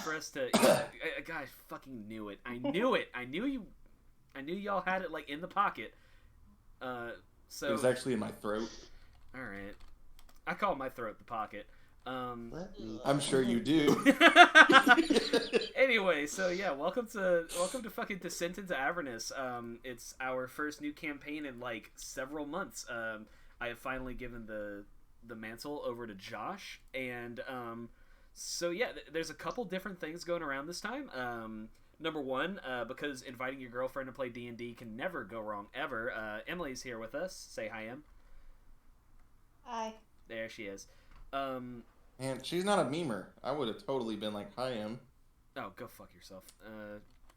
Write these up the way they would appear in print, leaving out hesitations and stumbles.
for us to. Guys, fucking knew it. I knew it. I knew y'all had it like in the pocket. So it was actually in my throat. All right, I call my throat the pocket. I'm sure you do. Anyway, so yeah, welcome to fucking Descent into Avernus. It's our first new campaign in like several months. I have finally given the mantle over to Josh, and so yeah, there's a couple different things going around this time. Number one, because inviting your girlfriend to play D&D can never go wrong ever. Emily's here with us. Say hi, Em. Hi. There she is. And she's not a memer. I would have totally been like, hi, Em. Oh, go fuck yourself.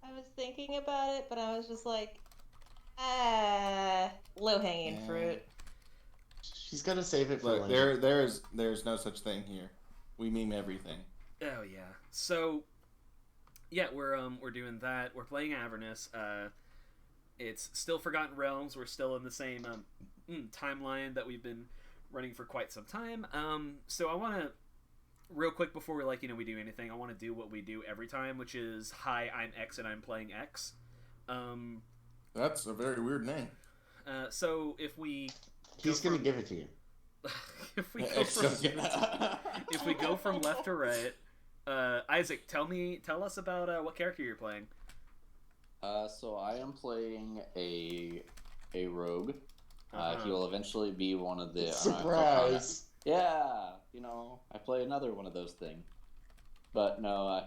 I was thinking about it, but I was just like, low-hanging fruit. She's gonna save it for Look, later. there's no such thing here. We meme everything. Oh yeah. So yeah, we're doing that. We're playing Avernus. It's still Forgotten Realms. We're still in the same timeline that we've been running for quite some time. So I want to real quick before we do anything, I want to do what we do every time, which is hi, I'm X and I'm playing X. That's a very weird name. So if we He's gonna give it to you. if we go from left to right, Isaac, tell us about what character you're playing. So I am playing a rogue. He will eventually be one of the surprise. Yeah, I play another one of those things. But no,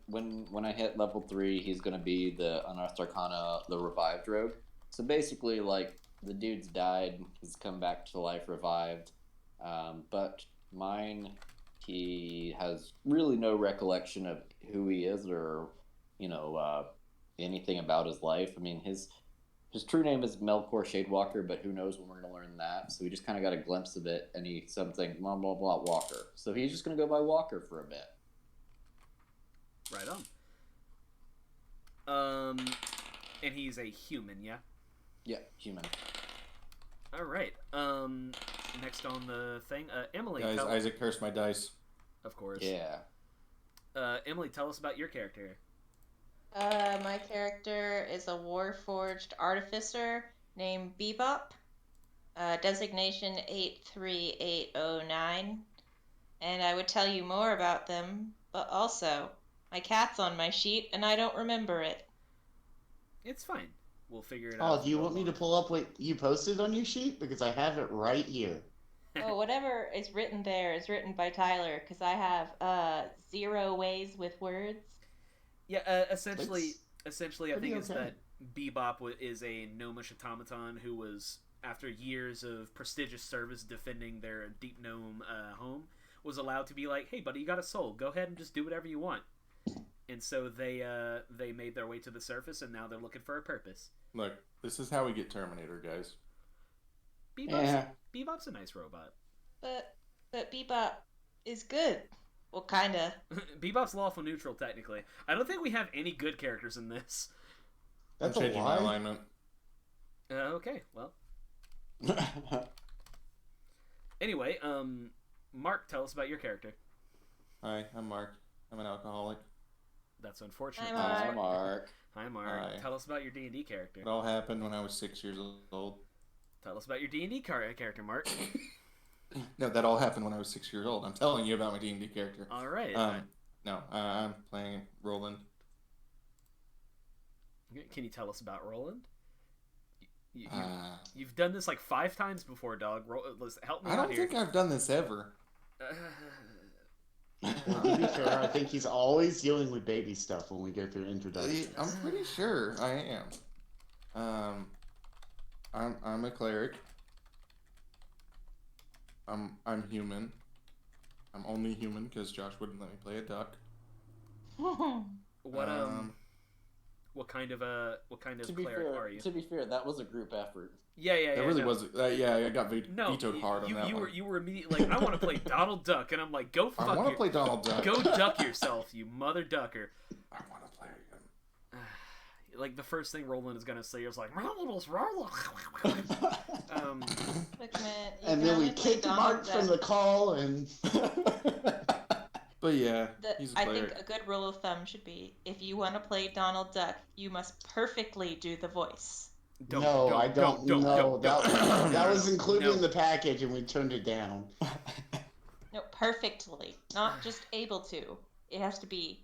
when I hit level 3, he's gonna be the Unearthed Arcana, the revived rogue. So basically, like, the dude's died, he's come back to life revived. But mine, he has really no recollection of who he is or, anything about his life. I mean, his true name is Melkor Shadewalker, but who knows when we're going to learn that. So we just kind of got a glimpse of it, and he something, blah, blah, blah, Walker. So he's just going to go by Walker for a bit. Right on. And he's a human, yeah? Yeah, human. All right. Next on the thing, Emily. Guys, Isaac cursed my dice. Of course. Yeah. Emily, tell us about your character. My character is a Warforged Artificer named Bebop. Designation 83809. And I would tell you more about them, but also, my cat's on my sheet and I don't remember it. It's fine. We'll figure it out. Oh, do you want me to pull up what you posted on your sheet? Because I have it right here. Oh, whatever is written there is written by Tyler, because I have 0 ways with words. Yeah, essentially, I think it's okay. that Bebop is a gnomish automaton who was, after years of prestigious service defending their deep gnome home, was allowed to be like, hey, buddy, you got a soul. Go ahead and just do whatever you want. And so they made their way to the surface, and now they're looking for a purpose. Look, this is how we get Terminator, guys. Bebop's a nice robot. But Bebop is good. Well, kinda. Bebop's lawful neutral, technically. I don't think we have any good characters in this. That's I'm a changing my lie. alignment. Okay, well. Anyway, Mark, tell us about your character. Hi, I'm Mark. I'm an alcoholic. That's unfortunate. Hi, Mark. Hi, Mark. Hi. Tell us about your D&D character. It all happened when I was 6 years old. Tell us about your D&D character, Mark. No, that all happened when I was 6 years old. I'm telling you about my D&D character. All right. I'm playing Roland. Can you tell us about Roland? You've done this like 5 times before, dog. Help me out here. I don't think I've done this ever. Well, to be fair, I think he's always dealing with baby stuff when we go through introductions. I'm pretty sure I am. I'm a cleric. I'm human. I'm only human because Josh wouldn't let me play a duck. What kind of cleric are you? To be fair, that was a group effort. Yeah. That really was. I got vetoed hard on that you one. You were immediately like, I want to play Donald Duck, and I'm like, go fuck. I want to play Donald Duck. Go duck yourself, you mother ducker. I want to play him. Like the first thing Roland is gonna say is like, and then we kicked Mark from the call, and But yeah, he's a I cleric. think a good rule of thumb should be, if you want to play Donald Duck, you must perfectly do the voice. I don't know. That was included no. in the package, and we turned it down. No, perfectly. Not just able to. It has to be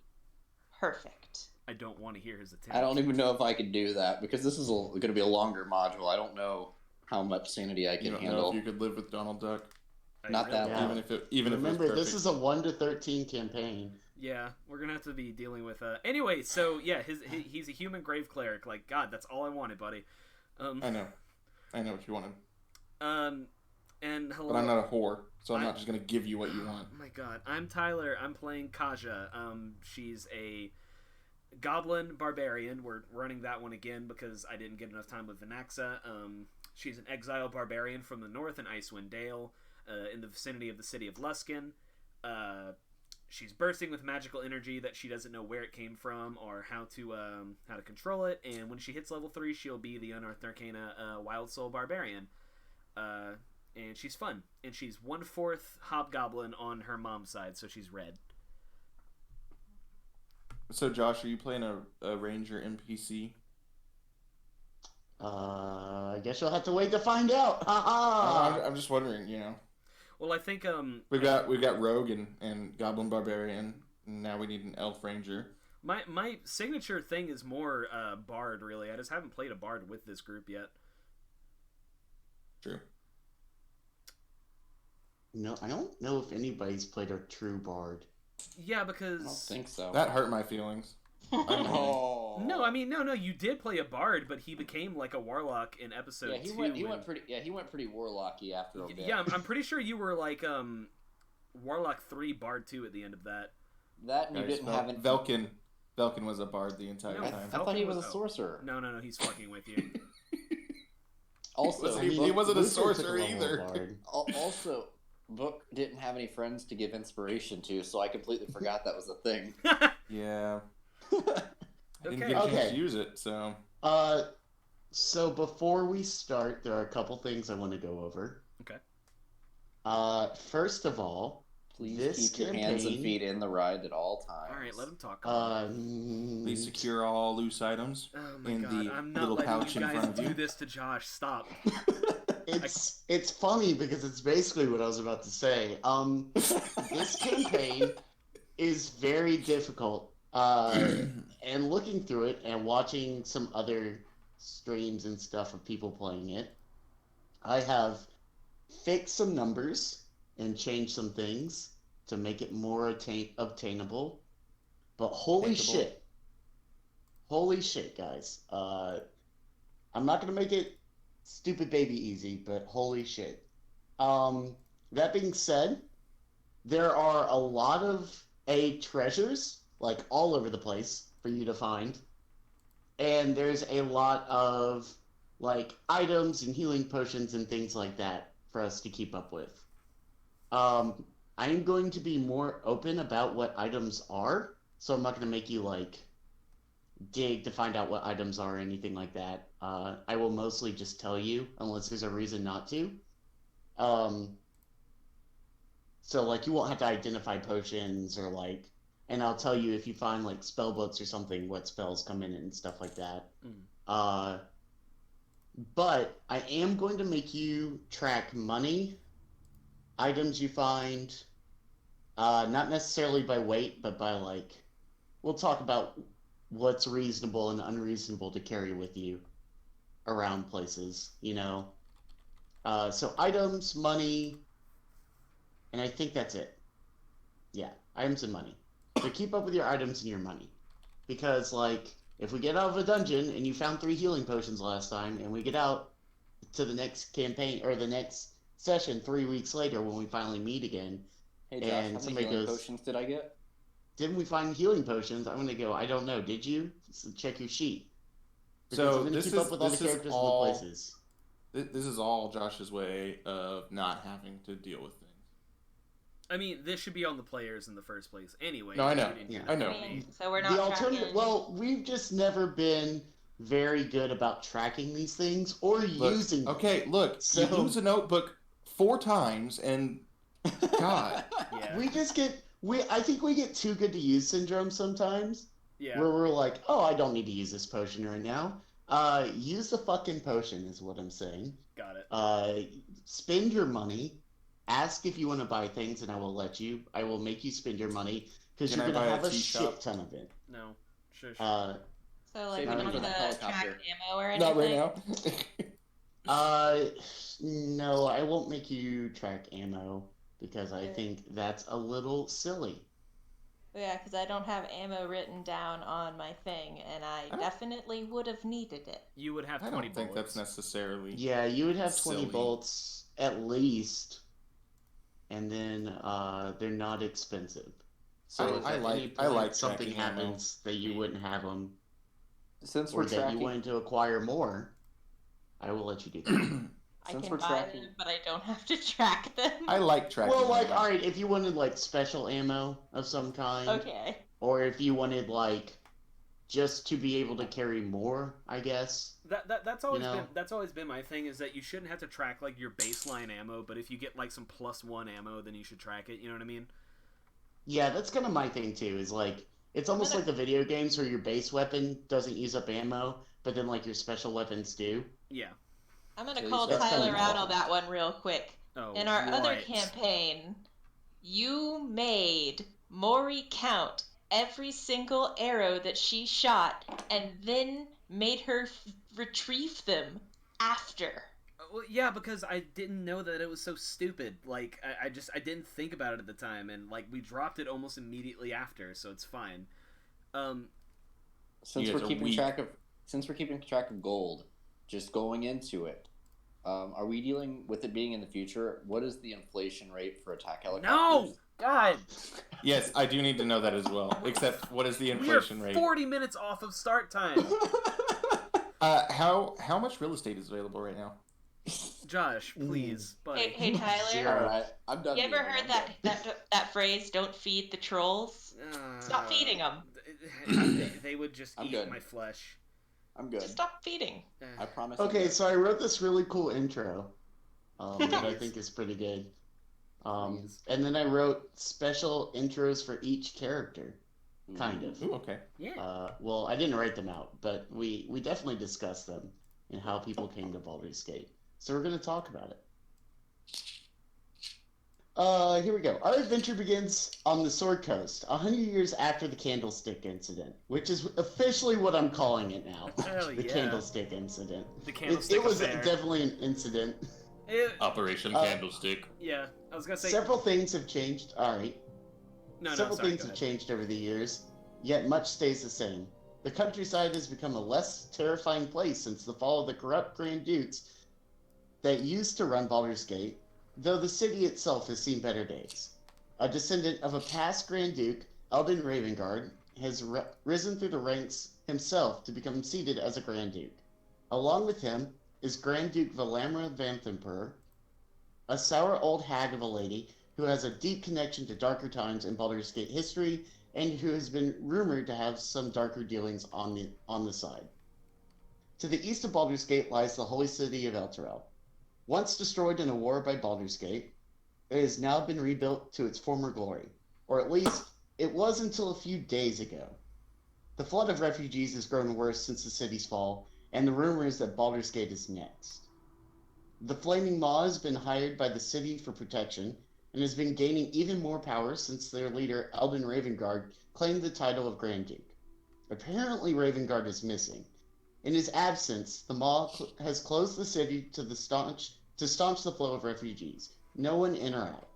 perfect. I don't want to hear his attempt. I don't even know if I could do that because this is going to be a longer module. I don't know how much sanity I can You don't handle. know if you could live with Donald Duck. Not that Yeah. long. Even Remember, if it was this is a 1 to 13 campaign. Yeah, we're gonna have to be dealing with. Anyway, so yeah, he's a human grave cleric. Like, God, that's all I wanted, buddy. I know what you wanted. And hello. But I'm not a whore, so I'm not just gonna give you what you want. Oh my God, I'm Tyler. I'm playing Kaja. She's a goblin barbarian. We're running that one again because I didn't get enough time with Vinaxa. She's an exile barbarian from the north in Icewind Dale, in the vicinity of the city of Luskin. She's bursting with magical energy that she doesn't know where it came from or how to control it. And when she hits level 3, she'll be the Unearthed Arcana Wild Soul Barbarian. And she's fun. And she's 1/4 Hobgoblin on her mom's side, so she's red. So Josh, are you playing a ranger NPC? I guess you'll have to wait to find out. Ha I'm just wondering, Well, I think We've got rogue and goblin barbarian. And now we need an elf ranger. my signature thing is more bard, really. I just haven't played a bard with this group yet. True. No, I don't know if anybody's played a true bard. Yeah, I don't because think so. That hurt my feelings. Oh. no, I mean no, you did play a bard, but he became like a warlock in episode Yeah, 2. he went pretty warlocky after a bit. Yeah, I'm pretty sure you were like warlock 3, bard 2 at the end of that. That and you Guys, didn't have any. Velkin was a bard the entire No, I time. thought he was a Velkin sorcerer. No, he's fucking with you. Also, He wasn't a Luther took sorcerer level either. bard. also, Book didn't have any friends to give inspiration to, so I completely forgot that was a thing. Yeah. I didn't Okay. get a chance Okay. to use it, so... So before we start, there are a couple things I want to go over. Okay. First of all, Please This keep your hands and campaign- feet in the ride at all times. All right, let him talk. Please secure all loose items Oh my in God, the I'm not little letting pouch you in guys front of do you. this to Josh. Stop. it's funny because it's basically what I was about to say. This campaign is very difficult. And looking through it and watching some other streams and stuff of people playing it, I have fixed some numbers and changed some things to make it more obtainable. But holy shit, guys! I'm not gonna make it stupid baby easy, but holy shit. That being said, there are a lot of treasures like all over the place for you to find, and there's a lot of like items and healing potions and things like that for us to keep up with. I'm going to be more open about what items are, so I'm not going to make you like dig to find out what items are or anything like that. I will mostly just tell you unless there's a reason not to. So like you won't have to identify potions or like, and I'll tell you if you find like spell books or something, what spells come in and stuff like that. But I am going to make you track money, items you find, not necessarily by weight, but by like, we'll talk about what's reasonable and unreasonable to carry with you around places, so items, money, and I think that's it. Yeah, items and money. So keep up with your items and your money. Because, like, if we get out of a dungeon and you found 3 healing potions last time, and we get out to the next campaign, or the next session 3 weeks later when we finally meet again, Hey Josh, and how many somebody healing goes, potions did I get? didn't we find healing potions? I'm going to go, I don't know, did you? So check your sheet. Because So I'm going to this keep is- up with all the this is characters all- and the places. This is all Josh's way of not having to deal with things. I mean, this should be on the players in the first place anyway. No, I know. We didn't Yeah. do that I know. for me. So we're not The alternative, tracking... well, we've just never been very good about tracking these things or using them. Okay, look, So- you lose a notebook 4 times, and God, Yeah. We just get I think we get too good to use syndrome sometimes. Yeah. Where we're like, oh, I don't need to use this potion right now. Use the fucking potion is what I'm saying. Got it. Spend your money. Ask if you want to buy things, and I will let you. I will make you spend your money because Can you're I gonna buy a have a tea shit shop? ton of it. No. Sure. So, like, Save we it don't for the have to track helicopter. ammo or anything? Not right now. No, I won't make you track ammo because I think that's a little silly. Yeah, because I don't have ammo written down on my thing, and I don't- definitely would have needed it. You would have I 20 don't think bullets. that's necessarily. Yeah, you would have 20 Silly. bolts at least, and then they're not expensive. So if I at like- any I point like something tracking ammo. happens that you wouldn't have them, Since or we're that you tracking, wanted to acquire more, I will let you do that. I Since can we're buy tracking- them, but I don't have to track them. I like tracking. Well, like, ammo. alright, if you wanted, like, special ammo of some kind, Okay. or if you wanted, like, just to be able to carry more, I guess. That's always You know? been my thing, is that you shouldn't have to track like your baseline ammo, but if you get like some +1 ammo, then you should track it. You know what I mean? Yeah, that's kind of my thing too, is like, it's almost like the video games where your base weapon doesn't use up ammo, but then like your special weapons do. Yeah. I'm gonna So call that's Tyler kinda out cool. on that one real quick. Oh. In our other right. campaign, you made Maury count every single arrow that she shot, and then made her retrieve them after. Well, yeah, because I didn't know that it was so stupid. Like, I didn't think about it at the time, and like we dropped it almost immediately after, so it's fine. since You we're guys are keeping weak. track of gold, just going into it, are we dealing with it being in the future? What is the inflation rate for attack helicopters? No, God, Yes, I do need to know that as well. Except, what is the we are inflation rate? 40 minutes off of start time. How much real estate is available right now? Josh, please, buddy. Hey Tyler, Zero. All right, I'm done. you ever gaming, heard I'm done. that phrase? Don't feed the trolls. Stop feeding them. They would just I'm eat good. my flesh. I'm good. Just stop feeding. I promise. I'm Okay, good. so I wrote this really cool intro that I think is pretty good. Please. And then I wrote special intros for each character, kind of. Ooh, okay. Yeah. Well, I didn't write them out, but we definitely discussed them and how people came to Baldur's Gate. So we're going to talk about it. Here we go. Our adventure begins on the Sword Coast, 100 years after the Candlestick incident, which is officially what I'm calling it now. Hell The yeah. Candlestick incident. The Candlestick It was affair. definitely an incident. Operation Uh, Candlestick. Yeah, I was gonna say. Several things have changed. All right. No, Several sorry, things go have ahead. changed over the years, yet much stays the same. The countryside has become a less terrifying place since the fall of the corrupt Grand Dukes that used to run Baldur's Gate, though the city itself has seen better days. A descendant of a past Grand Duke, Eldon Ravengard, has risen through the ranks himself to become seated as a Grand Duke. Along with him is Grand Duke Valamra Vanthampur, a sour old hag of a lady who has a deep connection to darker times in Baldur's Gate history and who has been rumored to have some darker dealings on the side. To the east of Baldur's Gate lies the holy city of Elturel. Once destroyed in a war by Baldur's Gate, it has now been rebuilt to its former glory, or at least it was until a few days ago. The flood of refugees has grown worse since the city's fall, and the rumor is that Baldur's Gate is next. The Flaming Maw has been hired by the city for protection, and has been gaining even more power since their leader, Eldon Ravengard, claimed the title of Grand Duke. Apparently Ravengard is missing. In his absence, the Maw has closed the city to staunch the flow of refugees. No one in or out.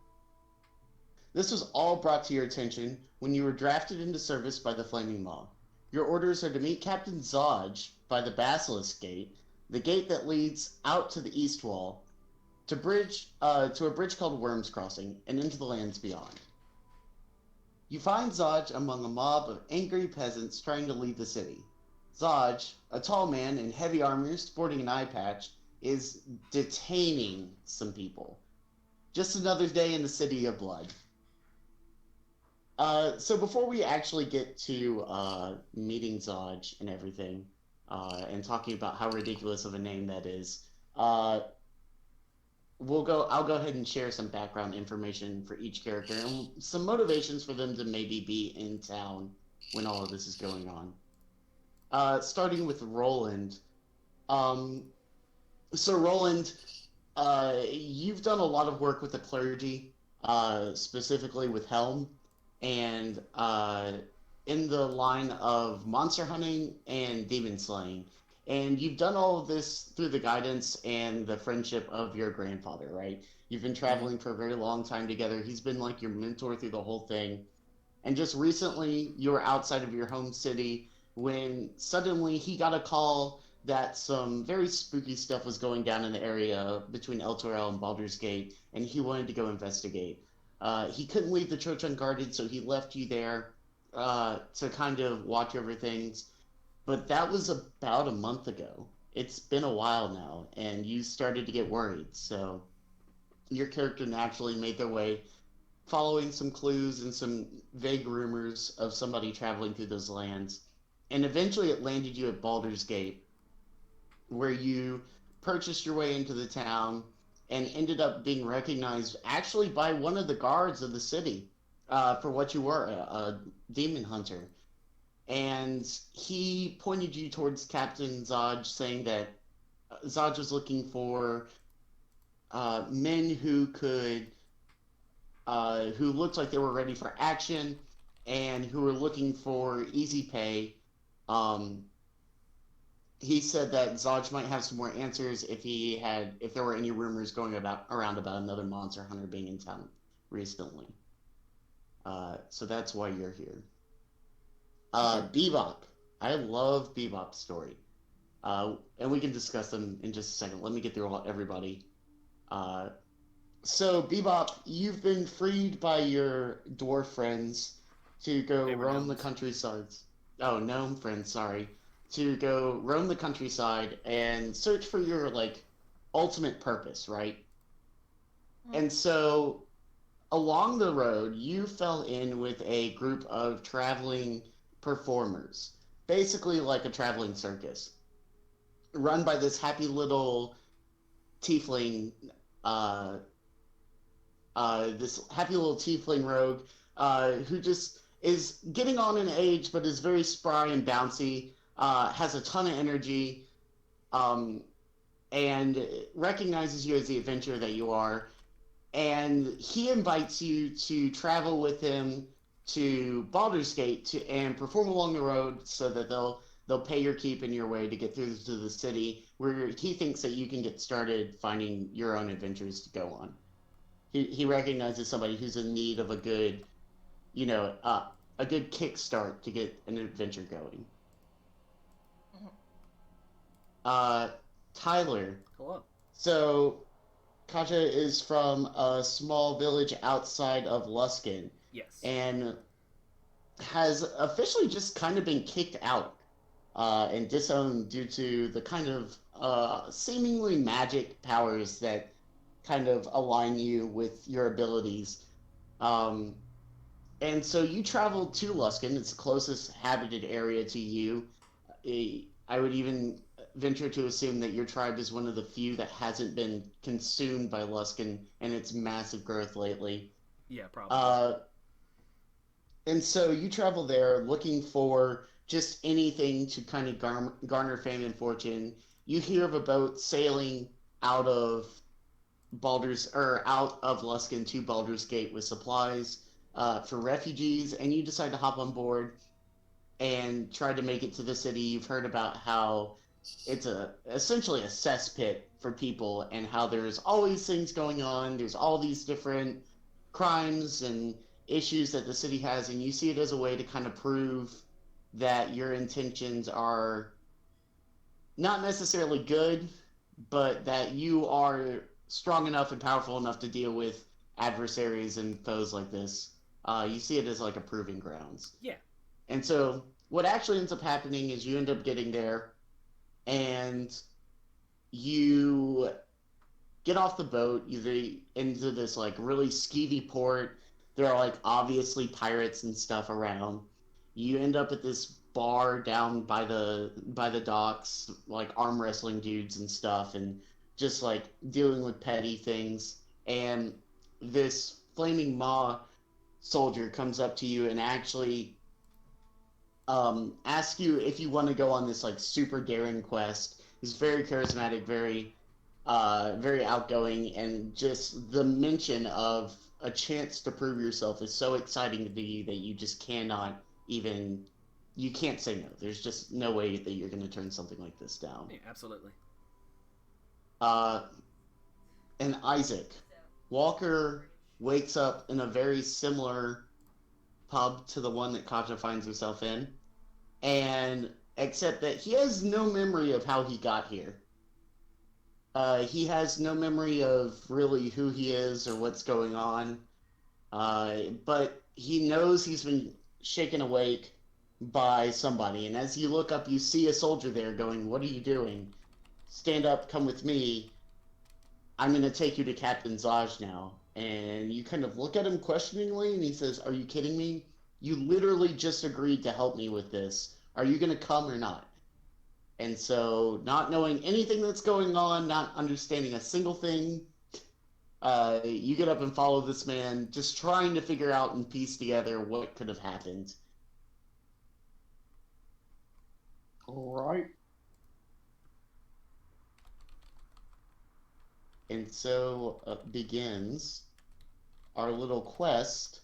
This was all brought to your attention when you were drafted into service by the Flaming Maw. Your orders are to meet Captain Zodge by the Basilisk Gate, the gate that leads out to the east wall, to a bridge called Worm's Crossing, and into the lands beyond. You find Zodge among a mob of angry peasants trying to leave the city. Zodge, a tall man in heavy armor sporting an eye patch, is detaining some people. Just another day in the City of Blood. So before we actually get to meeting Zodge and everything, and talking about how ridiculous of a name that is, I'll go ahead and share some background information for each character and some motivations for them to maybe be in town when all of this is going on. Starting with Roland. Um, so Roland, you've done a lot of work with the clergy, specifically with Helm, and in the line of monster hunting and demon slaying. And you've done all of this through the guidance and the friendship of your grandfather, right? You've been traveling for a very long time together. He's been like your mentor through the whole thing. And just recently, you were outside of your home city when suddenly he got a call that some very spooky stuff was going down in the area between El Torel and Baldur's Gate, and he wanted to go investigate. He couldn't leave the church unguarded, so he left you there to kind of watch over things. But that was about a month ago. It's been a while now, and you started to get worried. So your character naturally made their way following some clues and some vague rumors of somebody traveling through those lands. And eventually it landed you at Baldur's Gate, where you purchased your way into the town and ended up being recognized actually by one of the guards of the city for what you were, a demon hunter. And he pointed you towards Captain Zodge, saying that Zodge was looking for men who looked like they were ready for action and who were looking for easy pay. Um, he said that Zodge might have some more answers if there were any rumors going around about another monster hunter being in town recently. So that's why you're here. Bebop. I love Bebop's story. And we can discuss them in just a second. Let me get through everybody. So, Bebop, you've been freed by your dwarf friends to go roam the countrysides. Oh, gnome friends, sorry. To go roam the countryside and search for your, like, ultimate purpose, right? And so, along the road, you fell in with a group of traveling performers. Basically like a traveling circus. Run by this happy little tiefling, rogue who just is getting on in age but is very spry and bouncy, has a ton of energy, and recognizes you as the adventurer that you are, and he invites you to travel with him to Baldur's Gate and perform along the road so that they'll pay your keep in your way to get through to the city, where he thinks that you can get started finding your own adventures to go on. He recognizes somebody who's in need of a good, a good kickstart to get an adventure going. Tyler. Hello. So, Katja is from a small village outside of Luskin. Yes. And has officially just kind of been kicked out and disowned due to the kind of seemingly magic powers that kind of align you with your abilities. And so you traveled to Luskin. It's the closest habited area to you. I would even venture to assume that your tribe is one of the few that hasn't been consumed by Luskin and its massive growth lately. Yeah, probably. And so you travel there looking for just anything to kind of garner fame and fortune. You hear of a boat sailing out of Luskin to Baldur's Gate with supplies for refugees, and you decide to hop on board and try to make it to the city. You've heard about how it's essentially a cesspit for people, and how there's always things going on. There's all these different crimes and issues that the city has, and you see it as a way to kind of prove that your intentions are not necessarily good, but that you are strong enough and powerful enough to deal with adversaries and foes like this. You see it as like a proving grounds. Yeah. And so what actually ends up happening is you end up getting there, and you get off the boat into this like really skeevy port. There are like obviously pirates and stuff around. You end up at this bar down by the docks, like arm wrestling dudes and stuff, and just like dealing with petty things. And this flaming maw soldier comes up to you and actually asks you if you want to go on this like super daring quest. He's very charismatic, very outgoing, and just the mention of a chance to prove yourself is so exciting to you that you just cannot even, you can't say no. There's just no way that you're going to turn something like this down. Yeah, absolutely. And Isaac Walker wakes up in a very similar pub to the one that Katja finds herself in, and except that he has no memory of how he got here. He has no memory of really who he is or what's going on, but he knows he's been shaken awake by somebody. And as you look up, you see a soldier there going, "What are you doing? Stand up, come with me. I'm going to take you to Captain Zaj now." And you kind of look at him questioningly, and he says, "Are you kidding me? You literally just agreed to help me with this. Are you going to come or not?" And so, not knowing anything that's going on, not understanding a single thing, you get up and follow this man, just trying to figure out and piece together what could have happened. All right. And so begins our little quest.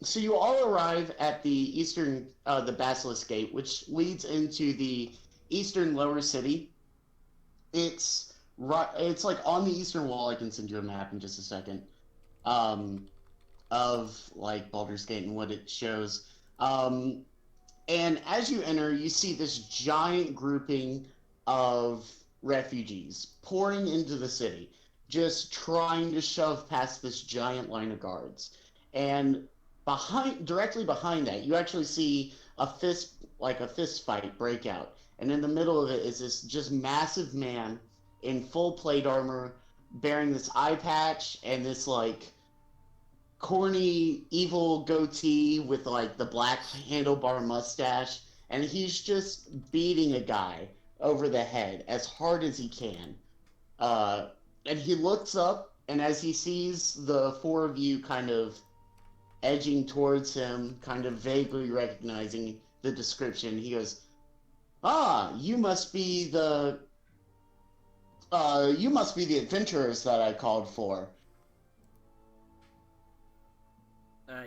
So you all arrive at the the Basilisk Gate, which leads into the eastern lower city. It's like on the eastern wall. I can send you a map in just a second, of like Baldur's Gate and what it shows. And as you enter, you see this giant grouping of refugees pouring into the city, just trying to shove past this giant line of guards. And directly behind that, you actually see a fist fight break out. And in the middle of it is this just massive man in full plate armor, bearing this eye patch and this like corny evil goatee with like the black handlebar mustache, and he's just beating a guy over the head as hard as he can. And he looks up, and as he sees the four of you kind of edging towards him, kind of vaguely recognizing the description, he goes, "Ah, you must be the adventurers that I called for."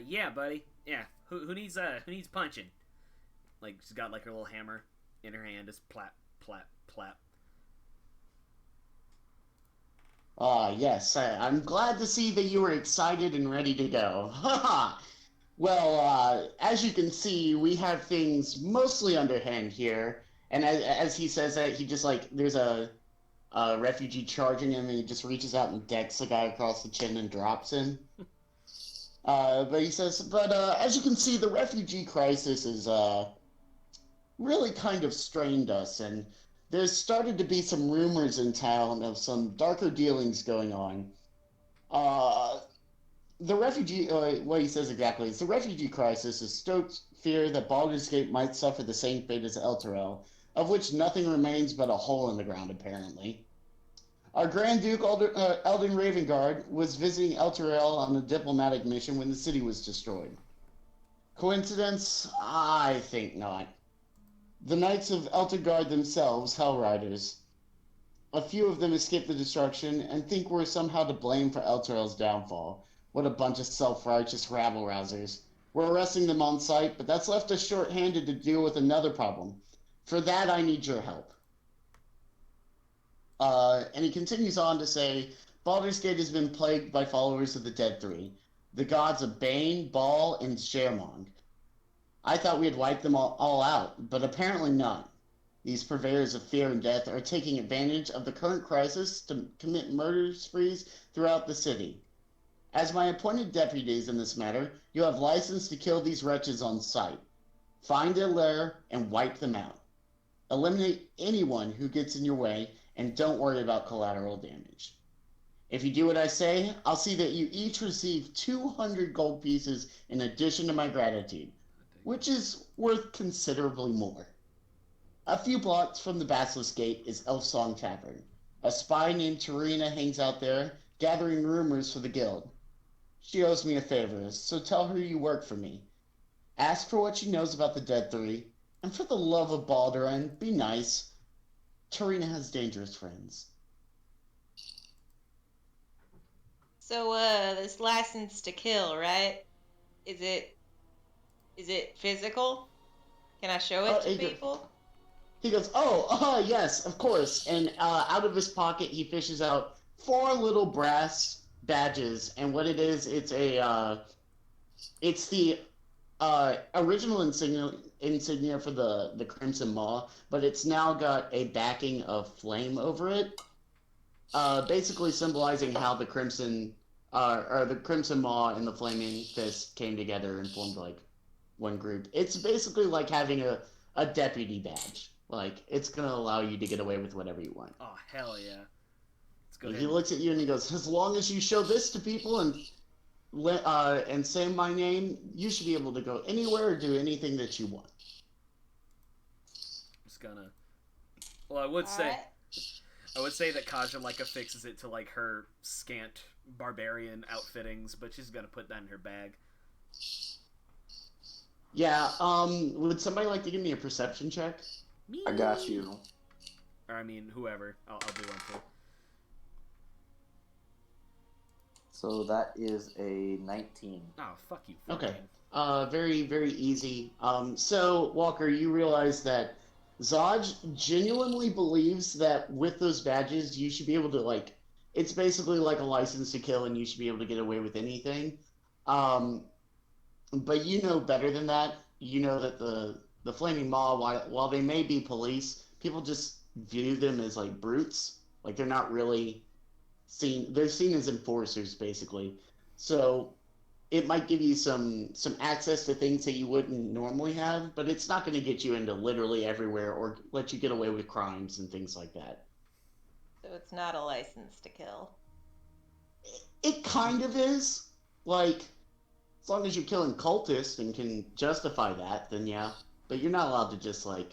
Yeah, buddy. Yeah. Who needs punching? Like, she's got like her little hammer in her hand, just plap, plap, plap. Ah, yes, I'm glad to see that you were excited and ready to go. Haha! Well, as you can see, we have things mostly underhand here. And as he says that, he just like, there's a refugee charging him, and he just reaches out and decks the guy across the chin and drops him. But he says, as you can see, the refugee crisis is really kind of strained us, and there's started to be some rumors in town of some darker dealings going on. The refugee, what he says exactly is, the refugee crisis has stoked fear that Baldur's Gate might suffer the same fate as Elturel, of which nothing remains but a hole in the ground, apparently. Our Grand Duke Eldon Ravengard was visiting Elturel on a diplomatic mission when the city was destroyed. Coincidence? I think not. The Knights of Elturgard themselves, Hellriders. A few of them escaped the destruction and think we're somehow to blame for Elturel's downfall. What a bunch of self-righteous rabble-rousers. We're arresting them on sight, but that's left us short-handed to deal with another problem. For that, I need your help. And he continues on to say, Baldur's Gate has been plagued by followers of the Dead Three, the gods of Bane, Baal, and Shermong. I thought we had wiped them all out, but apparently not. These purveyors of fear and death are taking advantage of the current crisis to commit murder sprees throughout the city. As my appointed deputies in this matter, you have license to kill these wretches on sight. Find their lair and wipe them out. Eliminate anyone who gets in your way, and don't worry about collateral damage. If you do what I say, I'll see that you each receive 200 gold pieces in addition to my gratitude, which is worth considerably more. A few blocks from the Basilisk Gate is Elfsong Tavern, A spy named Tarina hangs out there, gathering rumors for the guild. She owes me a favor, so tell her you work for me. Ask for what she knows about the Dead Three, and for the love of Baldurin, be nice. Tarina has dangerous friends. So, this license to kill, right? Is it physical? Can I show it to people? He goes, yes, of course. And out of his pocket, he fishes out 4 little brass badges. And what it is, it's the original insignia for the Crimson Maw, but it's now got a backing of flame over it, basically symbolizing how the Crimson Maw and the Flaming Fist came together and formed like one group. It's basically like having a deputy badge. Like, it's gonna allow you to get away with whatever you want. Oh, hell yeah. Let's go And ahead. he looks at you and he goes, as long as you show this to people and say my name, you should be able to go anywhere or do anything that you want. Just gonna. Well, I would say that Kaja like affixes it to like her scant barbarian outfittings, but she's gonna put that in her bag. Yeah. Would somebody like to give me a perception check? Me? I got you. Or I mean, whoever. I'll do one too. So that is a 19. Oh, fuck you. Okay. Very, very easy. So, Walker, you realize that Zaj genuinely believes that with those badges, you should be able to, like, it's basically like a license to kill and you should be able to get away with anything. But you know better than that. You know that the Flaming Maw, while they may be police, people just view them as, like, brutes. Like, they're not really they're seen as enforcers, basically. So it might give you some access to things that you wouldn't normally have, but it's not going to get you into literally everywhere or let you get away with crimes and things like that. So it's not a license to kill. It kind of is. Like, as long as you're killing cultists and can justify that, then yeah. But you're not allowed to just, like,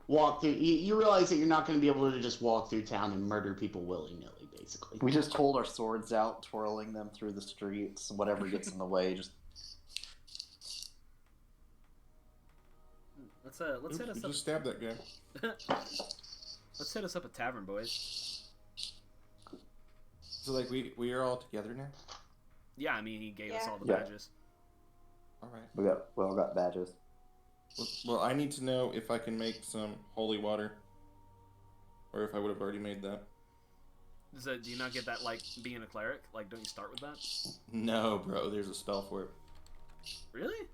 walk through. You realize that you're not going to be able to just walk through town and murder people willy-nilly, basically. We just hold our swords out, twirling them through the streets. Whatever gets in the way, just. Let's set us up. Just stab that guy. Let's set us up a tavern, boys. So, like, we are all together now? Yeah, I mean, he gave us all the Yeah. badges. Alright. We all got badges. Well, I need to know if I can make some holy water. Or if I would have already made that. Do you not get that, like, being a cleric? Like, don't you start with that? No, bro, there's a spell for it. Really?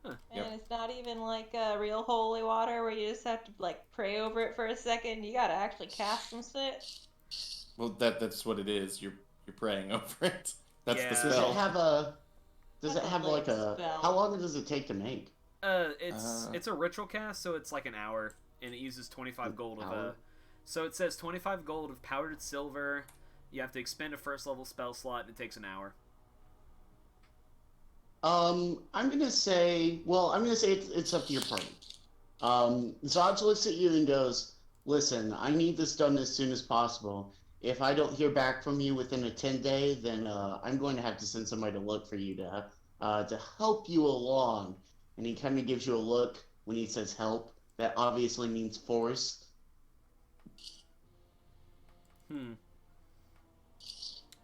And Yep. it's not even like real holy water where you just have to like pray over it for a second. You gotta actually cast some shit. Well, that's what it is. You're praying over it. That's Yeah. the Does it spell. have a... Does That's it a have, like, lit a... spell. How long does it take to make? It's a ritual cast, so it's like an hour, and it uses 25 gold of hour? So it says 25 gold of powdered silver. You have to expend a first level spell slot, and it takes an hour. I'm gonna say it's up to your party. Zodge looks at you and goes, listen, I need this done as soon as possible. If I don't hear back from you within a 10-day, then I'm going to have to send somebody to look for you to help you along. And he kind of gives you a look when he says help. That obviously means force.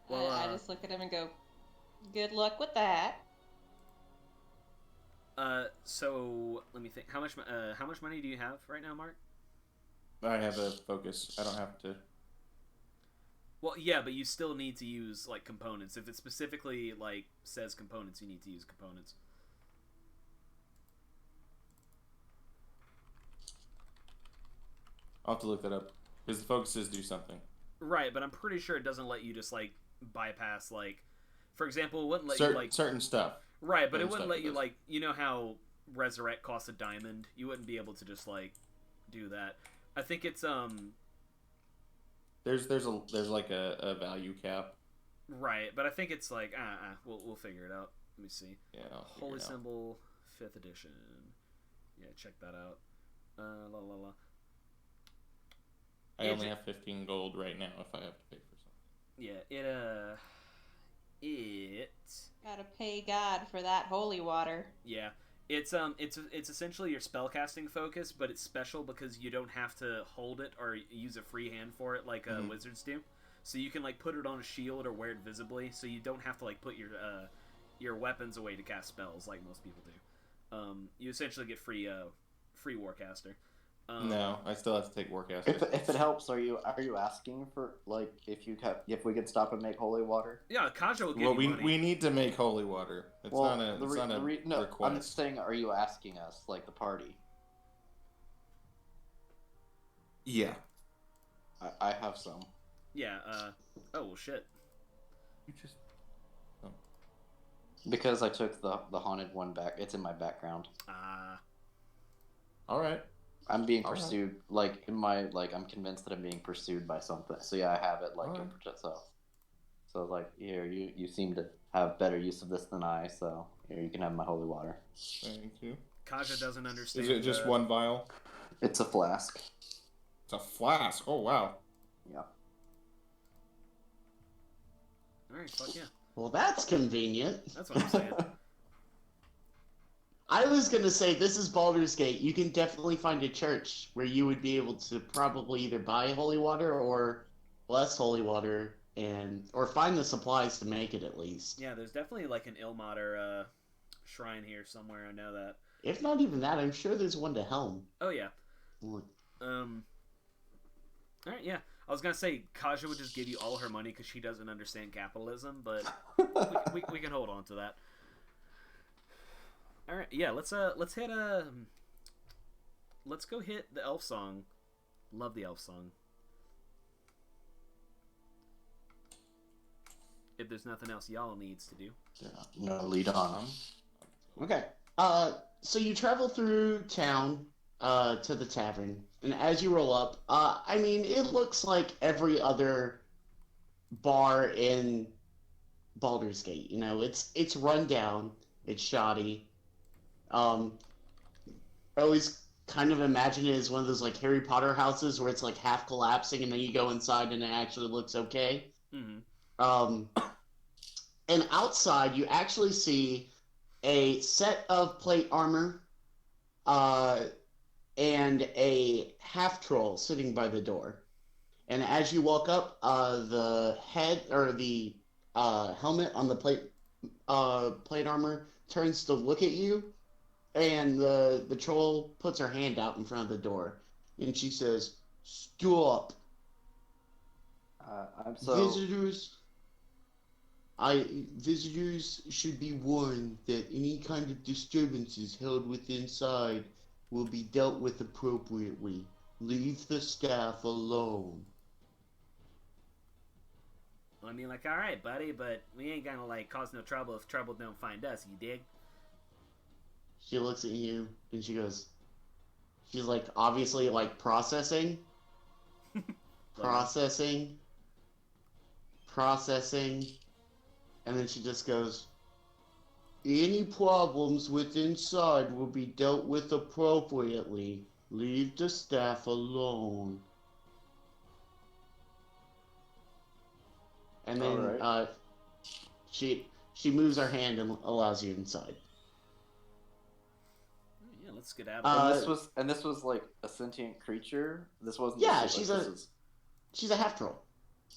Well, I just look at him and go, good luck with that. So let me think. How much money do you have right now, Mark? I have a focus. I don't have to. Well, yeah, but you still need to use like components. If it specifically like says components, you need to use components. I'll have to look that up. Because the focuses do something. Right, but I'm pretty sure it doesn't let you just like bypass like, for example, it wouldn't let you like certain stuff. right, but it certain wouldn't stuff let it you does. like how resurrect costs a diamond. You wouldn't be able to just like do that. I think it's There's like a value cap. right, but I think it's like we'll figure it out. Let me see. Yeah. I'll figure Holy it out. Symbol 5th edition. Yeah, check that out. La la la. I only have 15 gold right now if I have to pay for something. Yeah, it Gotta pay God for that holy water. yeah. It's essentially your spellcasting focus, but it's special because you don't have to hold it or use a free hand for it like wizards do. So you can like put it on a shield or wear it visibly, so you don't have to like put your weapons away to cast spells like most people do. You essentially get free warcaster. No, I still have to take Warcaster. If it helps, are you asking for like if we could stop and make holy water? Yeah, Kaja will give Well, you money. we need to make holy water. It's not a request. I'm saying, are you asking us like the party? Yeah. I have some. Yeah. Oh well, shit. You just. Because I took the haunted one back. It's in my background. All right. I'm being pursued, like in my I'm convinced that I'm being pursued by something. So yeah, I have it So like here, you seem to have better use of this than I. So here, you can have my holy water. Thank you. Kaja doesn't understand. Is it just one vial? It's a flask. It's a flask. Oh wow. Yeah. All right, fuck yeah. Well, that's convenient. That's what I'm saying. I was gonna say, this is Baldur's Gate. You can definitely find a church where you would be able to probably either buy holy water or bless holy water, or find the supplies to make it at least. Yeah, there's definitely like an Ilmater shrine here somewhere. I know that. If not even that, I'm sure there's one to Helm. Oh yeah. Look. All right, yeah. I was gonna say Kaja would just give you all her money because she doesn't understand capitalism, but we can hold on to that. All right, yeah. Let's hit let's go hit the elf song. Love the elf song. If there's nothing else y'all needs to do. Yeah. No, lead on. Okay. So you travel through town, to the tavern, and as you roll up, I mean, it looks like every other bar in Baldur's Gate. You know, it's run down, it's shoddy. I always kind of imagine it as one of those like Harry Potter houses where it's like half collapsing, and then you go inside and it actually looks okay. Mm-hmm. And outside, you actually see a set of plate armor, and a half troll sitting by the door. And as you walk up, the head or the helmet on the plate armor turns to look at you, and the troll puts her hand out in front of the door, and she says, "Stop, I'm so Visitors should be warned that any kind of disturbances held within side will be dealt with appropriately. Leave the staff alone." Well, I mean, like, all right, buddy, but we ain't gonna like cause no trouble if trouble don't find us. You dig? She looks at you and she goes, she's like obviously like processing, processing, and then she just goes, "Any problems with inside will be dealt with appropriately. Leave the staff alone." And then right. she moves her hand and allows you inside. Yeah, let's get out And of this was like a sentient creature. This wasn't. Yeah, this was, she's a half troll.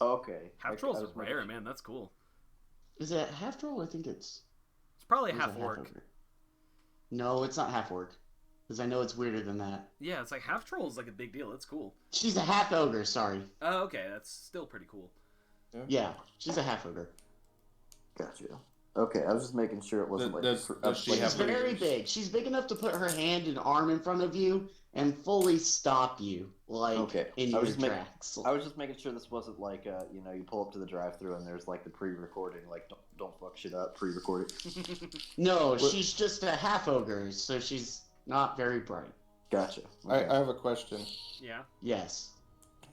Oh, okay. half trolls are rare, man. That's cool. Is it half troll? I think it's Probably or is half it orc. ogre? No, it's not half orc. Because I know it's weirder than that. Yeah, it's like half troll is like a big deal. It's cool. She's a half ogre, sorry. Oh, okay, that's still pretty cool. Yeah, she's a half ogre. Gotcha. Okay, I was just making sure it wasn't Does she She's have very lasers? big. She's big enough to put her hand and arm in front of you and fully stop you, like, Okay. in I your was tracks. I was just making sure this wasn't like you pull up to the drive-thru and there's like the pre-recording, like don't fuck shit up, pre-recorded. No, she's just a half ogre, so she's not very bright. Gotcha. I Okay. have a question. Yeah. Yes.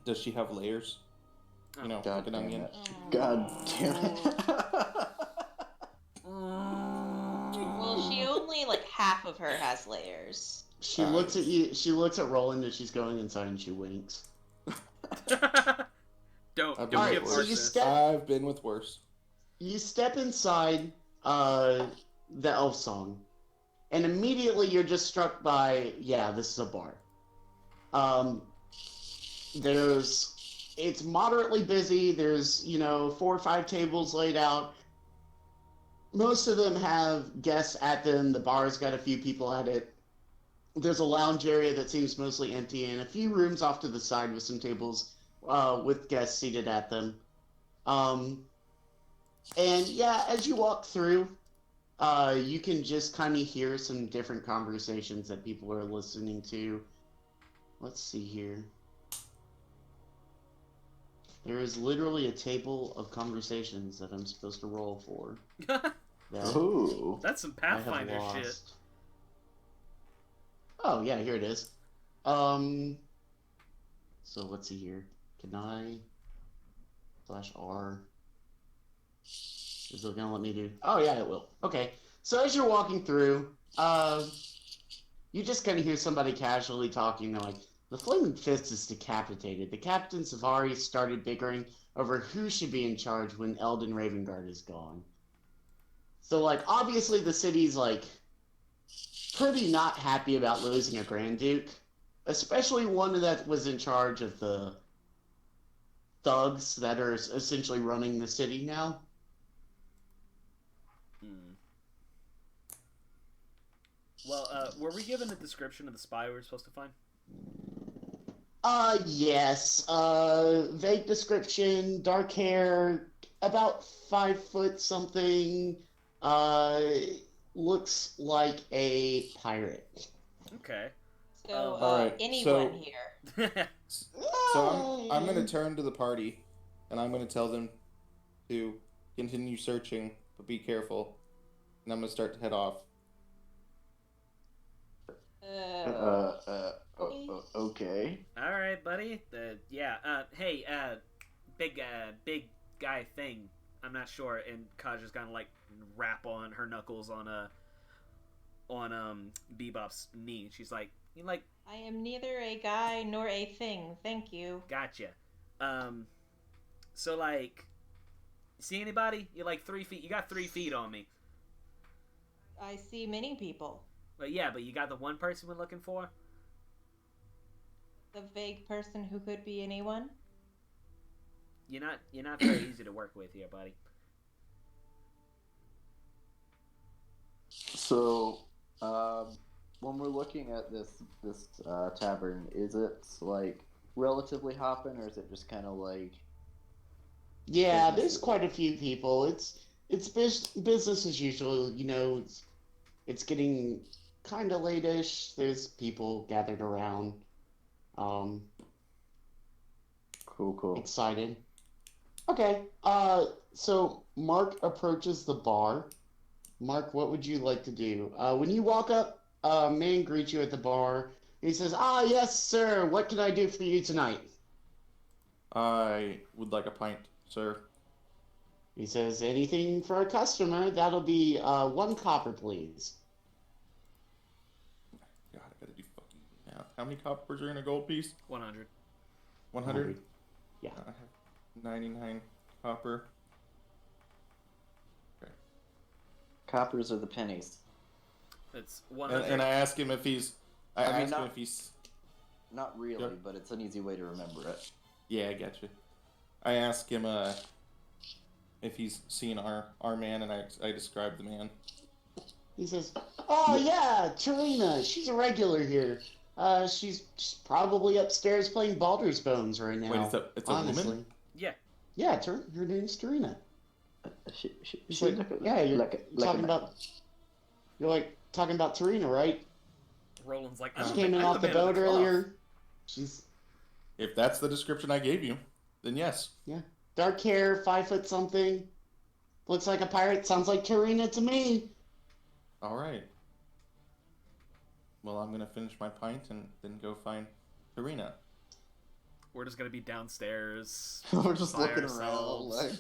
Does she have layers? You know, God like an damn onion. it. God damn it. Well, she only like half of her has layers. She looks at you. She looks at Roland as she's going inside, and she winks. Don't I've get been with worse. worse. I've been with worse. You step inside the elf song, and immediately you're just struck by, yeah, this is a bar. It's moderately busy. There's, 4 or 5 tables laid out. Most of them have guests at them. The bar's got a few people at it. There's a lounge area that seems mostly empty, and a few rooms off to the side with some tables with guests seated at them. And yeah, as you walk through, you can just kind of hear some different conversations that people are listening to. Let's see here. There is literally a table of conversations that I'm supposed to roll for. Ooh. That's some Pathfinder shit. Oh, yeah, here it is. So let's see here. Can I /R? Is it gonna let me do? Oh yeah, it will. Okay. So as you're walking through, you just kind of hear somebody casually talking, like, the Flaming Fist is decapitated. The captains have already started bickering over who should be in charge when Eldon Ravengard is gone. So, like, obviously the city's, like, pretty not happy about losing a Grand Duke, especially one that was in charge of the thugs that are essentially running the city now. Well, were we given a description of the spy we were supposed to find? Yes. Vague description, dark hair, about 5 foot something. Looks like a pirate. Okay. So, Alright, anyone here? So I'm going to turn to the party, and I'm going to tell them to continue searching, but be careful. And I'm going to start to head off. Okay. All right, buddy. Hey, big guy thing. I'm not sure. And Kaja's gonna like rap on her knuckles on Bebop's knee. She's like, you like? I am neither a guy nor a thing. Thank you. Gotcha. So like, see anybody? You're like 3 feet. You got 3 feet on me. I see many people. But yeah, but you got the one person we're looking for? The vague person who could be anyone? You're not very easy to work with here, buddy. So, when we're looking at this tavern, is it like relatively hopping, or is it just kind of like? Yeah, there's quite a few people. It's business as usual. It's getting kind of late-ish. There's people gathered around. Cool. Excited. Okay. So Mark approaches the bar. Mark, what would you like to do? When you walk up, a man greets you at the bar. He says, yes, sir. What can I do for you tonight? I would like a pint, sir. He says, anything for a customer. That'll be 1 copper, please. God, I gotta do fucking math. How many coppers are in a gold piece? 100. 100? Yeah. I have 99 copper. Okay. Coppers are the pennies. It's 100. And I ask him if he's... I mean, ask him if he's... Not really, Yep. but it's an easy way to remember it. Yeah, I gotcha. I ask him if he's seen our man, and I describe the man. He says, yeah, Tarina. She's a regular here. She's probably upstairs playing Baldur's Bones right now. Wait, it's a woman? Yeah. Yeah, her name's Tarina. She Like, you're talking man. about... You're, like, talking about Tarina, right? Roland's like, She came in off the boat earlier. She's... If that's the description I gave you, then yes. Yeah. Dark hair, 5 foot something. Looks like a pirate. Sounds like Tarina to me. All right. Well, I'm going to finish my pint and then go find Tarina. We're just gonna be downstairs. We're just by looking ourselves. around, like...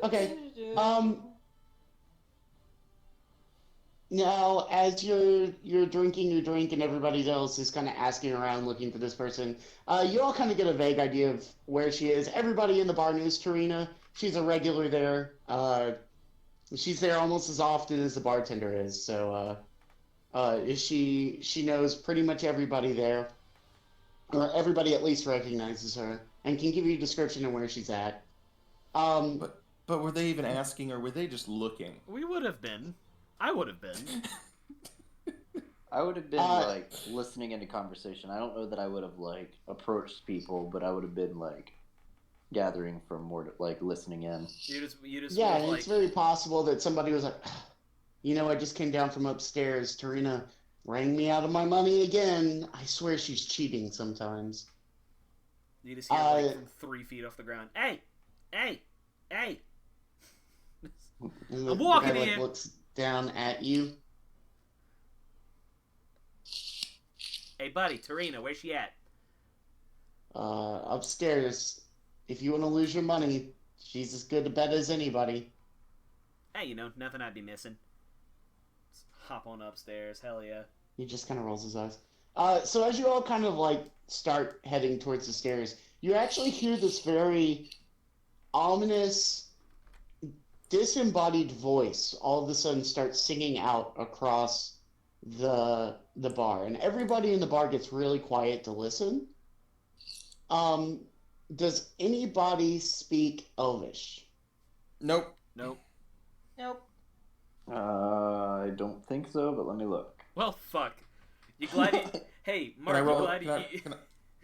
Okay. Now, as you're drinking your drink and everybody else is kind of asking around looking for this person, you all kind of get a vague idea of where she is. Everybody in the bar knows Tarina. She's a regular there. She's there almost as often as the bartender is. So she knows pretty much everybody there, or everybody at least recognizes her and can give you a description of where she's at. Um, But were they even asking, or were they just looking? We would have been. I would have been. I would have been Uh, like listening into conversation. I don't know that I would have like approached people, but I would have been like gathering from more like listening in. You just yeah, would have, and like, it's very possible that somebody was like, I just came down from upstairs. Tarina rang me out of my money again. I swear she's cheating sometimes. you just hear like from 3 feet off the ground. Hey, hey, hey! And I'm the walking guy, here. looks down at you. Hey, buddy, Tarina, where's she at? Upstairs. If you want to lose your money, she's as good a bet as anybody. Hey, nothing I'd be missing. Just hop on upstairs. Hell yeah. He just kind of rolls his eyes. So as you all kind of start heading towards the stairs, you actually hear this very ominous, disembodied voice all of a sudden start singing out across the bar, and everybody in the bar gets really quiet to listen. Does anybody speak Elvish? Nope. Nope. Nope. I don't think so, but let me look. Well, fuck. You glad he... Hey, Mark, Can I roll? you glad Can I, he... can I,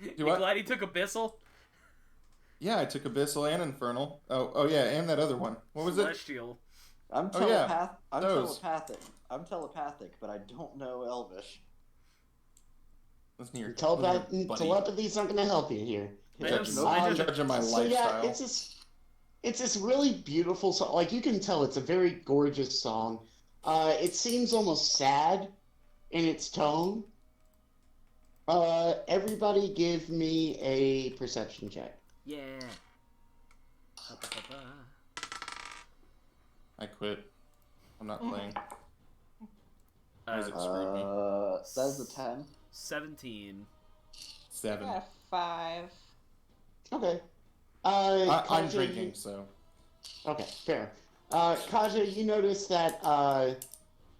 do You what? glad he took Abyssal? Yeah, I took Abyssal and Infernal. Oh yeah, and that other one. What was it? Celestial. I'm Oh, yeah, those. telepathic. I'm telepathic, but I don't know Elvish. Listen here, buddy. Telepathy's not going to help you here. Judging my So yeah, lifestyle. it's this really beautiful song. Like, you can tell it's a very gorgeous song. It seems almost sad in its tone. Everybody give me a perception check. Yeah. I quit. I'm not playing. Uh, Isaac screwed me. That's a 10. 17. 7. 5. Okay. I'm Kaja, drinking, so. Okay, fair. Kaja, you notice that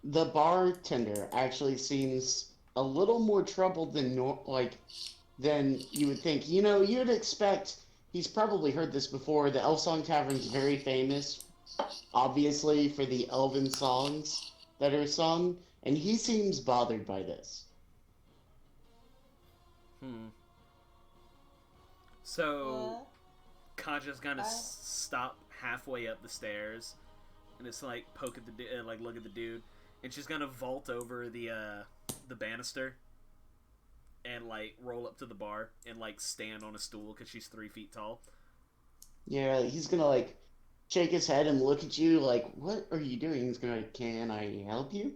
the bartender actually seems a little more troubled than you would think. You'd expect he's probably heard this before. The Elf Song Tavern's very famous, obviously, for the elven songs that are sung, and he seems bothered by this. So, Kaja's gonna stop halfway up the stairs, and it's like poke at the look at the dude, and she's gonna vault over the banister, and like roll up to the bar and like stand on a stool because she's 3 feet tall. Yeah, he's gonna shake his head and look at you like, "What are you doing?" He's gonna, "Can I help you?"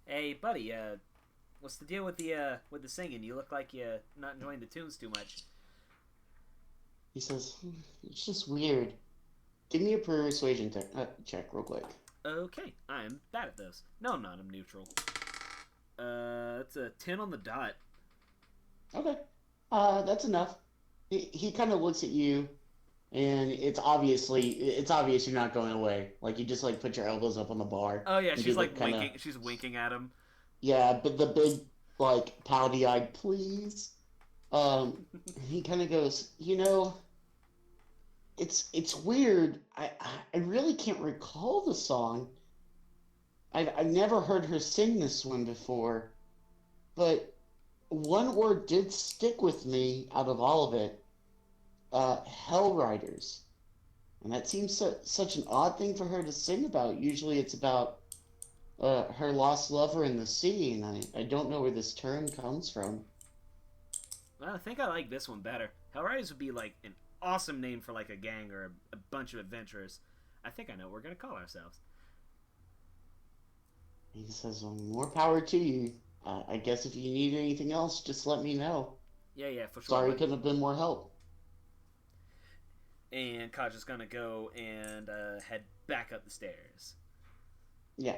Hey, buddy, what's the deal with the singing? You look like you're not enjoying the tunes too much. He says, "It's just weird. Give me a persuasion check real quick." Okay, I'm bad at those. No, I'm not. I'm neutral. It's a 10 on the dot. Okay. That's enough. He kind of looks at you, and it's obvious you're not going away. Like, you just put your elbows up on the bar. Oh yeah, and she's do like the kinda- winking. She's winking at him. Yeah, but the big pouty-eyed please. He kind of goes, it's weird. I really can't recall the song. I've never heard her sing this one before, but one word did stick with me out of all of it. Hell Riders. And that seems such an odd thing for her to sing about. Usually it's about her lost lover in the sea, and I don't know where this term comes from. Well, I think I like this one better. Hellriders would be like an awesome name for like a gang or a bunch of adventurers. I think I know what we're gonna call ourselves. He says, well, more power to you. I guess if you need anything else, just let me know. Yeah, for sure. Sorry But... couldn't have been more help. And Kaja's gonna go and head back up the stairs. Yeah.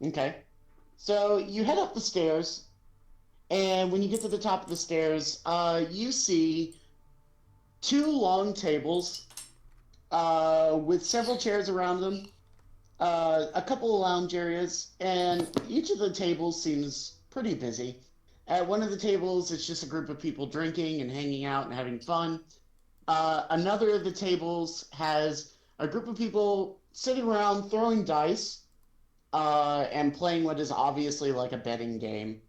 Okay. So you head up the stairs, and when you get to the top of the stairs, you see two long tables with several chairs around them, a couple of lounge areas, and each of the tables seems pretty busy. At one of the tables, it's just a group of people drinking and hanging out and having fun. Another of the tables has a group of people sitting around throwing dice and playing what is obviously like a betting game.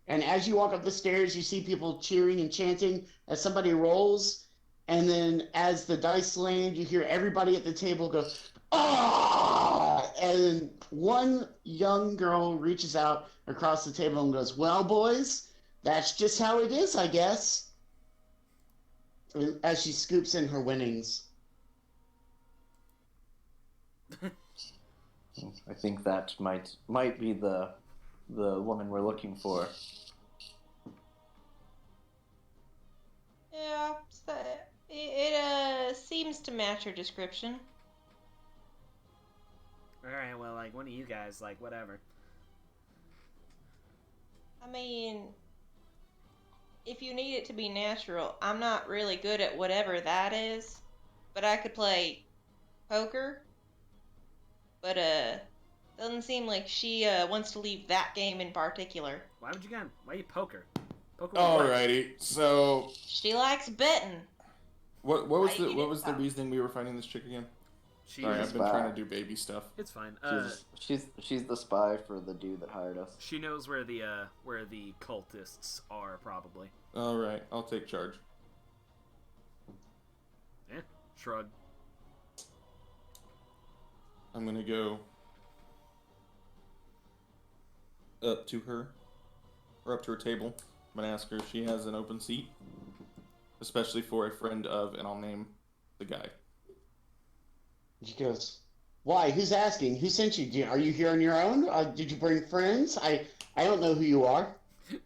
And as you walk up the stairs, you see people cheering and chanting as somebody rolls. And then as the dice land, you hear everybody at the table go, "Ah!" And one young girl reaches out across the table and goes, "Well, boys, that's just how it is, I guess." As she scoops in her winnings. I think that might be the woman we're looking for. Yeah, so it seems to match her description. Alright, well, like, one of you guys, like, whatever. I mean, if you need it to be natural, I'm not really good at whatever that is, but I could play poker. But doesn't seem like she wants to leave that game in particular. Why would you go? Why you poker? Poker with what? Alrighty, so She likes betting. what was I the eat what it was the up. reasoning we were finding this chick again? She Sorry, is, I've been trying to do baby stuff. it's fine. She's the spy for the dude that hired us. She knows where the cultists are, probably. Alright, I'll take charge. Shrug. I'm gonna go up to her, or up to her table. I'm gonna ask her if she has an open seat, especially for a friend of, and I'll name the guy. She goes, "Why? Who's asking? Who sent you? Are you here on your own? Did you bring friends? I don't know who you are."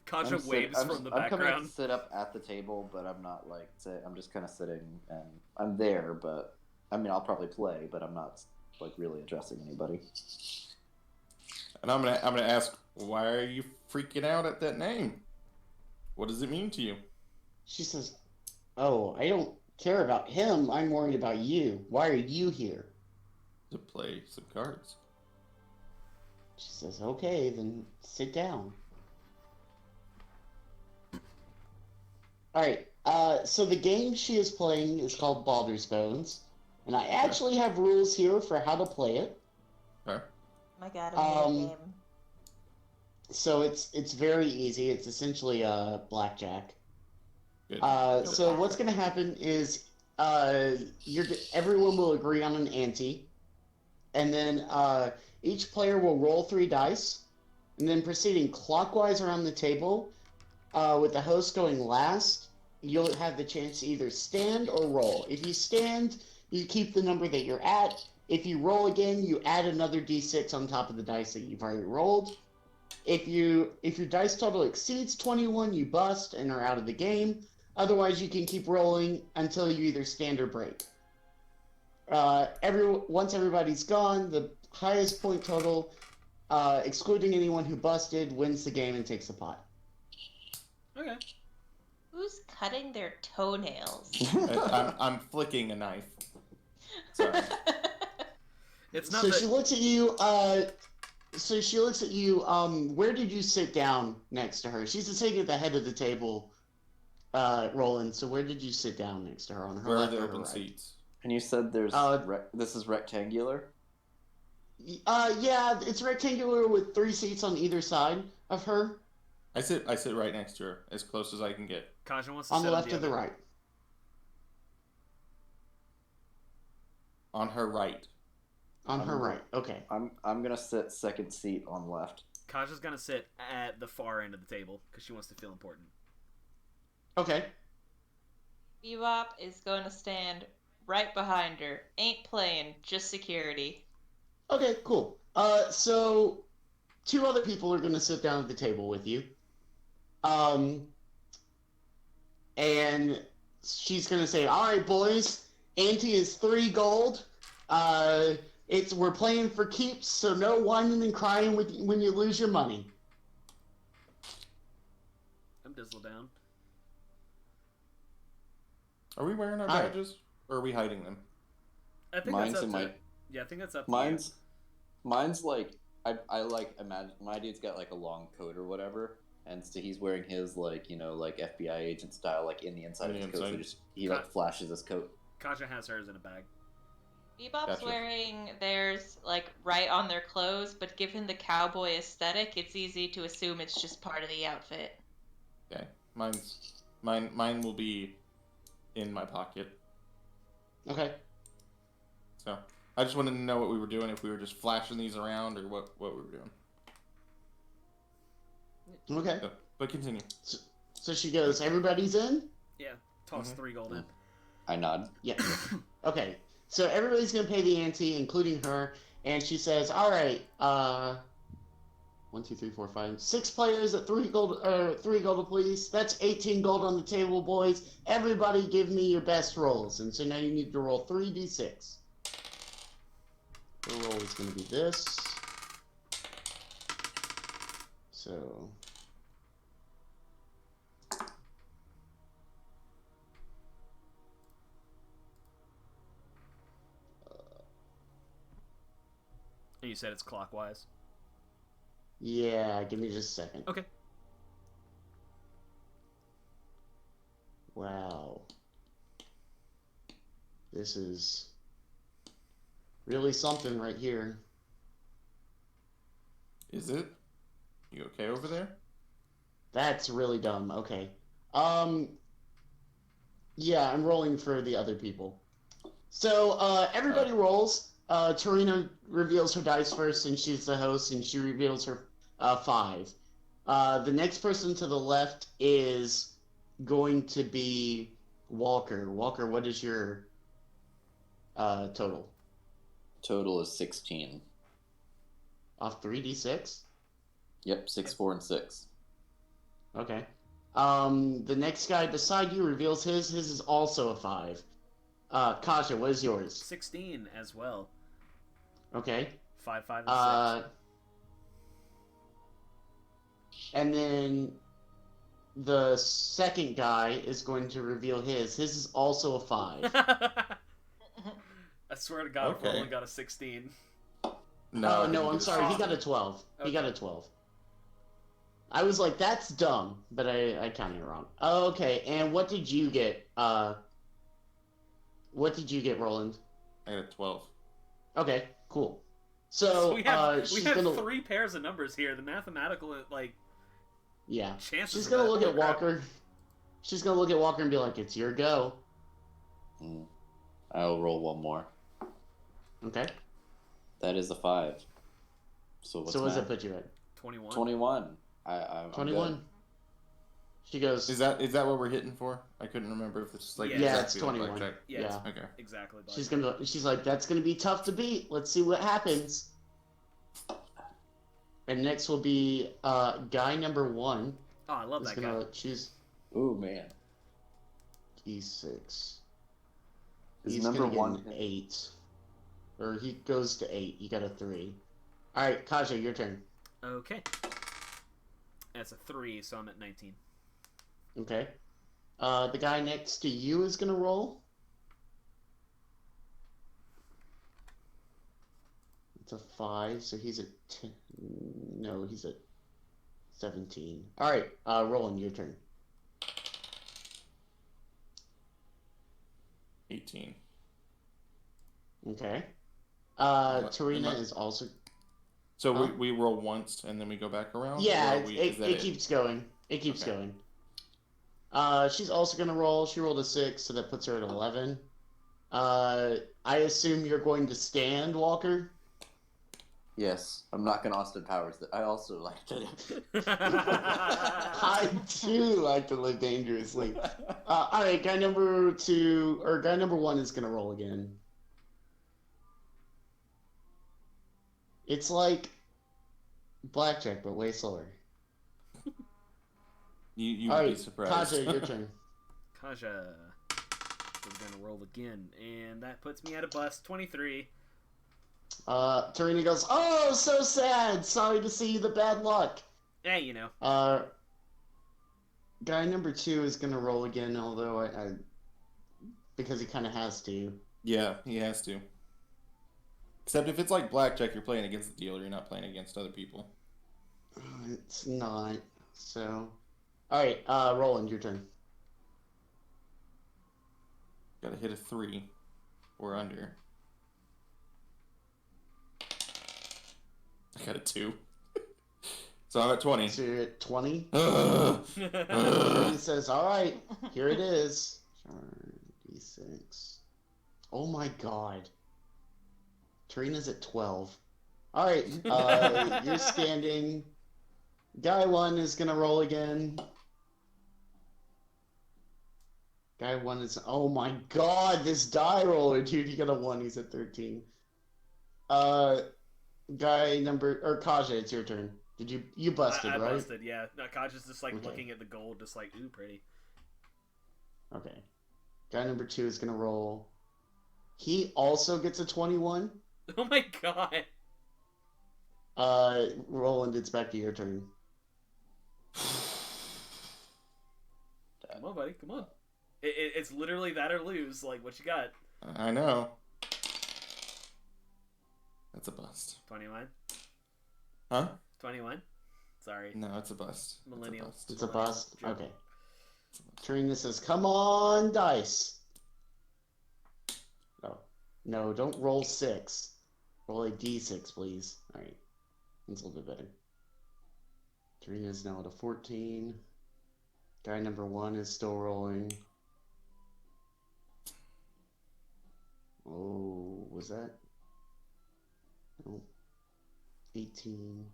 Kaja waves from the I'm coming background. to sit up at the table, but I'm not like I'm just kind of sitting, and I'm there. But I mean, I'll probably play, but I'm not like really addressing anybody. And I'm gonna ask, why are you freaking out at that name? What does it mean to you? She says, "Oh, I don't care about him. I'm worried about you. Why are you here?" To play some cards. She says, "Okay, then sit down." Alright, so the game she is playing is called Baldur's Bones. And I actually have rules here for how to play it. Okay. My God, a mini game. So it's very easy. It's essentially blackjack. Good. So what's going to happen is everyone will agree on an ante, and then each player will roll 3 dice, and then proceeding clockwise around the table, with the host going last, you'll have the chance to either stand or roll. If you stand, you keep the number that you're at. If you roll again, you add another d6 on top of the dice that you've already rolled. If your dice total exceeds 21, you bust and are out of the game. Otherwise, you can keep rolling until you either stand or break. Once everybody's gone, the highest point total, excluding anyone who busted, wins the game and takes the pot. Okay. Who's cutting their toenails? I'm flicking a knife. Sorry. It's not So that... she looks at you. Where did you sit down next to her? She's sitting at the head of the table, Roland. So where did you sit down next to her? On her Where are left the or her open right? seats? And you said there's this is rectangular. Yeah, it's rectangular with 3 seats on either side of her. I sit right next to her, as close as I can get. Kaja wants to On sit the left or the other. right? On her right. On her right. Okay. I'm gonna sit second seat on left. Kaja's gonna sit at the far end of the table because she wants to feel important. Okay. Bebop is going to stand right behind her. Ain't playing, just security. Okay, cool. So 2 other people are going to sit down at the table with you. And she's going to say, "All right, boys, ante is 3 gold. we're playing for keeps, so no whining and crying when you lose your money. I'm Dizzle down. Are we wearing our Alright. badges? Or are we hiding them? I think Mine's that's up in to... my... Yeah, I think that's up to Mine's like... I like imagine... My dude's got like a long coat or whatever. And so he's wearing his like, you know, like FBI agent style, like in the inside of his coat. So he like flashes his coat. Kaja has hers in a bag. Bebop's Gotcha. wearing theirs like right on their clothes, but given the cowboy aesthetic, it's easy to assume it's just part of the outfit. Okay. Mine will be in my pocket. Okay. So I just wanted to know what we were doing, if we were just flashing these around or what we were doing. Okay. But continue. So she goes, everybody's in? Yeah, toss 3 gold in. I nod. Yeah. Okay. So everybody's gonna pay the ante, including her, and she says, alright, 1, 2, 3, 4, 5, 6 players at 3 gold apiece. That's 18 gold on the table, boys. Everybody give me your best rolls. And so now you need to roll 3d6. The roll is gonna be this. So And you said it's clockwise. yeah, give me just a second. Okay. Wow. This is really something right here. Is it? You okay over there? That's really dumb. Okay. Yeah, I'm rolling for the other people. So, everybody rolls. Tarina reveals her dice first, and she's the host, and she reveals her 5. The next person to the left is going to be Walker. Walker, what is your total? Total is 16. Off 3d6? Yep, 6, 4, and 6. Okay. The next guy beside you reveals his. His is also a 5. Kasha, what is yours? 16 as well. Okay. 5, 5, and 6. And then the second guy is going to reveal his. His is also a 5. I swear to God, Okay. if only got a 16. No. Oh, no, I'm sorry. He got a 12. Okay. He got a 12. I was like, that's dumb, but I counted it wrong. Okay, and what did you get? What did you get, Roland? I got a 12. Okay, cool. So, we have she's 3 pairs of numbers here. The mathematical, yeah. chances She's of gonna that- look holy at crap. Walker. She's gonna look at Walker and be like, it's your go. I'll roll one more. Okay. That is a 5. So what's So what does math? that put you at? 21. 21. I'm 21. good. She goes, Is that what we're hitting for? I couldn't remember if it's like Yeah, yeah, exactly it's 21. like blackjack. Yeah, Yeah. Okay. exactly. Bud. She's like, that's gonna be tough to beat. Let's see what happens. And next will be guy number 1. Oh, I love Who's that gonna guy. choose Ooh, man. D6. Is He's number gonna get 1... an 8. Or he goes to 8. You got a 3. Alright, Kaja, your turn. Okay. That's a 3, so I'm at 19. Okay. The guy next to you is gonna roll. It's a 5, so he's at 10. No, he's at 17. Alright, Roland, your turn. 18. Okay. What- Tarina am I- is also... So Huh? we roll once and then we go back around? Yeah, Or is that it keeps going. It keeps Okay. going. She's also gonna roll. She rolled a 6, so that puts her at 11. I assume you're going to stand, Walker? Yes, I'm not going to Austin Powers. I also like to... I do like to live dangerously. Alright, guy number 1 is gonna roll again. It's like blackjack, but way slower. You would be Alright, surprised. Kaja, your turn. Kaja is going to roll again, and that puts me at a bust. 23. Tarina goes, "Oh, so sad. Sorry to see the bad luck." Yeah, you know. Guy number 2 is gonna roll again, although I because he kind of has to. Yeah, he has to. Except if it's like blackjack, you're playing against the dealer. You're not playing against other people. It's not. So, all right, Roland, your turn. Got to hit a 3 or under. I got a 2. So I'm at 20. So you're at 20. Ugh. He says, "All right, here it is. D6. Oh my God. Tarina's at 12. All right, you're standing. Guy 1 is gonna roll again. Guy 1 is. Oh my God, this die roller, dude. You got a 1. He's at 13. Guy number or Kaja, it's your turn. Did you busted, I right? busted, yeah. No, Kaja's just like Okay. looking at the gold, just like, ooh, pretty. Okay. Guy number 2 is gonna roll. He also gets a 21. Oh my god. Roland, it's back to your turn. Come on, buddy, come on. It's literally that or lose. Like, what you got? I know. That's a bust. 21? Huh? 21? Sorry. No, it's a bust. Millennial. It's a bust? Joke. Okay. Tarina says, "Come on, dice." No, don't roll 6. Roll a d6, please. Alright. That's a little bit better. Tarina's now at a 14. Guy number 1 is still rolling. Oh, was that? No. 18.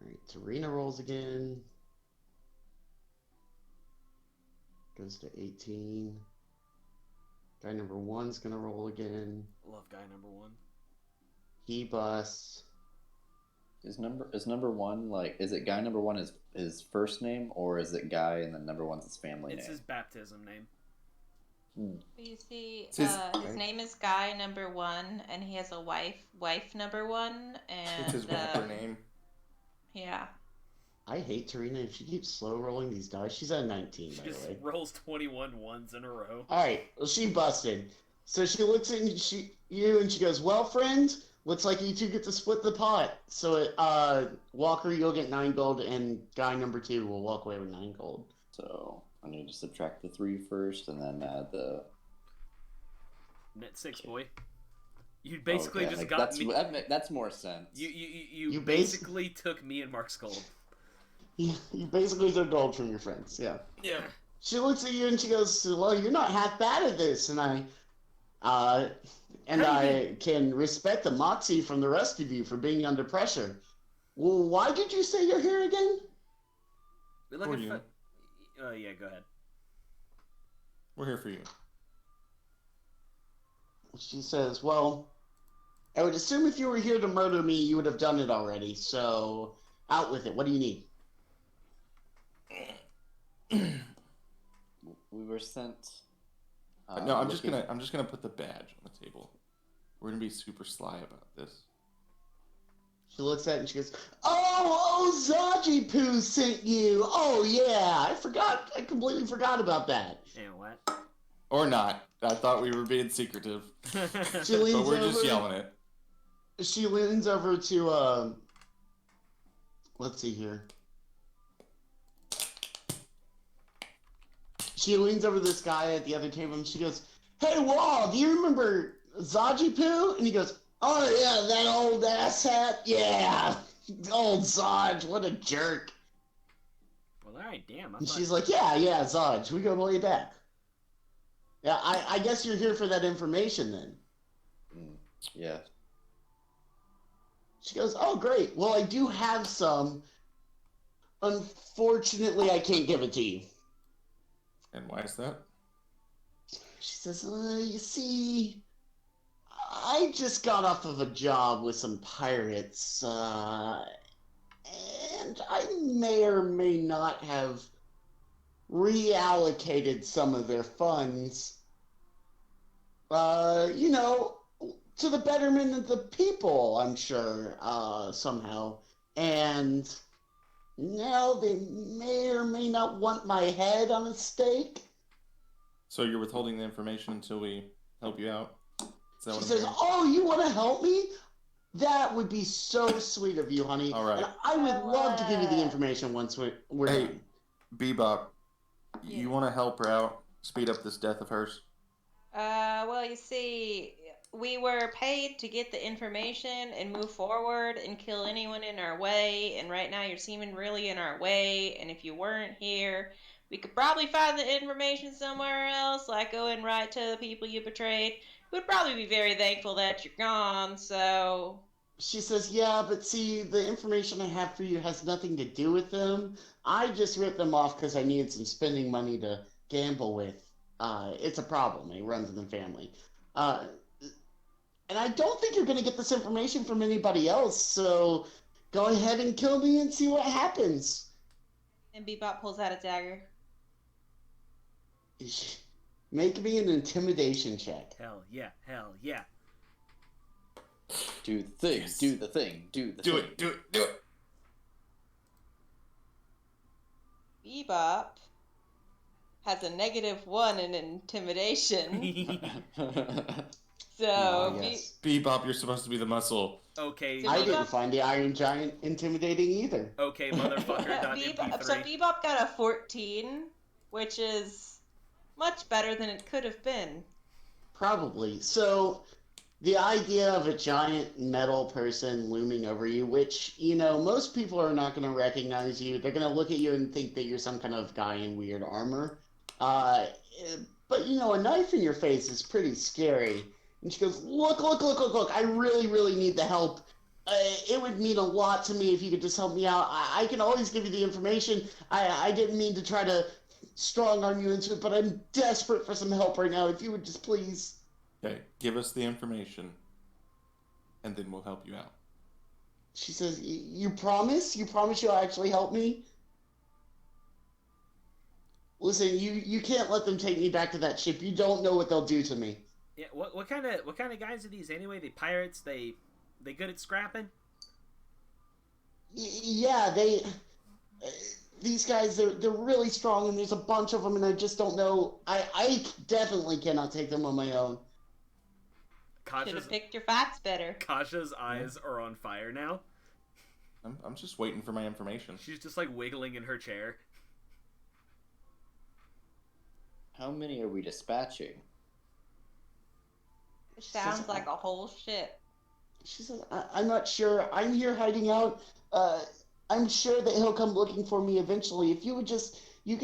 Alright, Tarina rolls again. Goes to 18. Guy number 1's gonna roll again. Love guy number 1. He busts. Is number 1 like? Is it guy number 1 his first name, or is it guy and then number 1's his family It's name? his baptism name. You see, It's his- his name is Guy number 1, and he has a wife number 1, and It's his rapper name. yeah. I hate Tarina if she keeps slow rolling these dice. She's at 19, She by the just way. rolls 21 ones in a row. Alright, well, she busted. So she looks at you and she goes, "Well, friend, looks like you two get to split the pot." So, Walker, you'll get 9 gold, and guy number 2 will walk away with 9 gold. So I need to subtract the 3 first, and then add the. Net 6, boy. You basically Okay, just like, got me. That's more sense. You basi- basically took me and Mark's gold. You basically took gold from your friends, yeah. Yeah. She looks at you and she goes, "Well, you're not half bad at this," and I can respect the moxie from the rest of you for being under pressure. Well, why did you say you're here again? We're For looking you. for. Yeah, go ahead. We're here for you. She says, "Well, I would assume if you were here to murder me, you would have done it already. So, out with it. What do you need?" We were sent. No, I'm just looking- gonna put the badge on the table. We're gonna be super sly about this. She looks at it and she goes, "Oh, Zaji Poo sent you. Oh yeah, I forgot. I completely forgot about that." And what? Or not. I thought we were being secretive. She leans But we're over. just yelling it. She leans over to let's see here. She leans over to this guy at the other table and she goes, "Hey Wall, do you remember Zaji Poo?" And he goes, "Oh yeah, that old asshat. Yeah, old Zaj, what a jerk." Well, alright, damn. I And thought... she's like, "Yeah, Zaj, we go way back." Yeah, I guess you're here for that information then. Yeah. She goes, "Oh, great. Well, I do have some. Unfortunately, I can't give it to you." And why is that? She says, "You see, I just got off of a job with some pirates, and I may or may not have reallocated some of their funds. to the betterment of the people, I'm sure, somehow. And now they may or may not want my head on a stake. So you're withholding the information until we help you out? Is that She what I'm says, hearing? "Oh, you want to help me? That would be so sweet of you, honey. All right. And I would love to give you the information once we're Hey, done." Bebop, Yeah. you want to help her out? Speed up this death of hers? Well, you see, we were paid to get the information and move forward and kill anyone in our way, and right now you're seeming really in our way, and if you weren't here, we could probably find the information somewhere else, like go and write to the people you betrayed. We'd probably be very thankful that you're gone, so... She says, "Yeah, but see, the information I have for you has nothing to do with them. I just ripped them off because I needed some spending money to gamble with. It's a problem. It runs in the family. Uh, and I don't think you're going to get this information from anybody else, so go ahead and kill me and see what happens." And Bebop pulls out a dagger. Make me an intimidation check. Hell yeah, hell yeah. Do the thing, Yes. do the thing, do the Do thing. it, do it, do it! Bebop has a -1 in intimidation. So, Ah, yes. Bebop, you're supposed to be the muscle. Okay, Did I Bebop- didn't find the Iron Giant intimidating either. okay, motherfucker.mp3. Bebop got a 14, which is much better than it could have been. Probably. So, the idea of a giant metal person looming over you, which, most people are not going to recognize you. They're going to look at you and think that you're some kind of guy in weird armor. But, a knife in your face is pretty scary. And she goes, look, I really, really need the help. It would mean a lot to me if you could just help me out. I can always give you the information. I didn't mean to try to strong arm you into it, but I'm desperate for some help right now. If you would just please. Okay, give us the information, and then we'll help you out. She says, "You promise? You promise you'll actually help me?" Listen, you can't let them take me back to that ship. You don't know what they'll do to me. Yeah, what kind of guys are these anyway? They pirates? They good at scrapping? Yeah, these guys, they're really strong, and there's a bunch of them, and I just don't know. I definitely cannot take them on my own. Should have picked your fights better. Kasha's eyes are on fire now. I'm just waiting for my information. She's just like wiggling in her chair. How many are we dispatching? It sounds like a whole ship. She says, I'm not sure. I'm here hiding out. I'm sure that he'll come looking for me eventually. If you could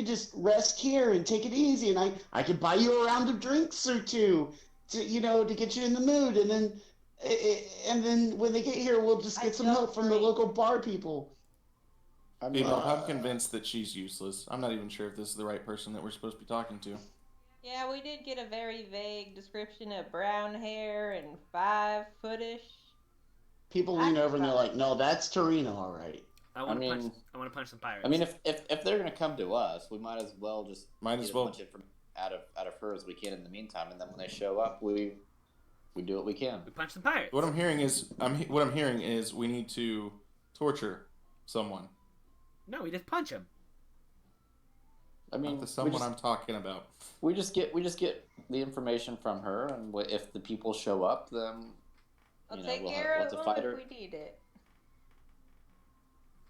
just rest here and take it easy, and I could buy you a round of drinks or two, to get you in the mood, and then when they get here, we'll just get some help from the local bar people. Bebop, I'm convinced that she's useless. I'm not even sure if this is the right person that we're supposed to be talking to. Yeah, we did get a very vague description of brown hair and 5-footish. People lean over and they're like, "No, that's Torino, all right." I want to punch some pirates. I mean, if they're gonna come to us, we might as well just get as much information out of her as we can in the meantime, and then when they show up, we do what we can. We punch some pirates. What I'm hearing is we need to torture someone. No, we just punch him. I mean, Not the someone I'm talking about. We just get the information from her, and if the people show up, then I'll take care of them if we need it.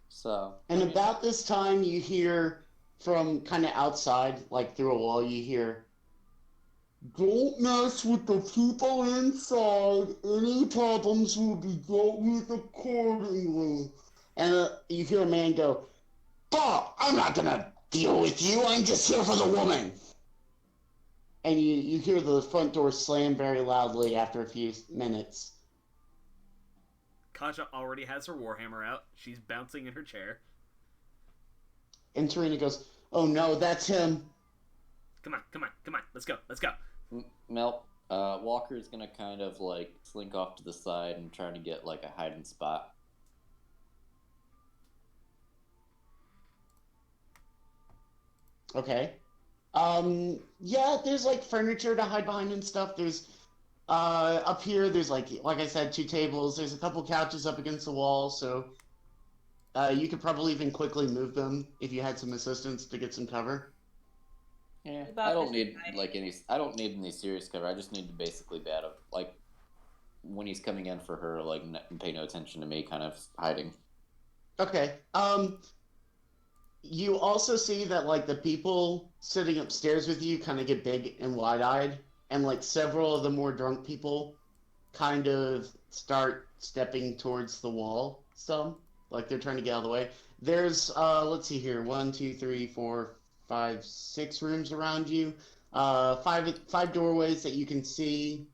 So. And about this time, you hear from kind of outside, like through a wall, you hear, "Don't mess with the people inside. Any problems will be dealt with accordingly." And you hear a man go, "Bah, I'm not gonna deal with you. I'm just here for the woman." And you hear the front door slam very loudly after a few minutes. Kasha already has her warhammer out. She's bouncing in her chair. And Tarina goes, "Oh no, that's him." Come on. Let's go. Mel, Walker's gonna kind of like slink off to the side and try to get like a hiding spot. Okay. Yeah, there's like furniture to hide behind and stuff. There's Up here, there's like I said, 2 tables. There's a couple couches up against the wall, so you could probably even quickly move them if you had some assistance to get some cover. Yeah, About I don't this need hiding. like any. I don't need any serious cover. I just need to basically be out of like when he's coming in for her, like pay no attention to me, kind of hiding. Okay. You also see that like the people sitting upstairs with you kind of get big and wide-eyed, and like several of the more drunk people kind of start stepping towards the wall. Some like they're trying to get out of the way. There's let's see here, 1, 2, 3, 4, 5, 6 rooms around you. Five doorways that you can see.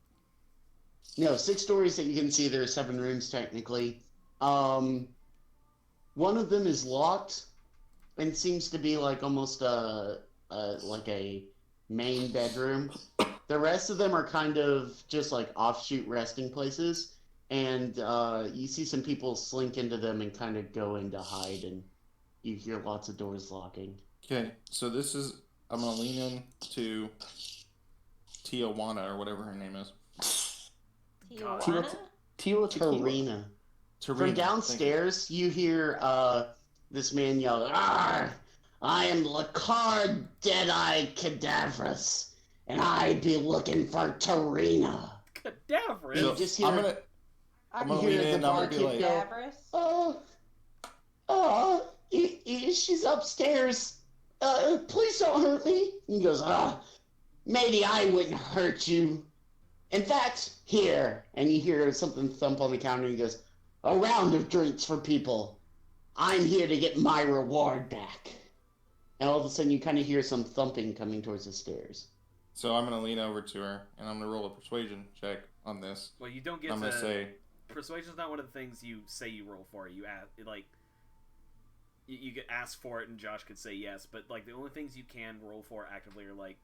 No, 6 doors that you can see. There are 7 rooms technically. Um, one of them is locked and seems to be like almost like a main bedroom. The rest of them are kind of just like offshoot resting places, and you see some people slink into them and kind of go in to hide, and you hear lots of doors locking. Okay, so this is. I'm gonna lean in to Tijuana or whatever her name is. Tijuana? Tequila. Tarina. Tarina. From downstairs, you hear this man yell, "Arr! I am Lacard Deadeye Cadaverous, and I be looking for Tarina." Cadaverous. You So just hear, I'm gonna lean in. I'm gonna be like, Cadaverous? "Oh, she's upstairs. Please don't hurt me." He goes, "Matey, I wouldn't hurt you. In fact, here," and you hear something thump on the counter, and he goes, "A round of drinks for people. I'm here to get my reward back." And all of a sudden, you kind of hear some thumping coming towards the stairs. so I'm gonna lean over to her and I'm gonna roll a persuasion check on this. Well, you don't get I'm to. gonna say, Persuasion's not one of the things you say you roll for. You ask, like, you get asked for it, and Josh could say yes. But like the only things you can roll for actively are like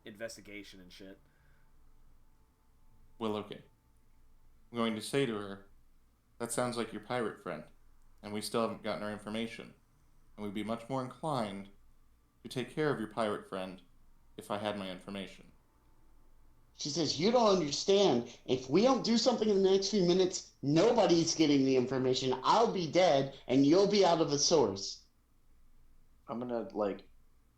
investigation and shit. well, okay. I'm going to say to her, that sounds like your pirate friend, and we still haven't gotten our information, and we'd be much more inclined to take care of your pirate friend if I had my information. She says, "You don't understand. If we don't do something in the next few minutes, nobody's getting the information. I'll be dead, and you'll be out of a source." I'm gonna like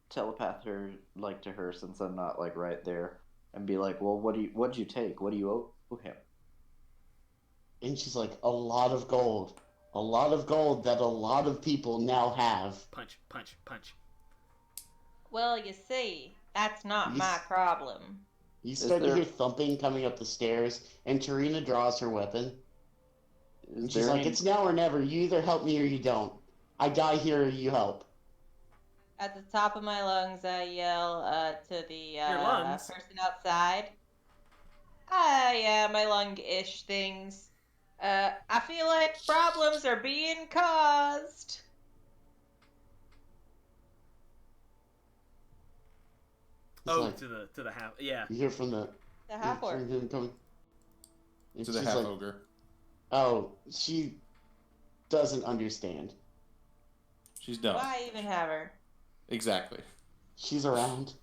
telepath her like to her since I'm not like right there, and be like, "Well, what'd you take? What do you owe him?" And she's like, "A lot of gold. A lot of gold that a lot of people now have." Punch, punch, punch. Well, you see, that's not You my s- problem. You start to there- hear thumping coming up the stairs, and Tarina draws her weapon. And Is she's there like, any... "It's now or never. You either help me or you don't. I die here or you help." At the top of my lungs, I yell to the Your lungs? person outside. Yeah, my lung-ish things. I feel like problems are being caused. It's Oh, like, to the half. Yeah. you hear from The half-orc. from him coming. And To the she's half like, ogre. "Oh, she doesn't understand. She's dumb. Why even have her? Exactly. She's around."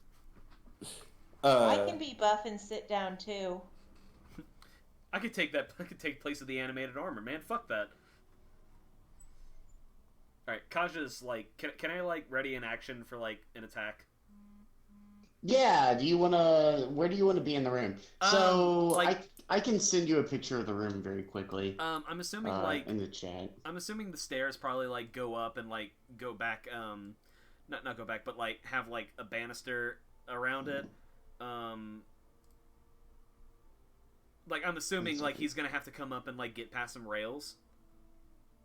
I can be buff and sit down too. I could take that. I could take place of the animated armor, man. Fuck that. All right, Kaja's like, can I like ready in action for like an attack? Yeah, do you want to, where do you want to be in the room? So, like- I can send you a picture of the room very quickly I'm assuming like in the chat. I'm assuming the stairs probably like go up and like go back. Not go back, but like have like a banister around it. Like I'm assuming like he's gonna have to come up and like get past some rails.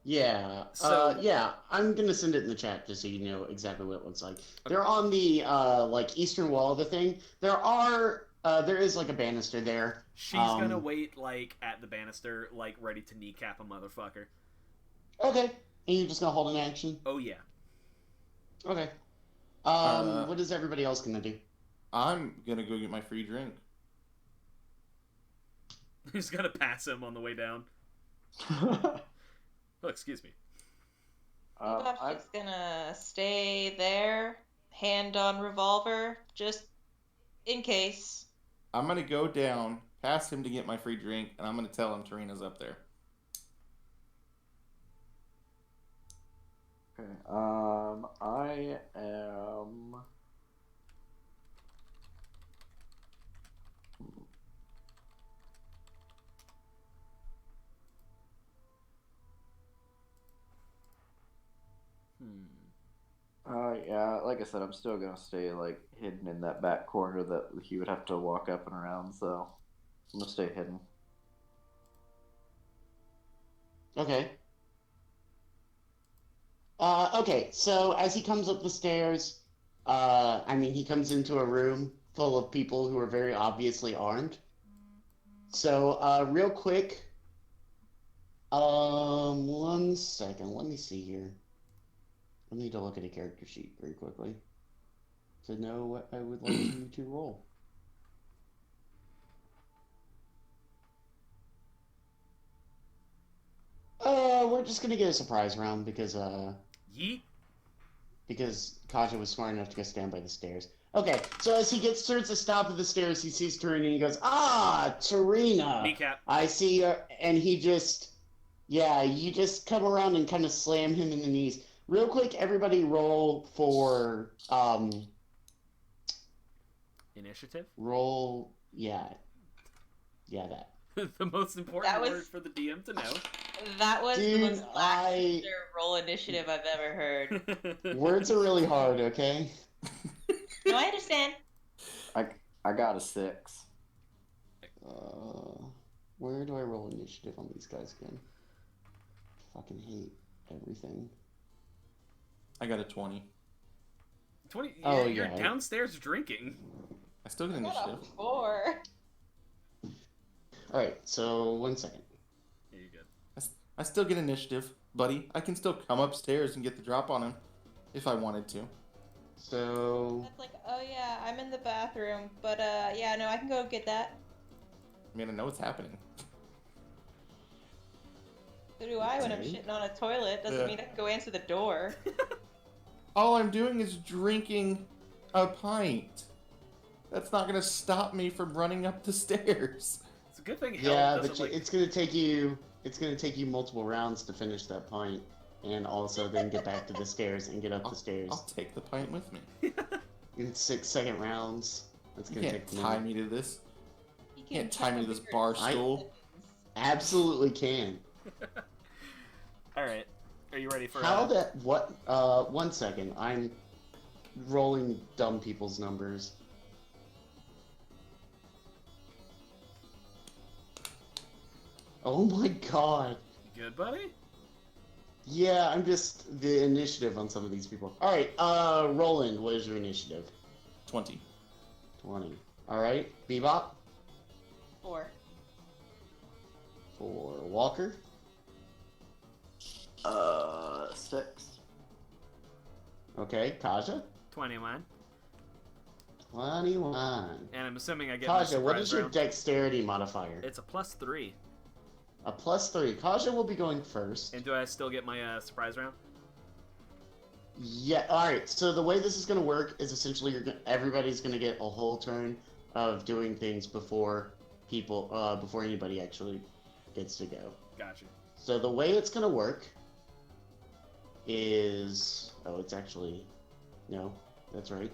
Yeah, So- yeah, I'm going to send it in the chat just so you know exactly what it looks like. They're on the, like, eastern wall of the thing. There is, like, a banister there. She's gonna wait like at the banister, like ready to kneecap a motherfucker. Okay, and you're just going to hold an action? Oh yeah. Okay. What is everybody else going to do? I'm gonna go get my free drink. He's gonna pass him on the way down. Oh, excuse me. Buff's I, just gonna stay there, hand on revolver, just in case. I'm gonna go down past him to get my free drink, and I'm going to tell him Tarina's up there. Okay. I am. Yeah, like I said, I'm still gonna stay like hidden in that back corner that he would have to walk up and around. So I'm gonna stay hidden. Okay. Okay, so as he comes up the stairs, he comes into a room full of people who are very obviously armed. So, real quick, 1 second, let me see here. I need to look at a character sheet very quickly to know what I would like you to roll. We're just gonna get a surprise round because, Yeet. because Kaja was smart enough to go stand by the stairs. Okay, so as he gets towards the top of the stairs, he sees Tarina and he goes, "Ah, Tarina! Kneecap. I see her," and he just, yeah, you just come around and kind of slam him in the knees. Real quick, everybody roll for, Initiative? yeah, that. The most important That was- word for the DM to know. That was the Dude, most lackluster roll initiative I've ever heard. Words are really hard, okay? No, I understand. I got a 6. Where do I roll initiative on these guys again? Fucking hate everything. I got a 20. 20. Oh, You're yeah. downstairs drinking. I still get I got a initiative. 4. Alright, so 1 second. Yeah, you're good. I still get initiative, buddy. I can still come upstairs and get the drop on him if I wanted to. So, That's like, oh yeah, I'm in the bathroom, but yeah, no, I can go get that. I mean, I know what's happening. So do I when I'm Okay. shitting on a toilet. Doesn't Yeah. mean I can go answer the door. All I'm doing is drinking a pint. That's not gonna stop me from running up the stairs. It's a good thing hell yeah, doesn't but like... it's gonna take you multiple rounds to finish that pint, and also then get back to the stairs and get up the stairs. I'll take the pint with me. In 6-second rounds. That's You gonna can't take a tie minute. me to this. You You can't take tie me a to this bigger bar I- stool. Absolutely can. Alright. Are you ready for... How that, what, 1 second, I'm rolling dumb people's numbers. Oh my god. Good, buddy? Yeah, I'm just the initiative on some of these people. Alright, Roland, what is your initiative? 20. 20. Alright, Bebop? 4. For Walker? 6. Okay, Kaja? 21. 21. And I'm assuming I get my Kaja, what surprise is your round. dexterity modifier? It's a +3. A +3. Kaja will be going first. And do I still get my surprise round? Yeah, alright, so the way this is going to work is essentially everybody's going to get a whole turn of doing things before before anybody actually gets to go. Gotcha. So the way it's going to work is... Oh, it's actually... No, that's right.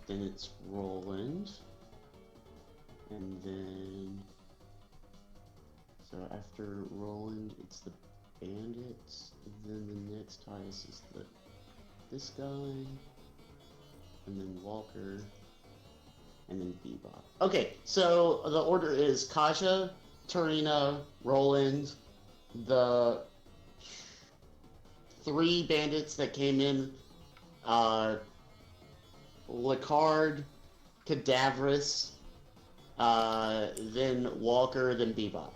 Then it's Roland. And then... So after Roland, it's the bandits. And then the next highest is this guy. And then Walker. And then Bebop. Okay, so the order is Kaja, Tarina, Roland, the 3 bandits that came in, Licard, Cadaverous, then Walker, then Bebop.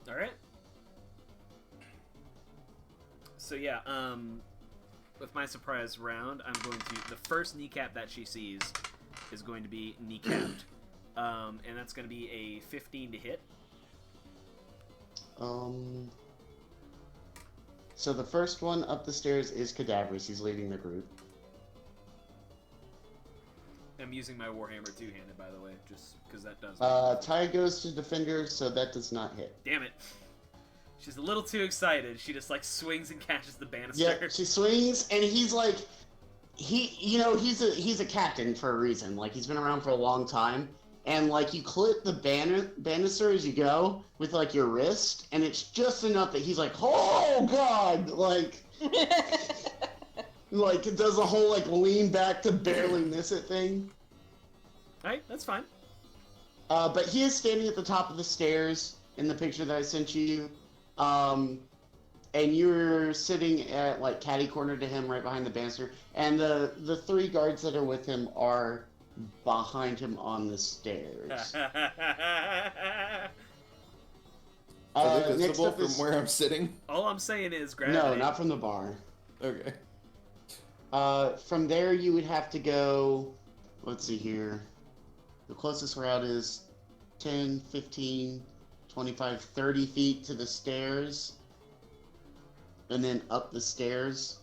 Alright. So yeah, with my surprise round, I'm going to... The first kneecap that she sees is going to be kneecapped. And that's going to be a 15 to hit. So the first one up the stairs is Cadaverous. He's leading the group. And I'm using my Warhammer two-handed, by the way, just because that does. Tie goes to defender, so that does not hit. Damn it. She's a little too excited. She just like swings and catches the banister. Yeah, she swings, and he's like, he's a captain for a reason. Like, he's been around for a long time, and like you clip the banister as you go with like your wrist, and it's just enough that he's like, oh god, like it does a whole like lean back to barely miss it thing. Alright, that's fine. But he is standing at the top of the stairs in the picture that I sent you. And you're sitting at like catty corner to him right behind the banister, and the 3 guards that are with him are behind him on the stairs. Are they Next visible up from is... where I'm sitting? All I'm saying is gravity. No, not from the bar. Okay. From there you would have to go, let's see here, the closest route is 10, 15, 25, 30 feet to the stairs, and then up the stairs.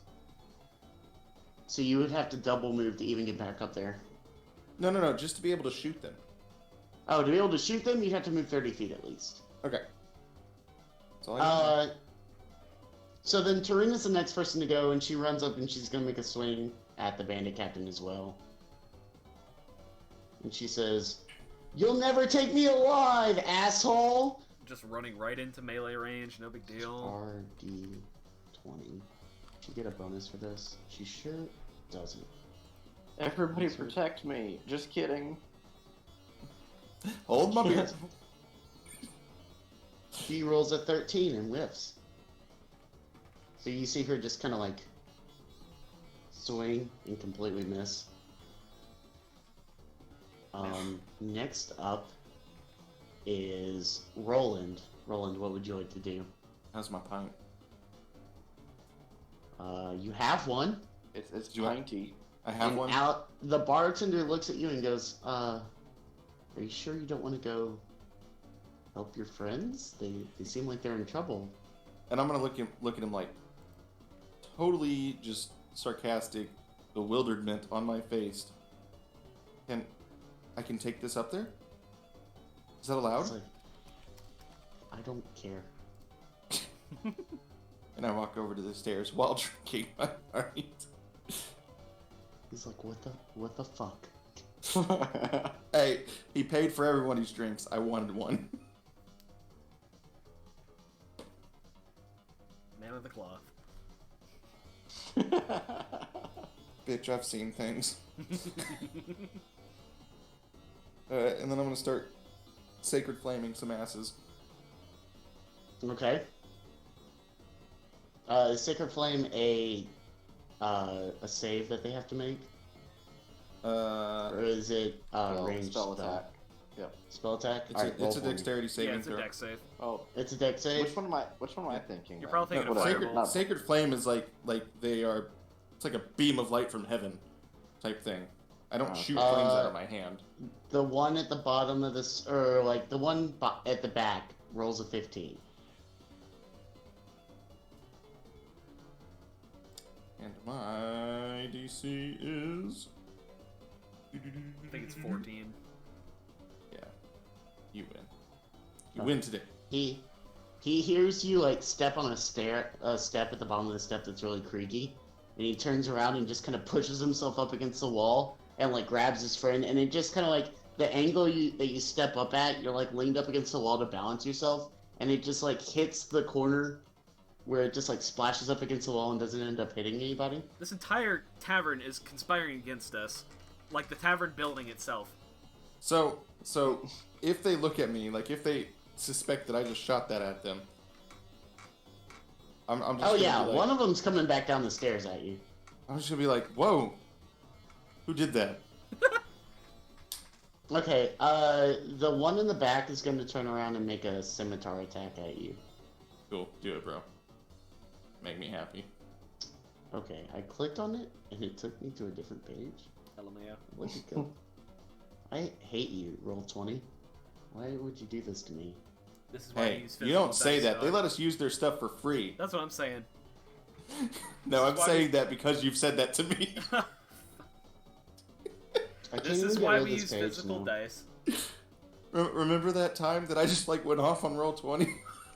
So you would have to double move to even get back up there. No, just to be able to shoot them. Oh, to be able to shoot them, you'd have to move 30 feet at least. Okay. That's all I need. So then Tarina's the next person to go, and she runs up and she's going to make a swing at the bandit captain as well. And she says, "You'll never take me alive, asshole!" Just running right into melee range, no big deal. RD20. She get a bonus for this? She sure doesn't. Everybody protect me. Just kidding. Hold my beer. She rolls a 13 and whiffs. So you see her just kind of like swing and completely miss. Next up is Roland. Roland, what would you like to do? How's my pint? You have one. It's Do I- pinty. I have And one. out, the bartender looks at you and goes, "Are you sure you don't want to go help your friends? They seem like they're in trouble." And I'm gonna look at him like totally just sarcastic bewilderment on my face. I can take this up there? Is that allowed? It's like, I don't care. And I walk over to the stairs while drinking my pint. He's like, what the fuck? Hey, he paid for everybody's drinks. I wanted one. Man of the cloth. Bitch, I've seen things. And then I'm gonna start sacred flaming some asses. Okay. Is Sacred Flame a save that they have to make? Or is it ranged spell attack. Yep. Spell attack? It's Alright, a dexterity Yeah, saving it's a throw. dex save. Oh, It's a dex save? which one am I thinking? You're then? probably thinking No, of whatever. Fireball. sacred flame is like they are. It's like a beam of light from heaven, type thing. I don't shoot flames out of my hand. The one at the bottom of this, or like the one at the back, rolls a 15. And my DC is. I think it's 14. Yeah, you win. You win today. He hears you like step on a step at the bottom of the step that's really creaky, and he turns around and just kind of pushes himself up against the wall and like grabs his friend, and it just kind of like the angle that you step up at, you're like leaned up against the wall to balance yourself, and it just like hits the corner where it just like splashes up against the wall and doesn't end up hitting anybody. This entire tavern is conspiring against us. Like the tavern building itself. So if they look at me, like if they suspect that I just shot that at them, I'm just. Oh gonna yeah, be like, one of them's coming back down the stairs at you. I'm just gonna be like, whoa, who did that? Okay, the one in the back is going to turn around and make a scimitar attack at you. Cool, do it, bro. Make me happy. Okay, I clicked on it, and it took me to a different page. LMAO. Where'd it go? I hate you, Roll20. Why would you do this to me? This is why I Hey, use you physical don't say dice, that. They dog. let us use their stuff for free. That's what I'm saying. No, I'm Why saying that because you've said that to me. I can't This even is get why rid of we this use page physical now. dice. Remember that time that I just like went off on roll 20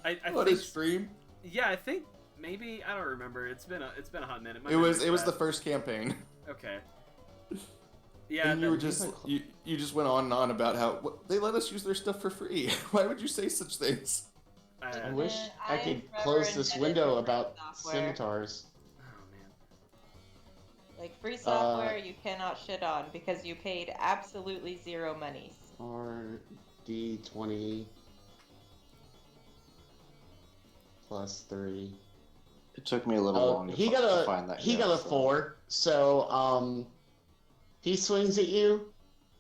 I on think, a stream? yeah, I think maybe I don't remember. It's been a hot minute. My It was memory's the bad. first campaign. Okay. Yeah, And you were just you just went on and on about how they let us use their stuff for free. Why would you say such things? I wish I I've could never close this invented window free about software. scimitars. Oh man. Like, free software you cannot shit on because you paid absolutely zero money. RD20 plus 3. It took me a little long to find that. He got a 4, so he swings at you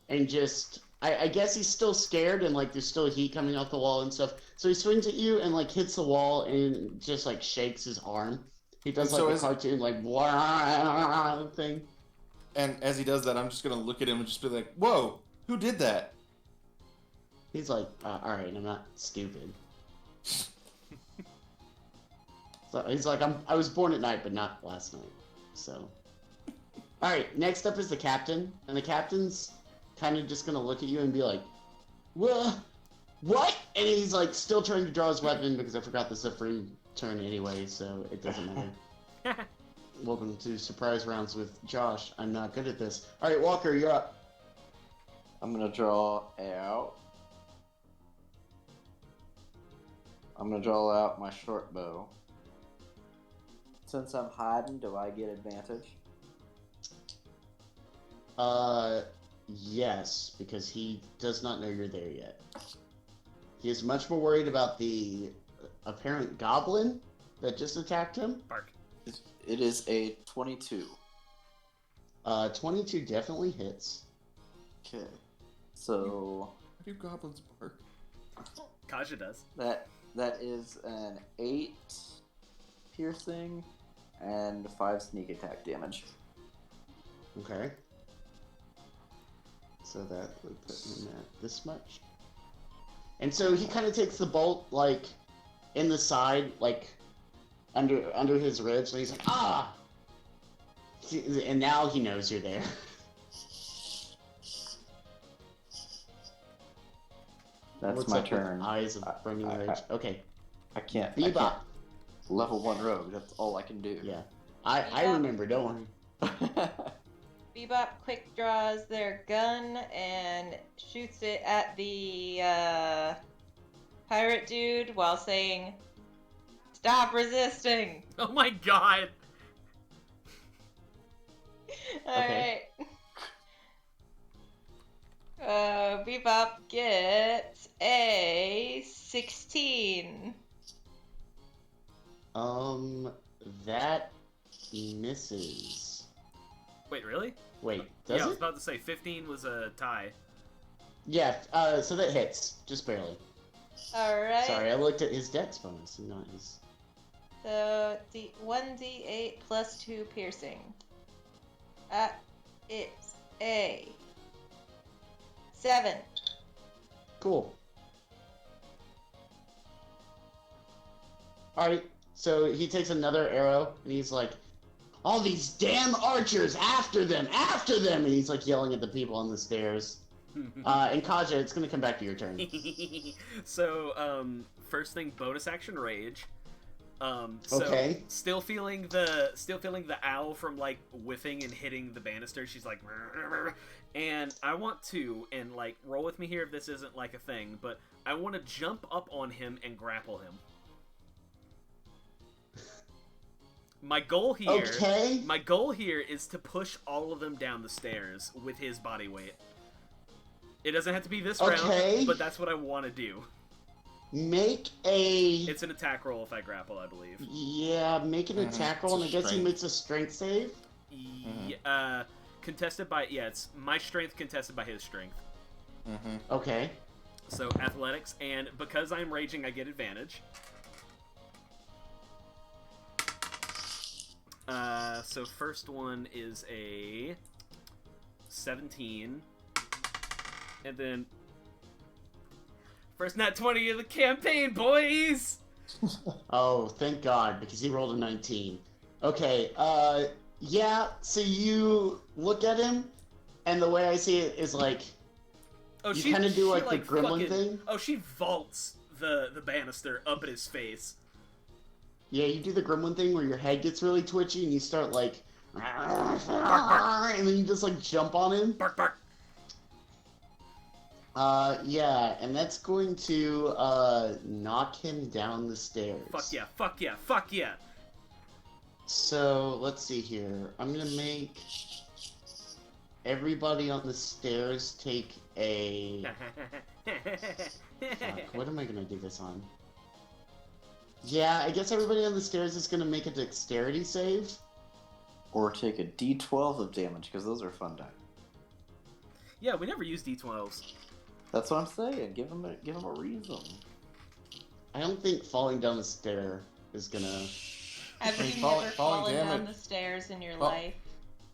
and just I guess he's still scared and like there's still heat coming off the wall and stuff. So he swings at you and like hits the wall and just like shakes his arm. He does And so like a cartoon like wah thing. And as he does that, I'm just gonna look at him and just be like, "Whoa, who did that?" He's like, all right, I'm not stupid. So he's like, I was born at night, but not last night. So, all right, next up is the captain, and the captain's kind of just gonna look at you and be like, "What? What?" And he's like, still trying to draw his weapon because I forgot this is a free turn anyway, so it doesn't matter. Welcome to surprise rounds with Josh. I'm not good at this. All right, Walker, you're up. I'm gonna draw out. I'm gonna draw out my short bow. Since I'm hiding, do I get advantage? Yes, because he does not know you're there yet. He is much more worried about the apparent goblin that just attacked him. Bark. It is a 22. 22 definitely hits. Okay. So Why do goblins bark? Kaja does. that is an 8 piercing and 5 sneak attack damage. Okay. So that would put him at this much. And so he kind of takes the bolt, like, in the side, like, under his ribs, and he's like, ah! And now he knows you're there. That's Looks my up with turn. Eyes of burning rage. Okay. I can't. Bebop. Level 1 rogue. That's all I can do. Yeah. I remember, don't worry. Bebop quick draws their gun and shoots it at the pirate dude while saying, "Stop resisting!" Oh my god. Alright. Bebop gets a 16. That misses. Wait, really? Wait, Yeah, I does was it? about to say 15 was a tie. Yeah, so that hits, just barely. Alright. Sorry, I looked at his dex bonus and not his... So, 1d8 plus 2 piercing. That is a 7. Cool. Alright, so he takes another arrow, and he's like, all these damn archers, after them! And he's like yelling at the people on the stairs. And Kaja, it's gonna come back to your turn. So, first thing, bonus action rage. So Okay. Still feeling the owl from like whiffing and hitting the banister. She's like, and I want to, and like roll with me here if this isn't like a thing, but I want to jump up on him and grapple him. My goal here is to push all of them down the stairs with his body weight. It doesn't have to be this round, but that's what I want to do. Make a... It's an attack roll if I grapple, I believe. Yeah, make an attack roll, and I guess he makes a strength save? Contested by... Yeah, it's my strength contested by his strength. Okay. So, athletics, and because I'm raging, I get advantage. So first one is a 17. And then... First nat 20 of the campaign, boys! Oh, thank God, because he rolled a 19. Okay, yeah, so you look at him, And the way I see it is like, Oh, you kind of do like the gremlin fucking, thing. Oh, she vaults the banister up at his face. Yeah, you do the gremlin thing where your head gets really twitchy and you start like, bark. and then you just like jump on him. Bark, bark. Yeah, and that's going to knock him down the stairs. Fuck yeah, fuck yeah, fuck yeah. So let's see here. I'm gonna make everybody on the stairs take a. Fuck, what am I gonna do this on? Yeah, I guess everybody on the stairs is gonna make a dexterity save. Or take a D12 of damage, because those are fun die. Yeah, we never use D12s. That's what I'm saying. Give him a reason. I don't think falling down the stair is gonna. Have I mean, you falling never fallen down damage- the stairs in your Fall- life?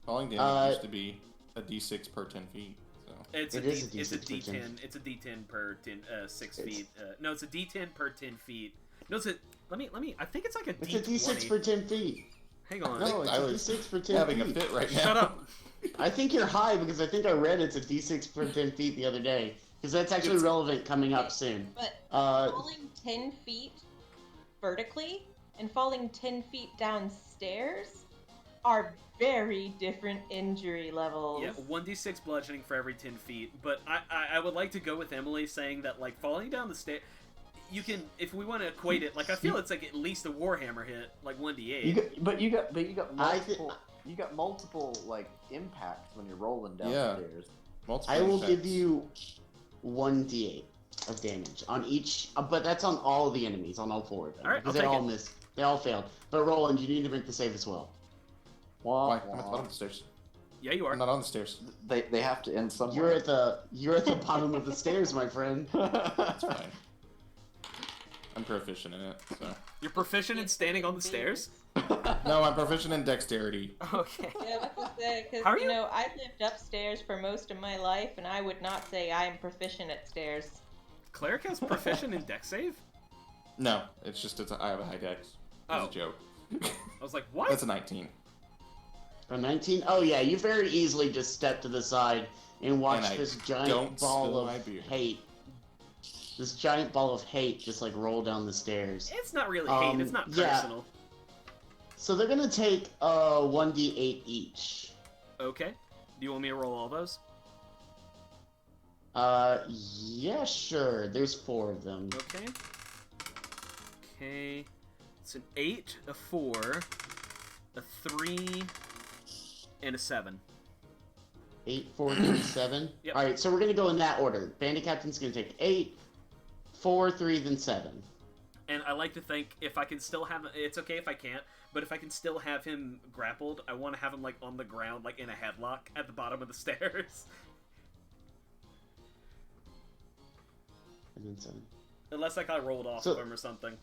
Falling damage used to be a d6 per 10 feet. So It's It a is a it's a D6 per 10. D10. It's a D10 per 6 It's- feet. No, it's a D10 per 10 feet. No, it's a. Let me. I think it's like a It's D20. a D6 per 10 feet. Hang on. No, it's I a was D6 per 10 having feet. a fit right now. Shut up. I think you're high because I think I read it's a D6 per 10 feet the other day. Because that's actually It's- relevant coming up soon. But Uh, falling 10 feet vertically and falling 10 feet downstairs are very different injury levels. Yeah, 1d6 bludgeoning for every 10 feet. But I would like to go with Emily saying that, like, falling down the stairs, you can, if we want to equate it, like, I feel it's like at least a Warhammer hit, like 1d8. But you got I thi- multiple. You got multiple like impacts when you're rolling down Yeah. the stairs. multiple I will effects. give you 1d8 of damage on each, but that's on all of the enemies, on all 4 of them. Alright, because I'll they take all it. missed. They all failed. But Roland, you need to make the save as well. Why? I'm at the bottom of the stairs. Yeah, you are. I'm not on the stairs. They have to end somewhere. You're at the bottom of the stairs, my friend. That's fine. I'm proficient in it, so. You're proficient in standing on the stairs? No, I'm proficient in dexterity. Okay. Yeah, I was gonna say, because, How are you you- know, I lived upstairs for most of my life, and I would not say I am proficient at stairs. Cleric has proficient in dex save? No, it's just I have a high dex. It's Oh. a joke. I was like, what? That's a 19. A 19? Oh yeah, you very easily just step to the side and watch And I this don't giant ball spill my of beer. hate. This giant ball of hate just like roll down the stairs. It's not really hate, it's not yeah. personal. So they're gonna take 1d8 each. Okay. Do you want me to roll all those? Yeah, sure. There's 4 of them. Okay. Okay. It's an 8, a 4, a 3, and a 7. 8, 4, 3, 7. Yep. All right, so we're gonna go in that order. Bandit Captain's gonna take 8, 4, 3, then 7. And I like to think if I can still have it's okay if I can't, but if I can still have him grappled, I want to have him like on the ground, like in a headlock at the bottom of the stairs. And then 7. Unless like I rolled off So- of him or something.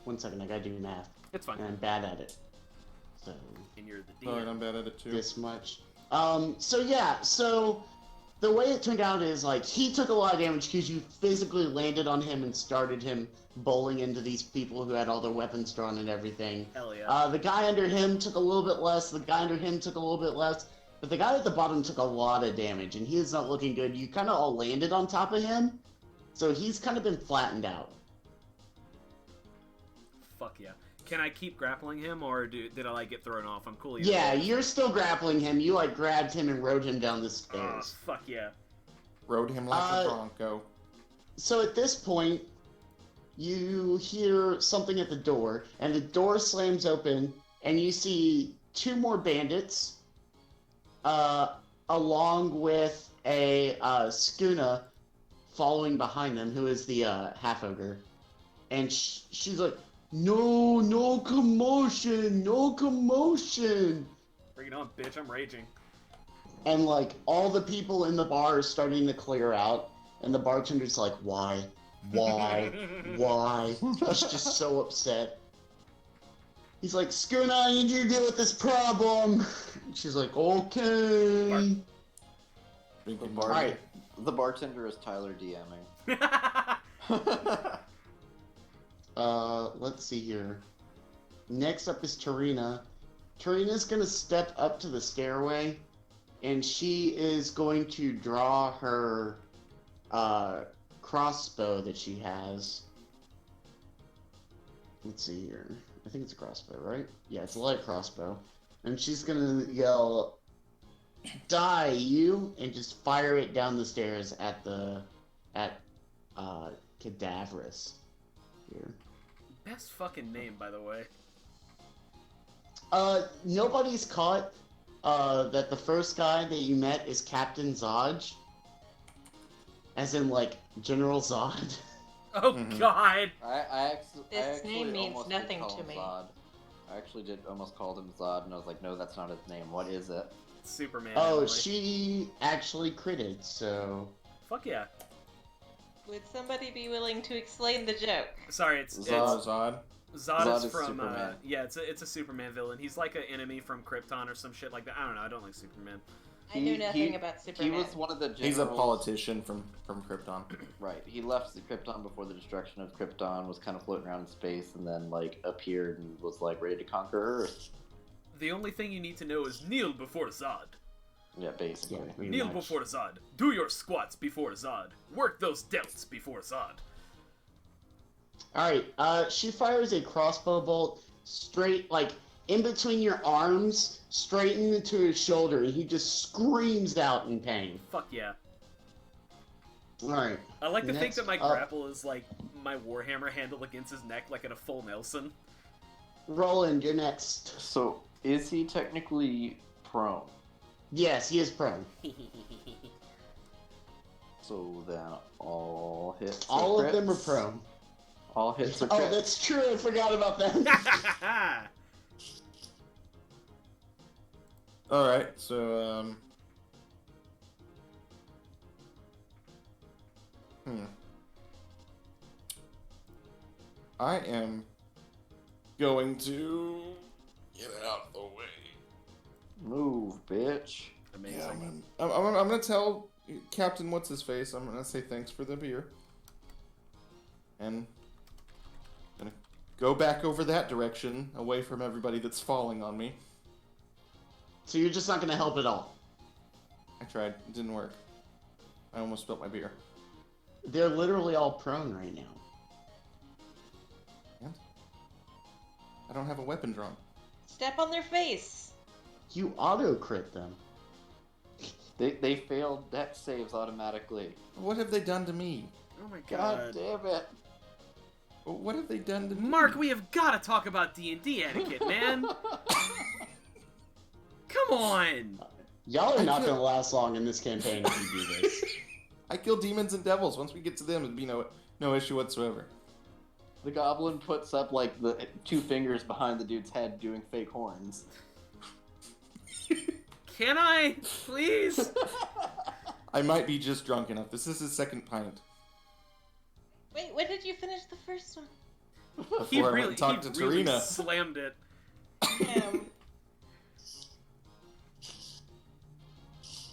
1 second, I gotta do math, It's fine. and I'm bad at it. So And you're the Alright, DM. I'm bad at it too. this much. So the way it turned out is like he took a lot of damage because you physically landed on him and started him bowling into these people who had all their weapons drawn and everything. Hell yeah. The guy under him took a little bit less. The guy under him took a little bit less. But the guy at the bottom took a lot of damage, and he is not looking good. You kind of all landed on top of him, so he's kind of been flattened out. Fuck yeah. Can I keep grappling him, or did I like get thrown off? I'm cool. either Yeah, way. you're still grappling him. You like grabbed him and rode him down the Oh, stairs. fuck yeah. Rode him like a bronco. So at this point, you hear something at the door, and the door slams open, and you see 2 more bandits, along with a schooner following behind them, who is the half ogre, and she's like, no commotion, no commotion. Bring it on, bitch. I'm raging. And like all the people in the bar are starting to clear out, and the bartender's like, why? Why? He's just so upset. He's like, Schooner, I need you to deal with this problem. She's like, okay. Drinking bar- Alright, The bartender is Tyler DMing. let's see here. Next up is Tarina. Tarina's gonna step up to the stairway, and she is going to draw her crossbow that she has. Let's see here. I think it's a crossbow, right? Yeah, it's a light crossbow. And she's gonna yell, "Die, you!" and just fire it down the stairs at Cadaverous. Here. Best fucking name, by the way. Nobody's caught that the first guy that you met is Captain Zodge. As in, like, General Zod. Oh God! I This actually name means almost did nothing call to him me. Zod. I actually did almost called him Zod, and I was like, no, that's not his name. What is it? Superman. Oh, Emily. she actually critted, so... Fuck yeah. Would somebody be willing to explain the joke? Sorry, it's Zod. Zod Zod is is from Superman. yeah, it's a Superman villain. He's like an enemy from Krypton or some shit like that. I don't know. I don't like Superman. I know nothing about Superman. He was one of the generals. He's a politician from Krypton. Right. He left Krypton before the destruction of Krypton, was kind of floating around in space, and then, like, appeared and was, like, ready to conquer Earth. The only thing you need to know is kneel before Zod. Yeah, basically. Yeah, pretty Kneel much. before Zod. Do your squats before Zod. Work those delts before Zod. Alright, she fires a crossbow bolt straight, like, in between your arms, straight into his shoulder, and he just screams out in pain. Fuck yeah. Alright. I like to think Next that my up- grapple is like my Warhammer handle against his neck, like in a full Nelson. Roland, you're next. So, is he technically prone? Yes, he is prone. So then all hits are All of them are crits? prone. All hits are Oh, crits. that's true, I forgot about that. Alright, so, I am going to get out of the way. Move, bitch. Amazing. Yeah, I'm gonna tell Captain What's-His-Face, I'm gonna say thanks for the beer. And gonna go back over that direction, away from everybody that's falling on me. So you're just not gonna help at all. I tried, it didn't work. I almost spilled my beer. They're literally all prone right now. And I don't have a weapon drawn. Step on their face. You auto-crit them. They failed dex saves automatically. What have they done to me? Oh my God god. damn it. What have they done to me? Mark, we have got to talk about D&D etiquette, man. Come on. Y'all are not gonna last long in this campaign if you do this. I kill demons and devils. Once we get to them, it'd be no issue whatsoever. The goblin puts up, like, the 2 fingers behind the dude's head doing fake horns. Can I? Please? I might be just drunk enough. This is his second pint. Wait, when did you finish the first one? Before I went and talked to really Tarina. slammed it.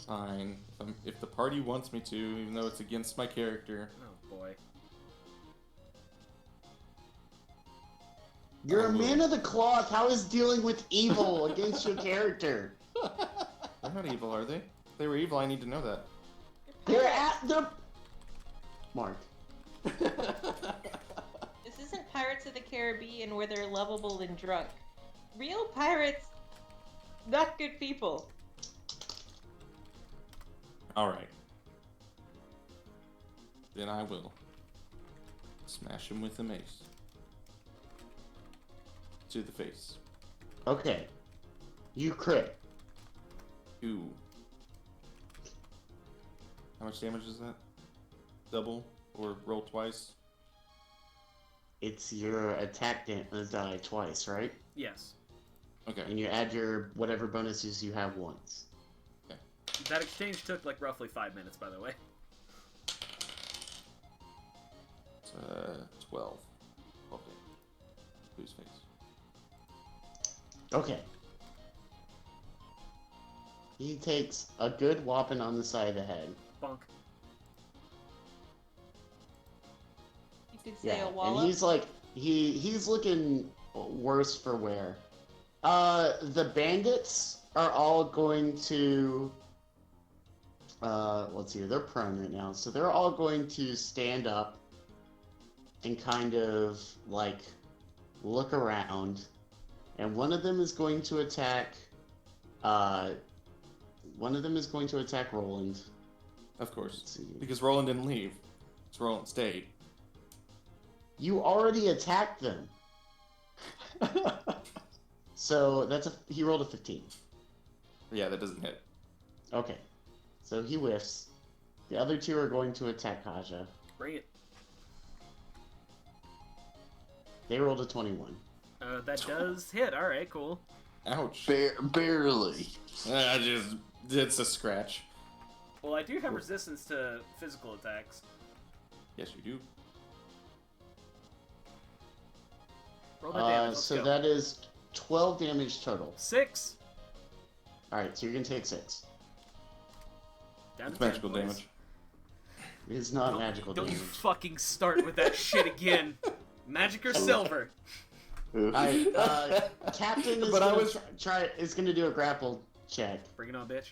Fine. If the party wants me to, even though it's against my character. Oh boy. You're a man of the cloth. How is dealing with evil against your character? They're not evil, are they? If they were evil, I need to know that. They're Mark. This isn't Pirates of the Caribbean where they're lovable and drunk. Real pirates, not good people. Alright. Then I will smash him with the mace. To the face. Okay. You crit. 2. How much damage is that? Double? Or roll twice? It's your attack die twice, right? Yes. Okay. And you add your whatever bonuses you have once. That exchange took like roughly 5 minutes, by the way. It's, 12. Okay. Whose face? Okay. He takes a good whopping on the side of the head. Bonk. You could say a And wallop. he's like, he's looking worse for wear. The bandits are all going to. Let's see. They're prone right now, so they're all going to stand up and kind of like look around, and one of them is going to attack. One of them is going to attack Roland. Of course. Let's see. Because Roland didn't leave. So Roland stayed. You already attacked them. So he rolled a 15. Yeah, that doesn't hit. Okay. So he whiffs. The other two are going to attack Kaja. Bring it. They rolled a 21. That does hit. All right, cool. Ouch. Barely. It's a scratch. Well, I do have resistance to physical attacks. Yes, you do. Roll that damage. Let's So go. that is 12 damage total. 6. Alright, so you're going to take 6. Down It's to 10, magical boys. damage. It is not magical Don't damage. you fucking start with that shit again. Magic or silver? Alright, Captain is But I going was- is going to do a grapple check. Bring it on, bitch.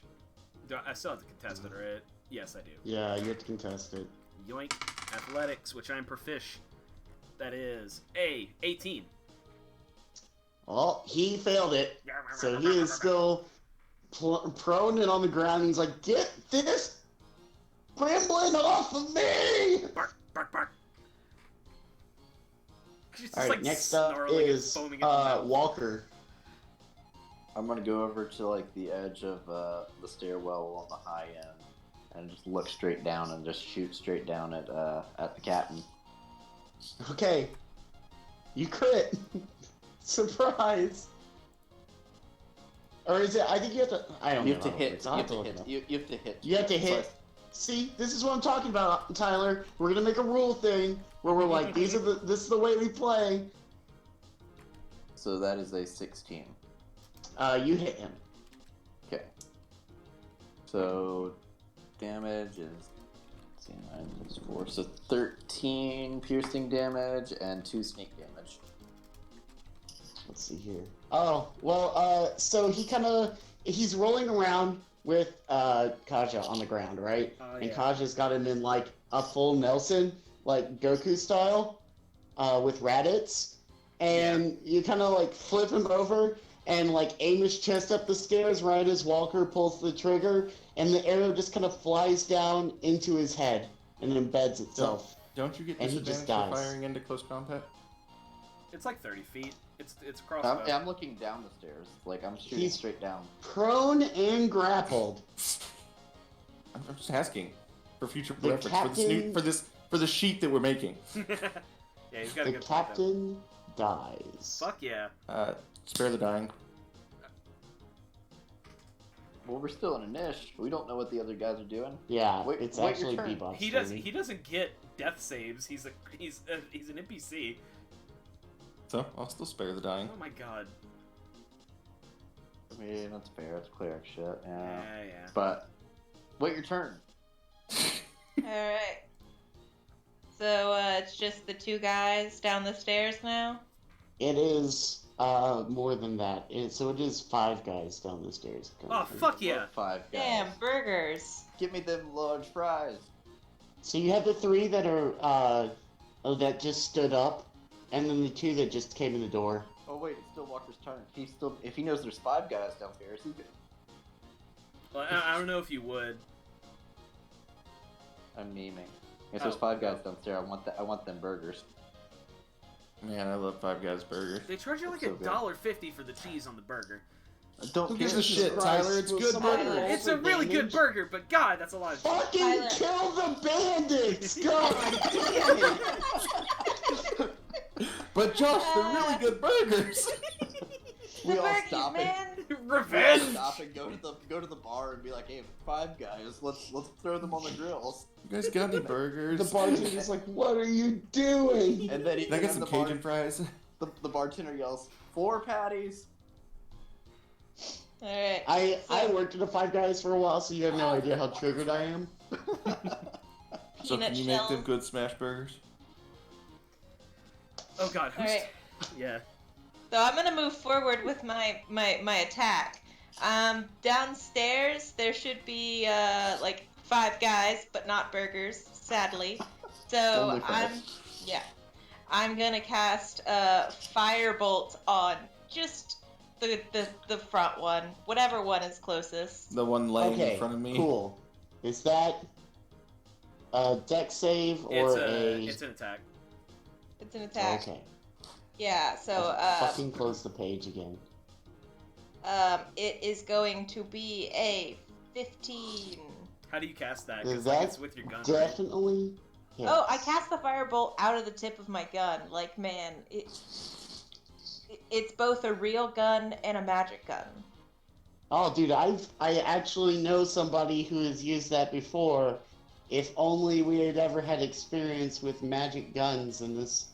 I still have to contest it, right? Yes, I do. Yeah, you have to contest it. Yoink. Athletics, which I'm profish. That is 18. Well, he failed it. So he is still prone and on the ground. And he's like, "Get this gremlin off of me!" Bark, bark, bark. She's just All right, like next up snarling and is foaming at the mouth. Walker. I'm gonna go over to like the edge of the stairwell on the high end and just look straight down and just shoot straight down at the captain. Okay, you crit. Surprise. Or is it? I think you have to. I don't You know. have to how it hit. works. You I'll have have to to look it hit. up. You have to hit. You have to hit. It's See, this is what I'm talking about, Tyler. We're gonna make a rule thing where we're like, this is the way we play. So that is a 16. You hit him. Okay. So damage is, let's see, 9 plus 4, so 13 piercing damage and 2 sneak damage. Let's see here. Oh, well, so he's rolling around with Kaja on the ground, right? Oh, And yeah. Kaja's got him in like a full Nelson, like Goku style, with Raditz. And you kind of like flip him over and like aim his chest up the stairs right as Walker pulls the trigger, and the arrow just kind of flies down into his head and embeds itself. Don't you get And he just disadvantage for dies. firing into close combat? It's like 30 feet. It's crossbow. I'm looking down the stairs, like I'm shooting He's- straight down. Prone and grappled. I'm just asking for future The reference for this new captain- for the sheet that we're making. Yeah, he's got a The good point, though. captain dies. Fuck yeah. Spare the dying. Well, we're still in a niche. We don't know what the other guys are doing. Yeah, Wait- it's wait your actually turn. Bebop's He turn. doesn't get death saves. He's an NPC. So I'll still spare the dying. Oh my god. I mean, that's fair. It's cleric shit. Yeah. Yeah. But wait your turn. Alright. So, it's just the two guys down the stairs now? It is more than that. So it is 5 guys down the stairs. Oh fuck yeah. 5 guys. Damn, burgers. Give me them large fries. So you have the 3 that are that just stood up, and then the 2 that just came in the door. Oh wait, it's still Walker's turn. If he knows there's 5 guys downstairs, he's good. Well, I don't know if you would. I'm memeing. If there's Oh. 5 guys downstairs, I want them burgers. Man, I love Five Guys burgers. They charge you like So good. $1.50 for the cheese on the burger. Don't Who care. gives a shit, Christ, Tyler? It's will good somebody burger. roll It's for a really good damage? burger, but god, that's a lot of Fucking Tyler. kill the bandits! God! But Josh, they're really good burgers. We The all burgers, stop man! We all revenge. stop and go to the bar and be like, hey, 5 guys, let's throw them on the grills. You guys got any burgers? The bartender's like, what are you doing? And then Can I get some Cajun fries? the bartender yells, 4 patties. Alright. I worked at a 5 Guys for a while, so you have no idea how triggered I am. So Peanut can you make them shells. good smash burgers? Oh god, who's... Alright. Yeah. So I'm gonna move forward with my attack. Downstairs there should be like 5 guys, but not burgers, sadly. So Only 5. I'm gonna cast Firebolt on just the front one, whatever one is closest. The one laying Okay, in front of me. cool. Is that a deck save or It's an attack. It's an attack. Okay. Yeah. So Fucking close the page again. it is going to be a 15. How do you cast that? Is Because that it's with your gun. Right? definitely? Hits. Oh, I cast the firebolt out of the tip of my gun. Like, man, it's both a real gun and a magic gun. Oh, dude, I actually know somebody who has used that before. If only we had ever had experience with magic guns in this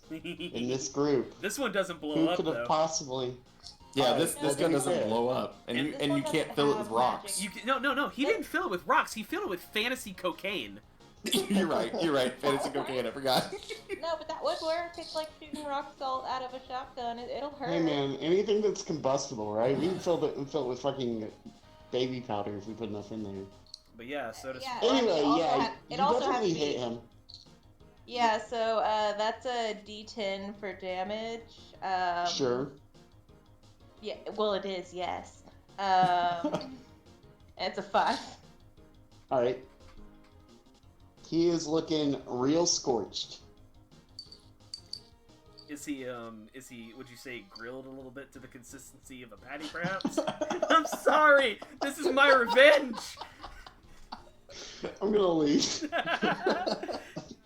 group. This one doesn't blow Who up could have though. possibly? Yeah, Oh, this to gun be doesn't fair. blow up, and And you this and one you can't doesn't fill it have with rocks. No. He didn't fill it with rocks. He filled it with fantasy cocaine. You're right. Fantasy cocaine. I forgot. No, but that would work. It's like shooting rock salt out of a shotgun. It'll hurt. Hey man, anything that's combustible, right? We can fill it with fucking baby powder if we put enough in there. But yeah, so does Yeah. Anyway, it also yeah, ha- you it also has definitely to be- hit him. Yeah, so that's a D10 for damage. Sure. Yeah, well, it is, yes. It's a 5. All right. He is looking real scorched. Is he would you say grilled a little bit to the consistency of a patty perhaps? I'm sorry. This is my revenge. I'm gonna leave.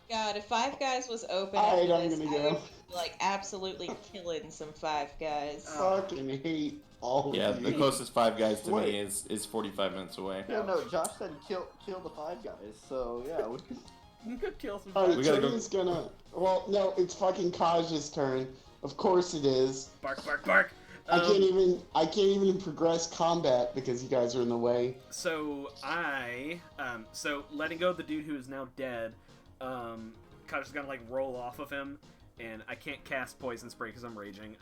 God, if Five Guys was open, Alright, after I'm this, gonna I go. would be, like absolutely killing some Five Guys. Fucking hate all Yeah, of the you. closest 5 guys to Wait. me is 45 minutes away. Yeah, no, Josh said kill the 5 guys, so yeah, we can... Could kill some. Alright, We gotta go- Tony's gonna... Well, no, it's fucking Kaj's turn. Of course it is. Bark, bark, bark. I can't even progress combat because you guys are in the way. So letting go of the dude who is now dead, Kaja's gonna like roll off of him, and I can't cast poison spray because I'm raging.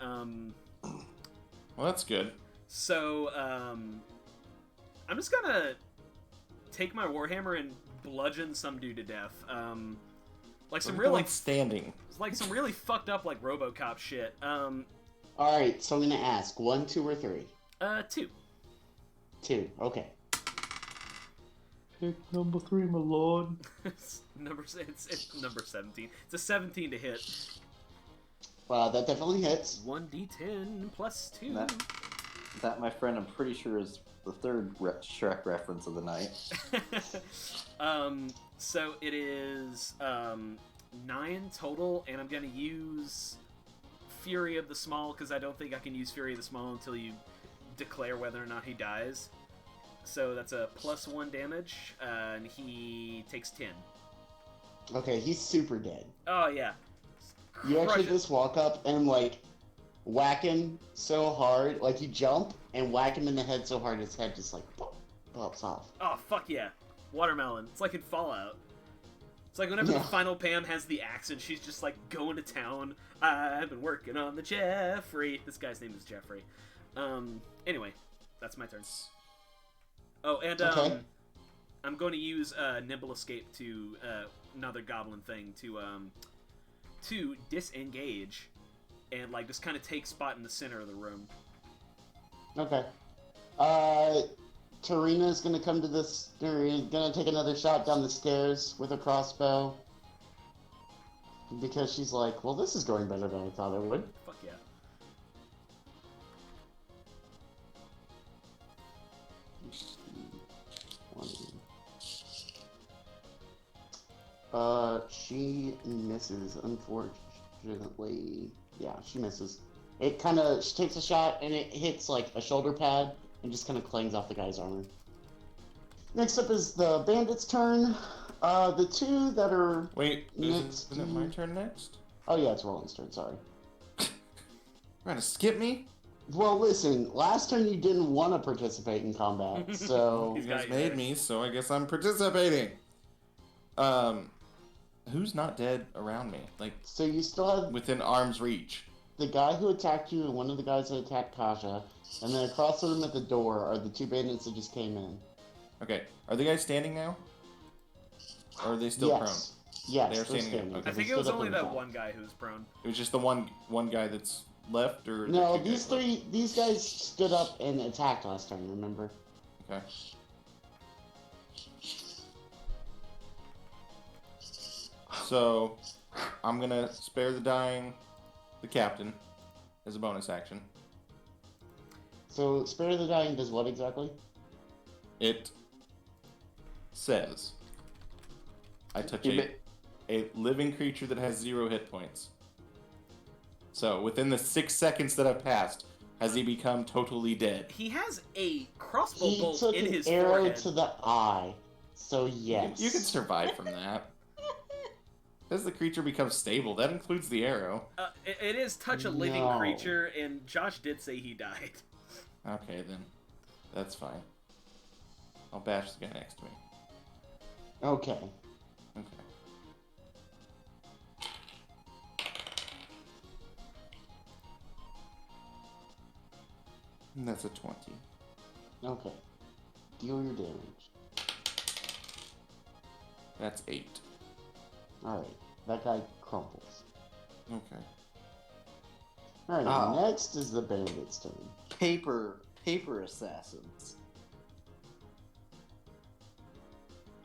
Well, that's good. So I'm just gonna take my warhammer and bludgeon some dude to death. Like some real like standing. some really fucked up like RoboCop shit. Alright, so I'm gonna ask, 1, 2, or 3? 2. 2, okay. Pick number 3, my lord. It's number 17. It's a 17 to hit. Wow, that definitely hits. 1d10 plus 2. That, my friend, I'm pretty sure is the third Shrek reference of the night. So it is 9 total, and I'm gonna use Fury of the Small because I don't think I can use Fury of the Small until you declare whether or not he dies. So that's a +1 damage, and he takes 10. Okay, he's super dead. Oh yeah. You Crush actually it. just walk up and, like, whack him so hard. Like, you jump and whack him in the head so hard his head just, like, pops off. Oh fuck yeah, watermelon. It's like in Fallout. It's like whenever Yeah. the final Pam has the axe and she's just like going to town. I've been working on the Jeffrey. This guy's name is Jeffrey. Anyway, that's my turn. Oh, and Okay. I'm going to use Nimble Escape to another goblin thing to disengage and like just kind of take spot in the center of the room. Okay. Tarina's gonna come to this. They're gonna take another shot down the stairs with a crossbow. Because she's like, well, this is going better than I thought it would. Fuck yeah. She misses, unfortunately. Yeah, she misses. It kind of, she takes a shot and it hits like a shoulder pad and just kind of clangs off the guy's armor. Next up is the bandit's turn. The two that are... Wait, Next. isn't it my turn next? Oh yeah, it's Roland's turn, sorry. You're gonna skip me? Well, listen, last turn you didn't want to participate in combat, so... He's You got guys you made there. me, so I guess I'm participating. Who's not dead around me? Like, So you still have... within arm's reach. the guy who attacked you and one of the guys that attacked Kaja, and then across the room at the door are the 2 bandits that just came in. Okay. Are the guys standing now? Or are they still Yes. Yes, They're they're standing up. Okay. I think it was only that one guy who's prone. It was just the one guy that's left, or No, the two these guys left? these guys stood up and attacked last time. Remember? Okay. So, I'm gonna spare the captain, as a bonus action. So, Spare the Dying does what exactly? It says, I touch a living creature that has 0 hit points. So, within the 6 seconds that have passed, has he become totally dead? He has a crossbow He bolt took in an his arrow forehead. to the eye. So yes. You can survive from that. As the creature becomes stable, that includes the arrow. It is touch a living No. creature, and Josh did say he died. Okay, then. That's fine. I'll bash the guy next to me. Okay. Okay. And that's a 20. Okay. Deal your damage. That's 8. Alright. That guy crumples. Okay. Alright, Oh. next is the bandit's turn. Paper assassins.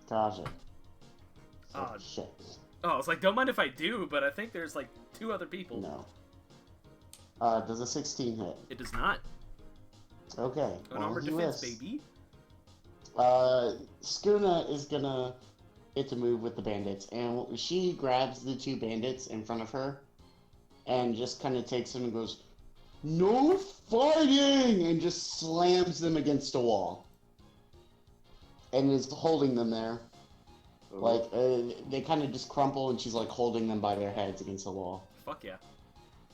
Kaja. Oh. Shit. Oh, I was like, don't mind if I do, but I think there's like 2 other people. No. Does a 16 hit? It does not. Okay. An armored he defense, lists. baby. Skuna is gonna get to move with the bandits, and she grabs the 2 bandits in front of her, and just kind of takes them and goes, "No fighting!" and just slams them against a wall, and is holding them there. Like they kind of just crumple, and she's like holding them by their heads against the wall. Fuck yeah.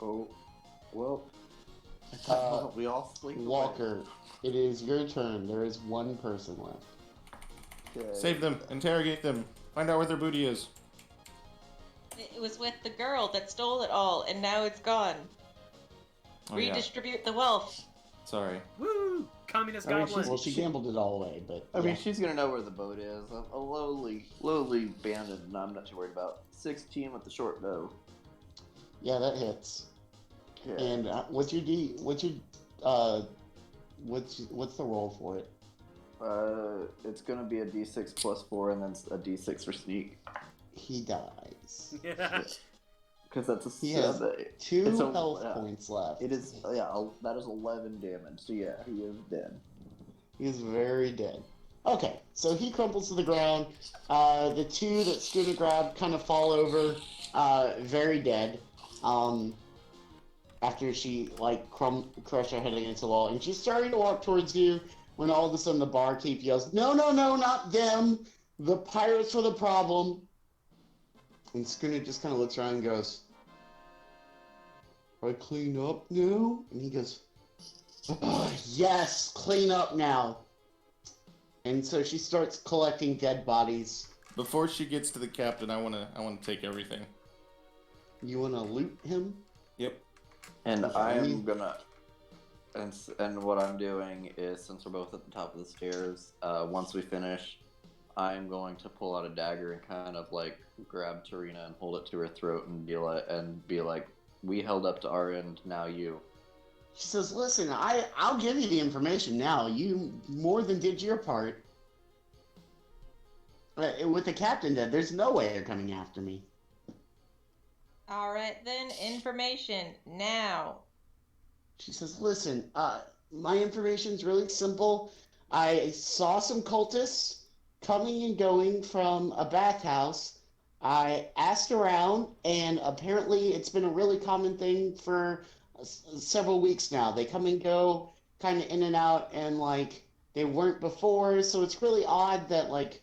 Oh, well. We all sleep. Walker, it is your turn. There is 1 person left. Okay. Save them. Interrogate them. Find out where their booty is. It was with the girl that stole it all, and now it's gone. Oh, yeah. Redistribute the wealth. Sorry. Woo! Communist I mean, goblin. Well, she gambled it all away, but I mean, yeah. she's gonna know where the boat is. A lowly bandit, and I'm not too worried about. 16 with the short bow. Yeah, that hits. Yeah. And what's the roll for it? It's gonna be a D6 plus 4, and then a D6 for sneak. He dies. Yeah. Because that's a He has 7. 2 It's a- health yeah. points left. It is, that is 11 damage. So yeah, he is dead. He's very dead. Okay, so he crumples to the ground. The 2 that Schooner grabbed kind of fall over, very dead. After she like crushed her head against the wall, and she's starting to walk towards you when all of a sudden the barkeep yells, "No, no, no, not them! The pirates were the problem!" And Schooner just kind of looks around and goes, "I clean up now?" And he goes, "Oh, yes, clean up now." And so she starts collecting dead bodies. Before she gets to the captain, I wanna take everything. You want to loot him? Yep. And Okay, I I am mean- gonna. And what I'm doing is, since we're both at the top of the stairs, once we finish, I'm going to pull out a dagger and kind of like grab Tarina and hold it to her throat and be like, "We held up to our end, now you." She says, "Listen, I'll give you the information now. You more than did your part. With the captain dead, there's no way they're coming after me." Alright then, information, now. She says, "Listen, my information's really simple. I saw some cultists coming and going from a bathhouse. I asked around, and apparently it's been a really common thing for several weeks now. They come and go, kind of in and out, and like they weren't before. So it's really odd that like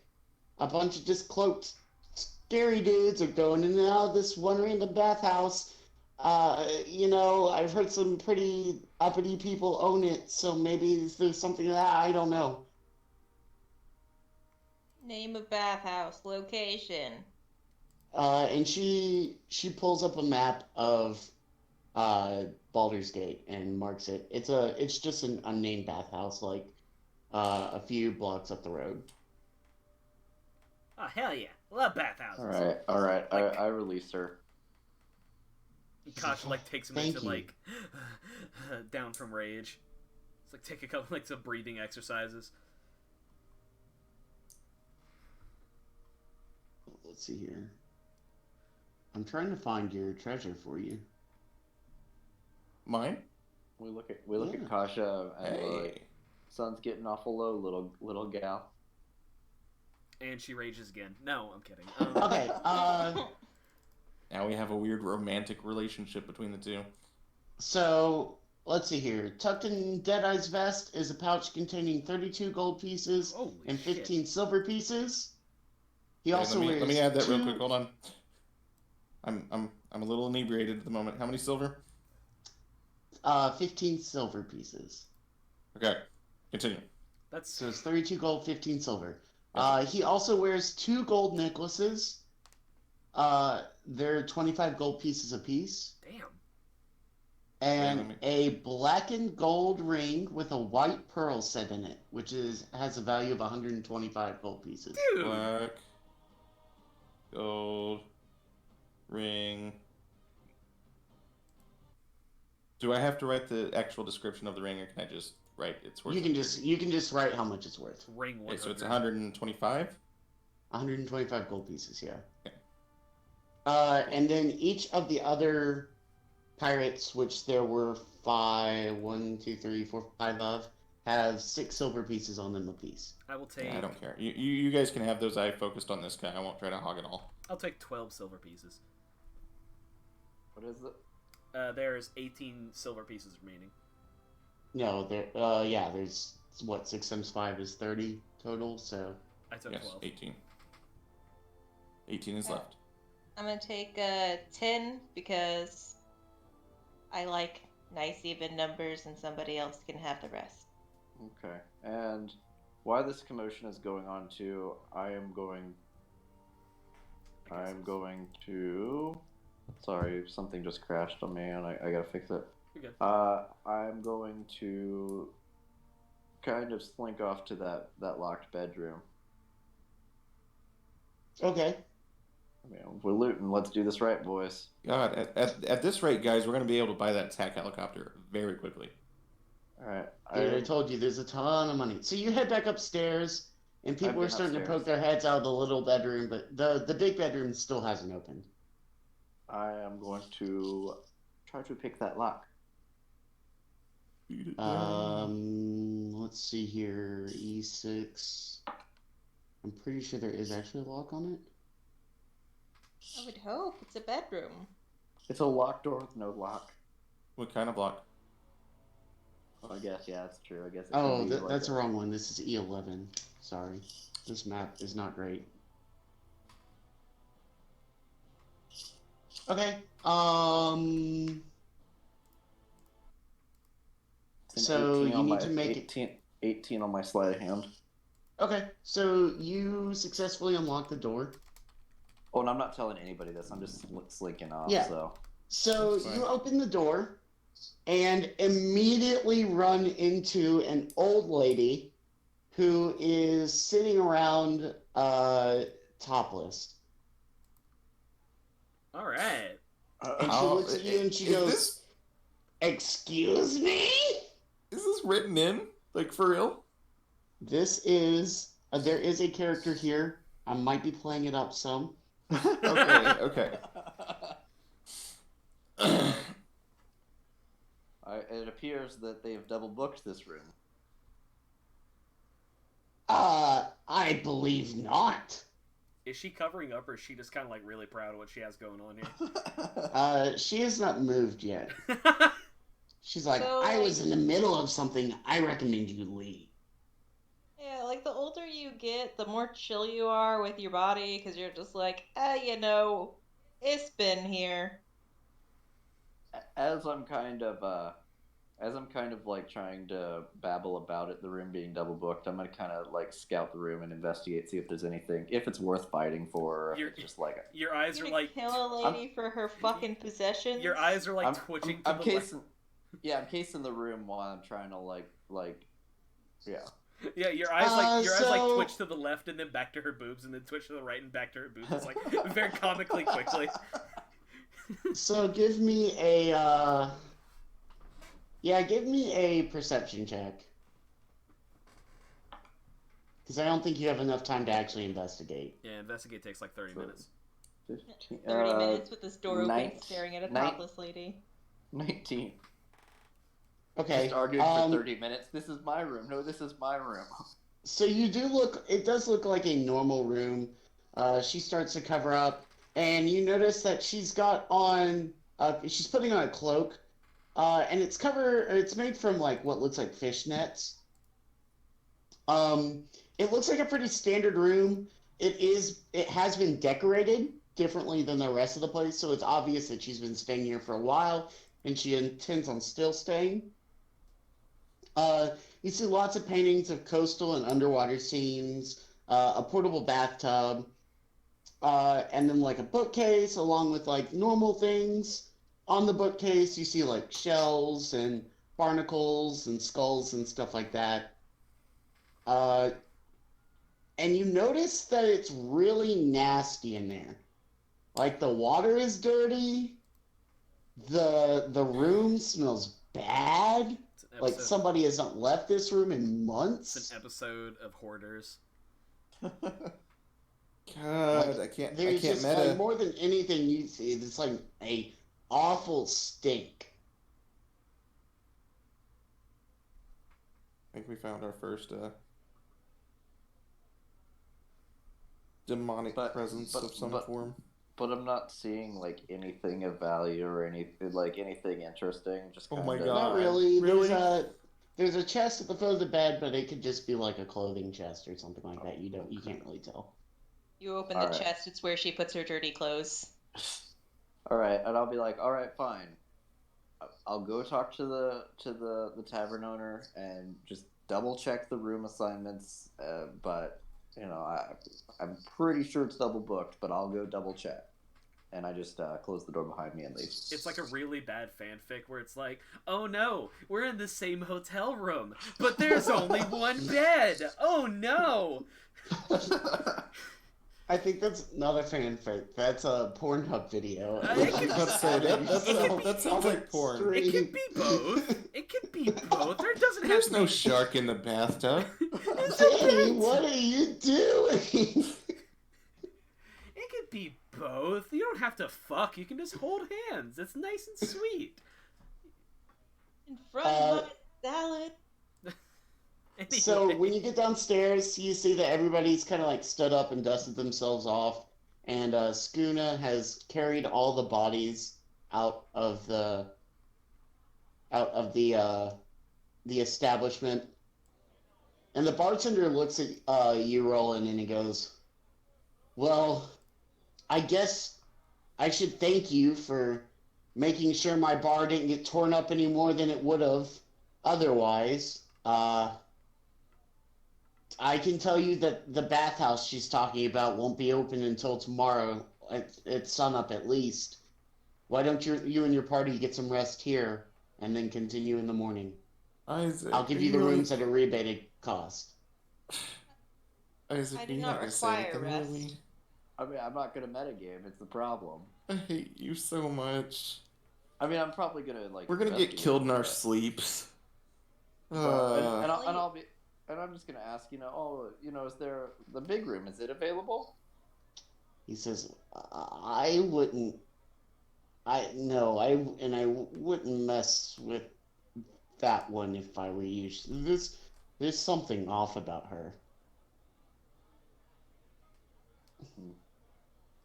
a bunch of just cloaked, scary dudes are going in and out of this one random bathhouse. I've heard some pretty uppity people own it, so maybe there's something to that. I don't know." Name of bathhouse, location. And she pulls up a map of Baldur's Gate and marks it. It's just an unnamed bathhouse, like a few blocks up the road. Oh hell yeah, love bathhouses. All right. Like- I release her. Kasha like takes a Thank minute to you. like down from rage. It's like take a couple like some breathing exercises. Let's see here. I'm trying to find your treasure for you. Mine? We look Yeah. at Kasha and we're Hey. like, sun's getting awful low, little gal. And she rages again. No, I'm kidding. Okay. Now we have a weird romantic relationship between the two. So let's see here. Tucked in Deadeye's vest is a pouch containing 32 gold pieces Holy and shit. 15 silver pieces. He Okay, also wears let me add that real two- quick. Hold on. I'm a little inebriated at the moment. How many silver? 15 silver pieces. Okay, continue. That's So it's 32 gold, 15 silver. Okay. He also wears 2 gold necklaces. They're 25 gold pieces apiece. damn. And let me- a blackened gold ring with a white pearl set in it, which has a value of 125 gold pieces. Dude. Black, gold, ring. Do I have to write the actual description of the ring, or can I just write it's worth? You can just write how much it's worth. Ring 100. Okay, so it's 125. 125 gold pieces, yeah. Okay. And then each of the other pirates, which there were 5 of, have 6 silver pieces on them apiece. I will take Yeah, I don't care. You guys can have those. I focused on this guy. I won't try to hog it all. I'll take 12 silver pieces. What is it? There's 18 silver pieces remaining. No, there's what 6 times 5 is 30 total. So I took Yes, 12. 18. 18 is left. I'm gonna take 10 because I like nice even numbers and somebody else can have the rest. Okay. And while this commotion is going on too, I'm going to. Sorry, something just crashed on me, and I gotta fix it. You're good. I'm going to kind of slink off to that locked bedroom. okay. I mean, we're looting. Let's do this right, boys. God, at this rate, guys, we're going to be able to buy that attack helicopter very quickly. All right. Dude, I told you there's a ton of money. So you head back upstairs, and people I've are been starting to upstairs. poke their heads out of the little bedroom, but the big bedroom still hasn't opened. I am going to try to pick that lock. Beat it down. Let's see here. E6. I'm pretty sure there is actually a lock on it. I would hope it's a bedroom. It's a locked door with no lock. What kind of block? I guess, yeah, that's true. I guess. It Oh, could be like that's a- the wrong one. This is E11. Sorry. This map is not great. Okay. It's an So 18 you on need my- to make it- 18 on my sleight of hand. Okay, so you successfully unlock the door. Oh, and I'm not telling anybody this. I'm just slinking off. Yeah. So So That's fine. you open the door and immediately run into an old lady who is sitting around topless. All right. And she How- looks at you and she is goes, this- "Excuse me?" Is this written in? Like, for real? This is there is a character here. I might be playing it up some. Okay. It appears that they've double booked this room. I believe not. Is she covering up, or is she just kind of like really proud of what she has going on here? She has not moved yet. She's like, So, I like- was in the middle of something. I recommend you leave. Yeah, like the older you get, the more chill you are with your body because you're just like, it's been here. As I'm kind of as I'm kind of like trying to babble about it, the room being double booked, I'm gonna kind of like scout the room and investigate, see if there's anything, if it's worth fighting for, or if it's just like your eyes You are gonna like kill a lady for her fucking possessions? your eyes are like I'm, twitching I'm to the left. casing, yeah, I'm casing the room while I'm trying to yeah. Yeah, your eyes like so- twitch to the left and then back to her boobs and then twitch to the right and back to her boobs. It's like very comically quickly. So give me give me a perception check. Because I don't think you have enough time to actually investigate. Yeah, investigate takes like 30 minutes. 15, 30 minutes with this door open, 19 staring at a topless lady. 19. Okay. Just arguing for 30 minutes. This is my room. No, this is my room. So it does look like a normal room. She starts to cover up, and you notice that she's got on, she's putting on a cloak, and it's made from like what looks like fishnets. It looks like a pretty standard room. It has been decorated differently than the rest of the place, so it's obvious that she's been staying here for a while, and she intends on still staying. You see lots of paintings of coastal and underwater scenes, a portable bathtub, and then like a bookcase along with like normal things. On the bookcase, you see like shells and barnacles and skulls and stuff like that. And you notice that it's really nasty in there. Like the water is dirty. The room smells bad. Like somebody has not left this room in months. It's an episode of Hoarders. God, I can't Just, meta. like, more than anything you see, it's like a awful stink. I think we found our first demonic presence of some form. But I'm not seeing like anything of value or anything interesting. Just Oh my kinda- God. Not really. Really? There's a chest at the foot of the bed, but it could just be like a clothing chest or something like that. You can't really tell. You open All the right. chest, it's where she puts her dirty clothes. All right, and I'll be like, all right, fine. I'll go talk to the tavern owner and just double check the room assignments. But you know, I'm pretty sure it's double booked, but I'll go double check. And I just close the door behind me and leave. It's like a really bad fanfic where it's like, oh no, we're in the same hotel room, but there's only one bed. Oh no. I think that's not a fanfic. That's a Pornhub video. I was about to say, that sounds like porn. It could be both. It could be both. There doesn't have There's to no be... shark in the bathtub. Danny, what are you doing? It could be both. You don't have to fuck. You can just hold hands. It's nice and sweet. In front of my salad. Anyway. So when you get downstairs, you see that everybody's kind of like stood up and dusted themselves off, and Skuna has carried all the bodies out of the establishment. And the bartender looks at you, Roland, and he goes, "Well, I guess I should thank you for making sure my bar didn't get torn up any more than it would have otherwise. I can tell you that the bathhouse she's talking about won't be open until tomorrow at sunup at least. Why don't you and your party get some rest here and then continue in the morning? Isaac, I'll give you the rooms at a rebated cost." Isaac, I do you're not gonna say require anything, rest. really? I mean, I'm not gonna metagame. It's the problem. I hate you so much. I mean, I'm probably gonna like. We're gonna get investigate killed in our that. sleeps. And I'm just gonna ask, is there the big room? Is it available? He says, I wouldn't mess with that one if I were you. There's something off about her.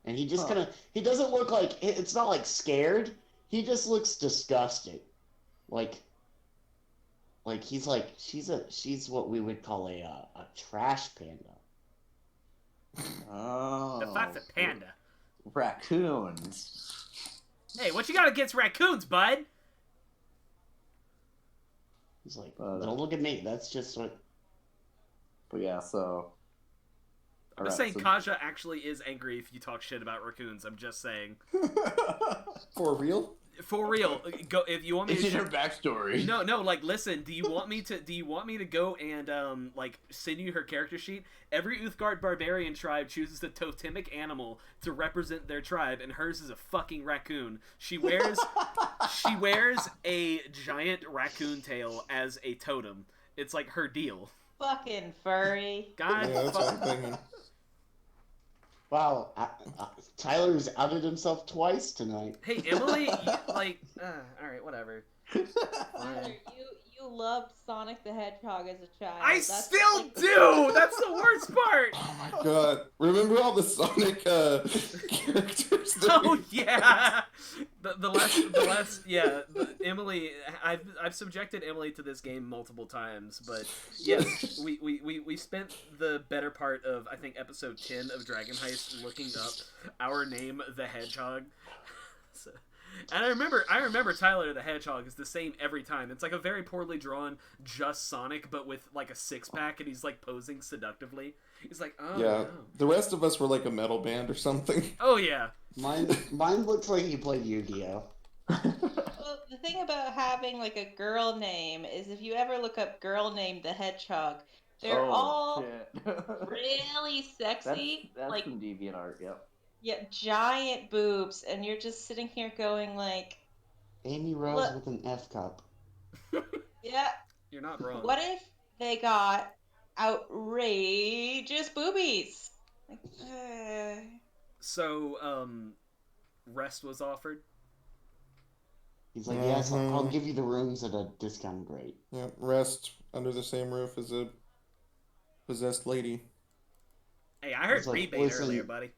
And he just he doesn't look like, it's not like scared. He just looks disgusted. Like he's like, she's what we would call a trash panda. Oh. The fuck's a panda? Raccoons. Hey, what you got against raccoons, bud? He's like, But, don't look at me. That's just what. But yeah, so. I'm just saying Kaja actually is angry if you talk shit about raccoons. I'm just saying. For real? For real. Go if you want me It's to in her backstory. No, like listen, do you want me to go and like send you her character sheet? Every Uthgard barbarian tribe chooses a totemic animal to represent their tribe, and hers is a fucking raccoon. She wears a giant raccoon tail as a totem. It's like her deal. Fucking furry. God, Yeah, that's what I'm thinking. Wow, Tyler's outed himself twice tonight. Hey, Emily, like, all right, whatever. Tyler, you loved Sonic the Hedgehog as a child. I still do. That's the worst part. Oh my god! Remember all the Sonic characters? Oh yeah, the last yeah. Emily, I've subjected Emily to this game multiple times, but yes, we spent the better part of I think episode 10 of Dragon Heist looking up our name, the Hedgehog. So, and I remember Tyler the Hedgehog is the same every time. It's like a very poorly drawn just Sonic, but with like a 6-pack, and he's like posing seductively. He's like, oh Yeah, no. the rest of us were like a metal band or something. Oh yeah. Mine looks like he played Yu-Gi-Oh. Well, the thing about having like a girl name is if you ever look up girl name the Hedgehog, they're all really sexy. That's like some DeviantArt, yep. yeah, giant boobs, and you're just sitting here going like, Amy Rose Look. with an F cup. yeah. You're not wrong. What if they got outrageous boobies? Like, So, rest was offered. He's like, yes, I'll give you the rooms at a discounted rate. Yeah, rest under the same roof as a possessed lady. Hey, I heard It's like, rebate listen, earlier, buddy.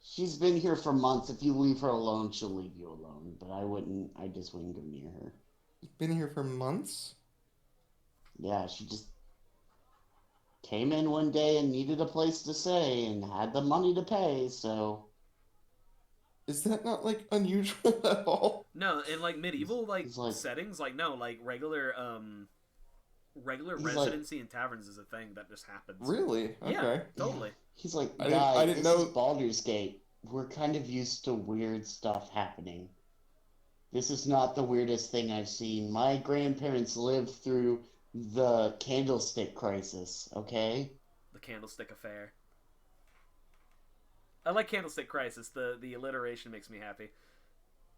She's been here for months. If you leave her alone, she'll leave you alone. But I just wouldn't go near her. Been here for months? Yeah, she just came in one day and needed a place to stay and had the money to pay, so... Is that not, like, unusual at all? No, in like medieval like He's like- settings, like no, like regular He's residency in taverns is a thing that just happens. Really? Okay. Yeah, totally. He's like, I guys, didn't this know- is Baldur's Gate. We're kind of used to weird stuff happening. This is not the weirdest thing I've seen. My grandparents lived through the Candlestick crisis, okay? The Candlestick affair. I like Candlestick Crisis. The alliteration makes me happy.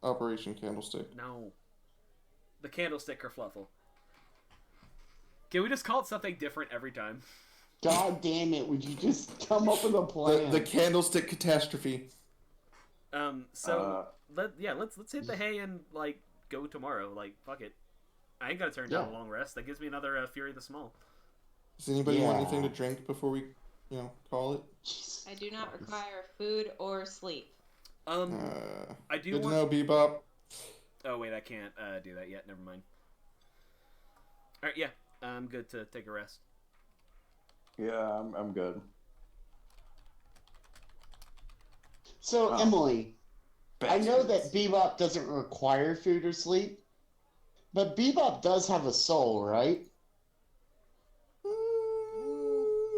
Operation Candlestick. No. The Candlestick kerfluffle. Can we just call it something different every time? God damn it, would you just come up with a plan? The Candlestick catastrophe. Let's hit the hay and like go tomorrow. Like fuck it. I ain't gonna turn down a long rest. That gives me another Fury the Small. Does anybody want Yeah. anything to drink before we, call it? I do not require food or sleep. I do Good to want. know, Bebop. Oh wait, I can't do that yet. Never mind. All right, yeah, I'm good to take a rest. Yeah, I'm good. So, Oh. Emily, I know that Bebop doesn't require food or sleep, but Bebop does have a soul, right?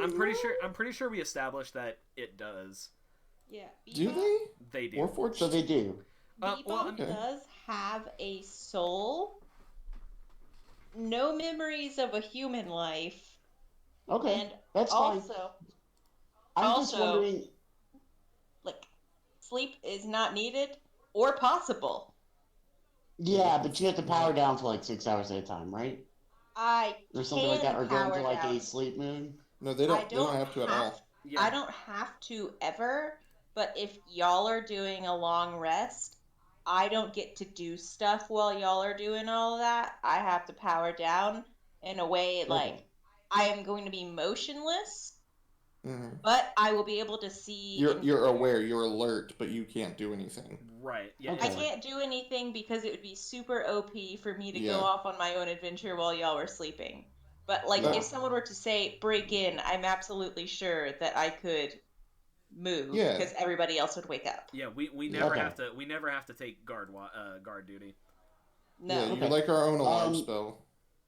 I'm pretty sure we established that it does. Yeah. Do they? They do. Or Fortune? So they do. Bebop okay. does have a soul. No memories of a human life. Okay, And that's fine. also, I'm just wondering... like, sleep is not needed or possible. Yeah, but you have to power down for like 6 hours at a time, right? I Or something like that, or go into power like down. a sleep moon. No, they don't. They don't have to at all. Yeah. I don't have to ever, but if y'all are doing a long rest, I don't get to do stuff while y'all are doing all of that. I have to power down in a way like I am going to be motionless, Mhm. but I will be able to see. You're aware. You're alert, but you can't do anything. Right. Yeah. Okay. I can't do anything because it would be super OP for me to Yeah. go off on my own adventure while y'all were sleeping. But like, Yeah. if someone were to say break in, I'm absolutely sure that I could move Yeah. because everybody else would wake up. Yeah. We never Okay. have to take guard duty. No. Yeah, Okay. you're like our own alarm spell.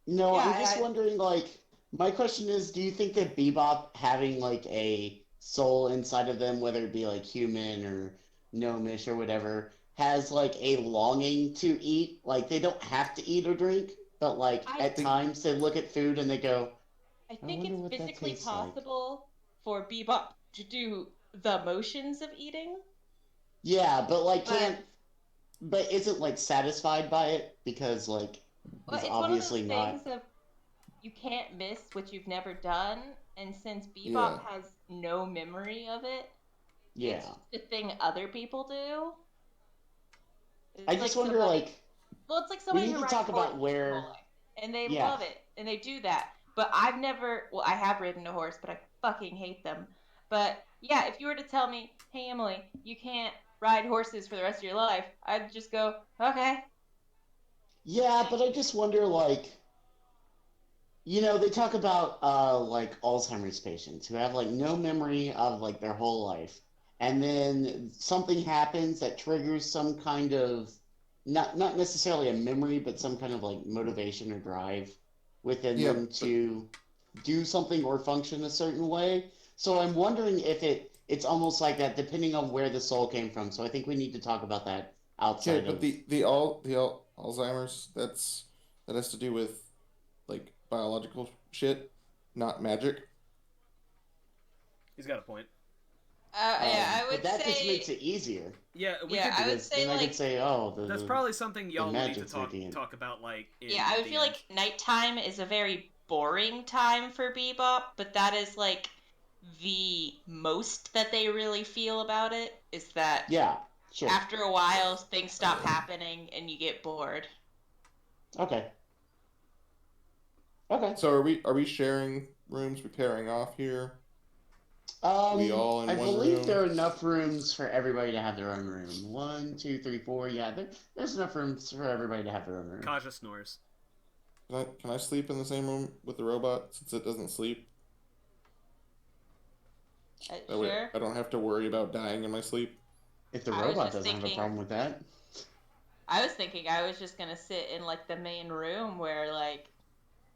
No, Yeah, I'm just wondering, like, my question is, do you think that Bebop having, like, a soul inside of them, whether it be, like, human or gnomish or whatever, has, like, a longing to eat? Like, they don't have to eat or drink, but, like, I at think times they look at food and they go, I I think wonder it's what that physically tastes like. possible for Bebop to do the motions of eating, Yeah, but, like, but but isn't, like, satisfied by it because, like, he's it's one of those obviously things not. of you can't miss what you've never done, and since Bebop yeah. has no memory of it, it's Yeah. just a thing other people do. I It's like just wonder, somebody, like, well, it's like we somebody need who to rides talk about horses their whole where, life, and they yeah. love it, and they do that. But I've never, well, I have ridden a horse, but I fucking hate them. But yeah, if you were to tell me, hey Emily, you can't ride horses for the rest of your life, I'd just go, okay. Yeah, but I just wonder, like, they talk about like Alzheimer's patients who have like no memory of like their whole life. And then something happens that triggers some kind of not necessarily a memory, but some kind of like motivation or drive within Yeah, them but to do something or function a certain way. So I'm wondering if it's almost like that depending on where the soul came from. So I think we need to talk about that okay, outside but of Alzheimer's, that has to do with like biological shit, not magic. He's got a point. Yeah, I but would that just makes say, it easier. Yeah, we yeah, could. I would Because say then I could like, say, oh, That's probably something the y'all will need to magic's making it. talk about, like in yeah, I would the feel end. like nighttime is a very boring time for Bebop, but that is like the most that they really feel about it is that Yeah, sure. after a while things stop happening and you get bored. Okay. Okay. So are we sharing rooms? We pairing off here? We all in I one believe room? there are enough rooms for everybody to have their own room. 1, 2, 3, 4. Yeah, there's enough rooms for everybody to have their own room. Kaja snores. Can I sleep in the same room with the robot since it doesn't sleep? That way Sure. I don't have to worry about dying in my sleep. If the I was robot just doesn't have a thinking, problem with that. I was thinking I was just gonna sit in like the main room where like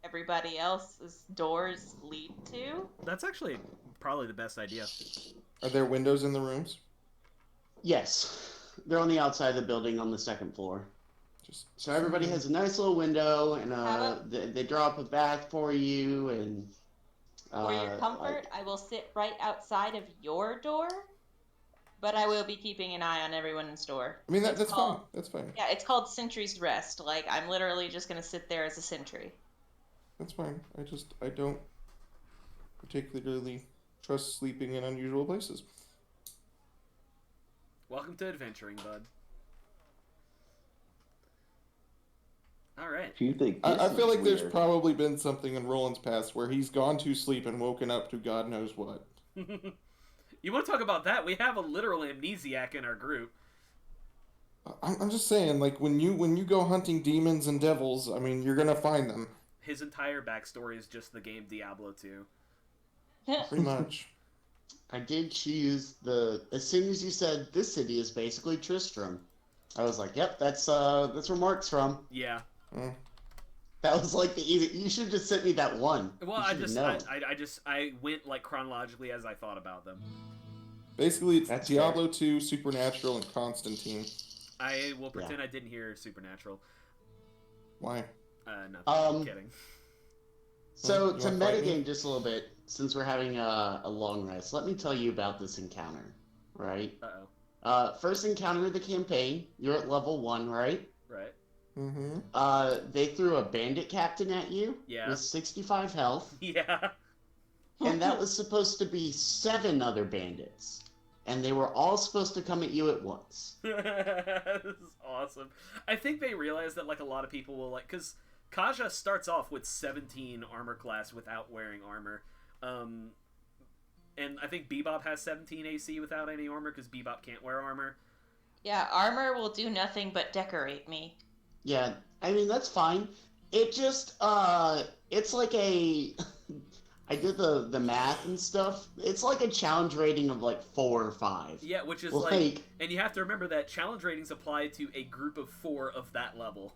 everybody else's doors lead to. That's actually probably the best idea. Are there windows in the rooms? Yes. They're on the outside of the building on the second floor. Just So everybody has a nice little window, and How about they draw up a bath for you, and for your comfort, like I will sit right outside of your door, but I will be keeping an eye on everyone's door. I mean It's that's called, fine. That's fine. yeah, it's called Sentry's Rest. Like I'm literally just gonna sit there as a sentry. That's fine. I don't particularly trust sleeping in unusual places. Welcome to adventuring, bud. All right. If you think I this feel is like there's weird, probably been something in Roland's past where he's gone to sleep and woken up to God knows what. You want to talk about that? We have a literal amnesiac in our group. I'm just saying, like when you go hunting demons and devils, I mean, you're gonna find them. His entire backstory is just the game Diablo 2. Pretty much. I did choose as soon as you said this city is basically Tristram, I was like, yep, that's where Mark's from. Yeah. Mm. That was like the easy. You should have just sent me that one. Well, You I went like chronologically as I thought about them. Basically, it's That's Diablo 2, Supernatural, and Constantine. I will pretend I didn't hear Supernatural. Why? Nothing. I'm kidding. So You to wanna fight me? metagame just a little bit, since we're having a long rest, let me tell you about this encounter. Right. First encounter of the campaign. You're at level 1, right? Right. Mm-hmm. They threw a bandit captain at you Yeah. with 65 health, Yeah. and that was supposed to be 7 other bandits, and they were all supposed to come at you at once. This is awesome. I think they realize that like a lot of people will like, because Kaja starts off with 17 armor class without wearing armor. And I think Bebop has 17 AC without any armor because Bebop can't wear armor. Yeah, armor will do nothing but decorate me. Yeah, I mean that's fine. It just it's like a I did the math and stuff. It's like a challenge rating of like 4 or 5. Yeah, which is Like- like, and you have to remember that challenge ratings apply to a group of 4 of that level.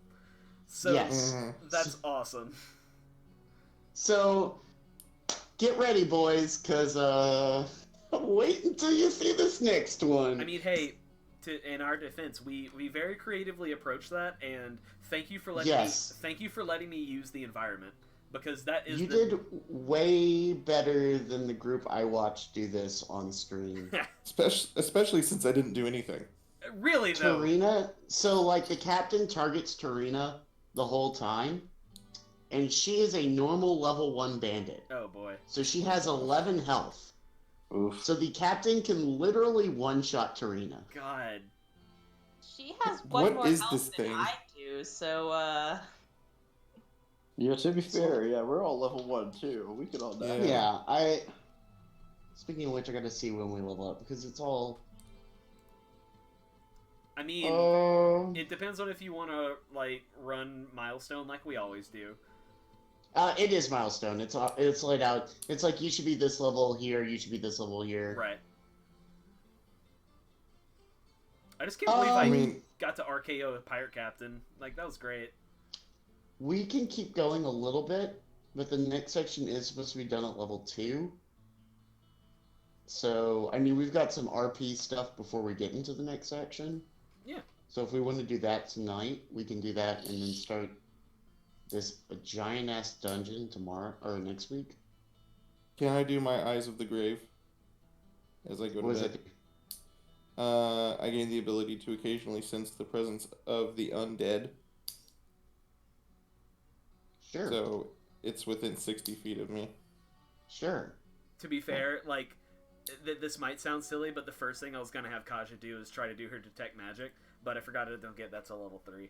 So Yes. Mhm. that's awesome. So, get ready, boys, because, wait until you see this next one. I mean, hey, in our defense, we very creatively approached that, and thank you for letting me use the environment, because that is you did way better than the group I watched do this on stream. Especially since I didn't do anything. Really, though. Tarina, so, like, the captain targets Tarina the whole time, and she is a normal level 1 bandit. Oh, boy. So she has 11 health. Oof. So the captain can literally one-shot Tarina. God. She has What one more is health this than thing? I do, so Yeah, to be fair, yeah, we're all level 1 too. We could all die. Yeah, Speaking of which, I gotta see when we level up, because it's all... I mean, it depends on if you want to, like, run milestone like we always do. It is milestone. It's laid out. It's like, you should be this level here, you should be this level here. Right. I just can't believe I got to RKO a pirate captain. Like, that was great. We can keep going a little bit, but the next section is supposed to be done at level 2. So, I mean, we've got some RP stuff before we get into the next section. Yeah. So if we want to do that tonight, we can do that and then start this giant-ass dungeon tomorrow, or next week. Can I do my Eyes of the Grave as I go to bed? I gain the ability to occasionally sense the presence of the undead. Sure. So it's within 60 feet of me. Sure. To be fair, like, this might sound silly, but the first thing I was going to have Kaja do is try to do her Detect Magic, but I forgot I don't get that till level 3.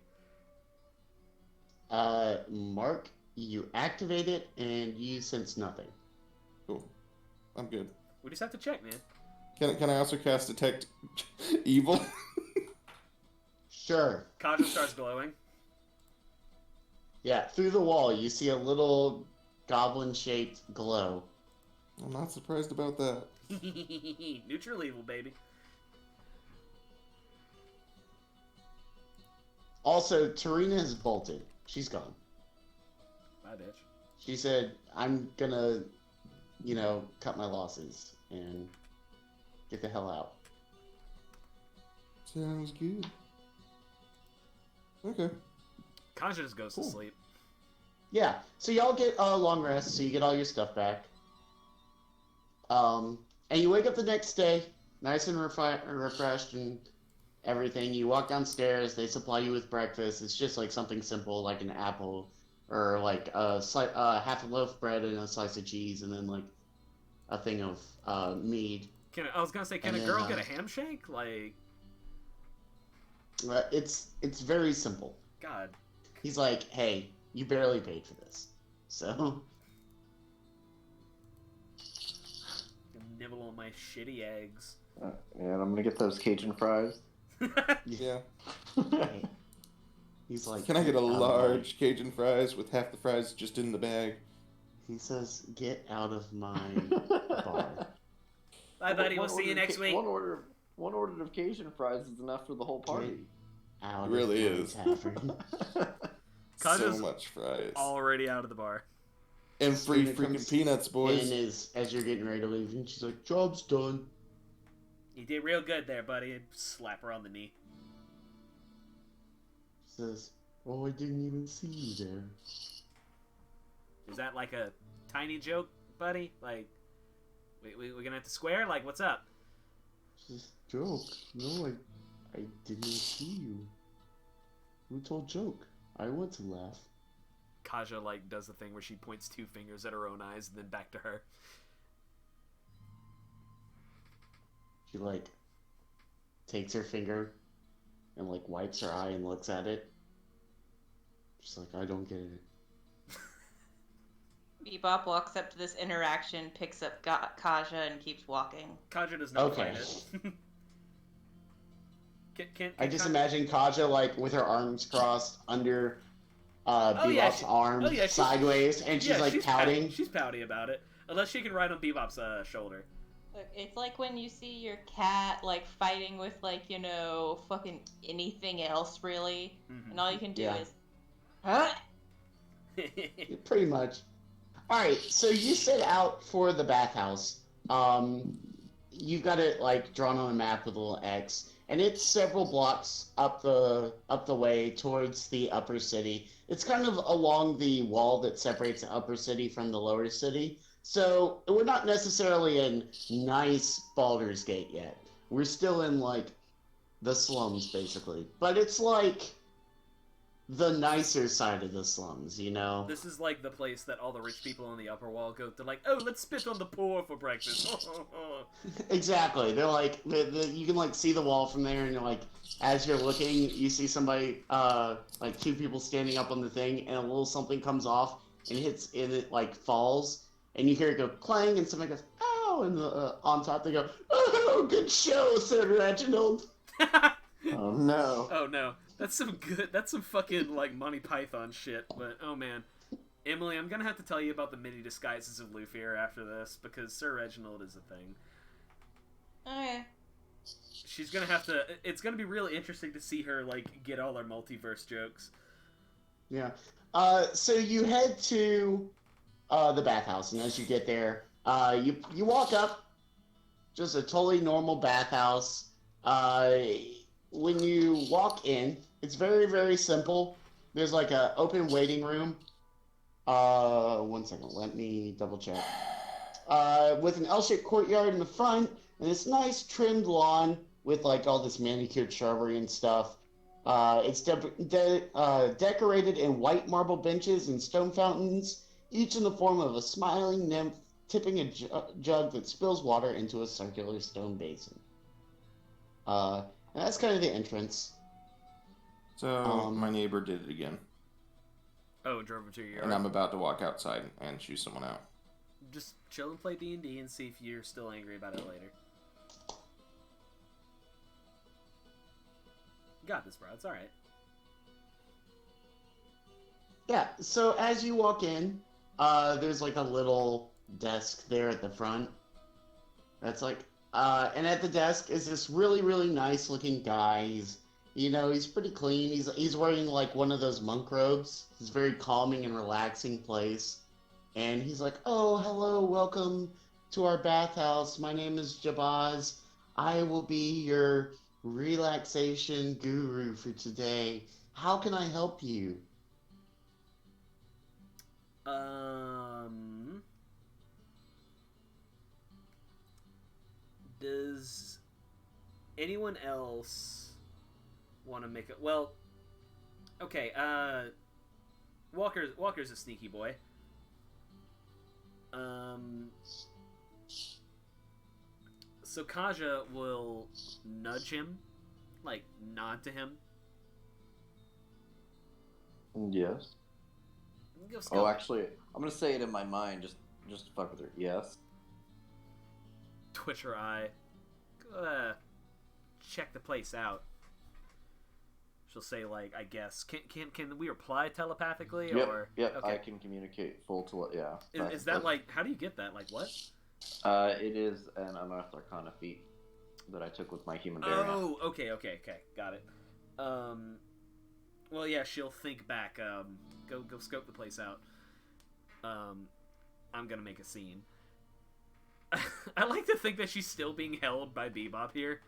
Mark, you activate it and you sense nothing. Cool. I'm good. We just have to check, man. Can I also cast Detect Evil? Sure. Kaja starts glowing. Yeah, through the wall you see a little goblin-shaped glow. I'm not surprised about that. Neutral evil, baby. Also, Tarina has bolted. She's gone. Bye, bitch. She said, I'm gonna, cut my losses and get the hell out. Sounds good. Okay. Kaja just goes to sleep. Yeah, so y'all get a long rest, so you get all your stuff back. And you wake up the next day, nice and refreshed and everything. You walk downstairs, they supply you with breakfast. It's just like something simple, like an apple, or like half a loaf of bread and a slice of cheese, and then like a thing of mead. I was gonna say, can a girl get a ham shake? Like, it's very simple. God. He's like, hey, you barely paid for this, so. Nibble on my shitty eggs. Yeah, I'm gonna get those Cajun fries. Yeah. Hey. He's like, Can I get a large Cajun fries with half the fries just in the bag? He says, get out of my bar. Bye, buddy. We'll see you next week. One order of Cajun fries is enough for the whole party. Out It really of my is. tavern. So much fries. Already out of the bar. And free Spooner freaking comes peanuts, boys. And as you're getting ready to leave, and she's like, job's done. You did real good there, buddy. Slap her on the knee. She says, oh, I didn't even see you there. Is that like a tiny joke, buddy? Like, we're gonna have to square? Like, what's up? She says, joke? No, I didn't see you. Who told joke? I want to laugh. Kaja, like, does the thing where she points 2 fingers at her own eyes and then back to her. She, like, takes her finger and, like, wipes her eye and looks at it. She's like, I don't get it. Bebop walks up to this interaction, picks up Kaja, and keeps walking. Kaja does not Okay. fight it. can I just Kaja... imagine Kaja, like, with her arms crossed under Bebop's arm sideways, and she's, like, pouting. She's pouty about it. Unless she can ride on Bebop's shoulder. Look, it's like when you see your cat, like, fighting with, like, fucking anything else, really. Mm-hmm. And all you can do is, huh? Pretty much. Alright, so you set out for the bathhouse. You've got it like drawn on a map with a little X, and it's several blocks up the way towards the upper city. It's kind of along the wall that separates the upper city from the lower city. So we're not necessarily in nice Baldur's Gate yet. We're still in like the slums basically. But it's like the nicer side of the slums, you know? This is like the place that all the rich people on the upper wall go to, like, oh, let's spit on the poor for breakfast. Exactly. They're like, you can like see the wall from there, and you're like, as you're looking, you see somebody, like two people standing up on the thing, and a little something comes off and hits, and it like falls, and you hear it go clang, and somebody goes, oh, and on top they go, oh, good show, Sir Reginald. Oh no. Oh no, that's some fucking like Monty Python shit. But oh man, Emily, I'm gonna have to tell you about the many disguises of Luthier after this, because Sir Reginald is a thing. Okay. She's gonna have to. It's gonna be really interesting to see her like get all her multiverse jokes. Yeah. So you head to the bathhouse, and as you get there, you walk up, just a totally normal bathhouse. When you walk in, it's very, very simple. There's like a open waiting room. One second, let me double check. With an L-shaped courtyard in the front, and this nice trimmed lawn with like all this manicured shrubbery and stuff. It's decorated in white marble benches and stone fountains, each in the form of a smiling nymph tipping a jug that spills water into a circular stone basin. And that's kind of the entrance. So my neighbor did it again, Oh, drove her to your yard. and I'm about to walk outside and shoo someone out. Just chill and play D&D and see if you're still angry about it later. You got this, bro. It's all right. Yeah, so as you walk in, there's like a little desk there at the front. That's like, and at the desk is this really, really nice looking guy. He's pretty clean. He's wearing like one of those monk robes. It's a very calming and relaxing place. And he's like, oh, hello, welcome to our bathhouse. My name is Jabaz. I will be your relaxation guru for today. How can I help you? Does anyone else want to make it? Well, okay. Walker's a sneaky boy. So Kaja will nudge him, like nod to him. Yes. Go Oh, scout. actually, I'm gonna say it in my mind, just to fuck with her. Yes. Twitch her eye. Check the place out. She'll say, like, I guess. Can we reply telepathically? Yep. Or Yep. okay. I can communicate full to what. Yeah. Is that like? How do you get that? Like what? It is an Unearthed Arcana feat that I took with my human variant. Oh, okay, got it. Well, yeah, she'll think back. Go scope the place out. I'm gonna make a scene. I like to think that she's still being held by Bebop here.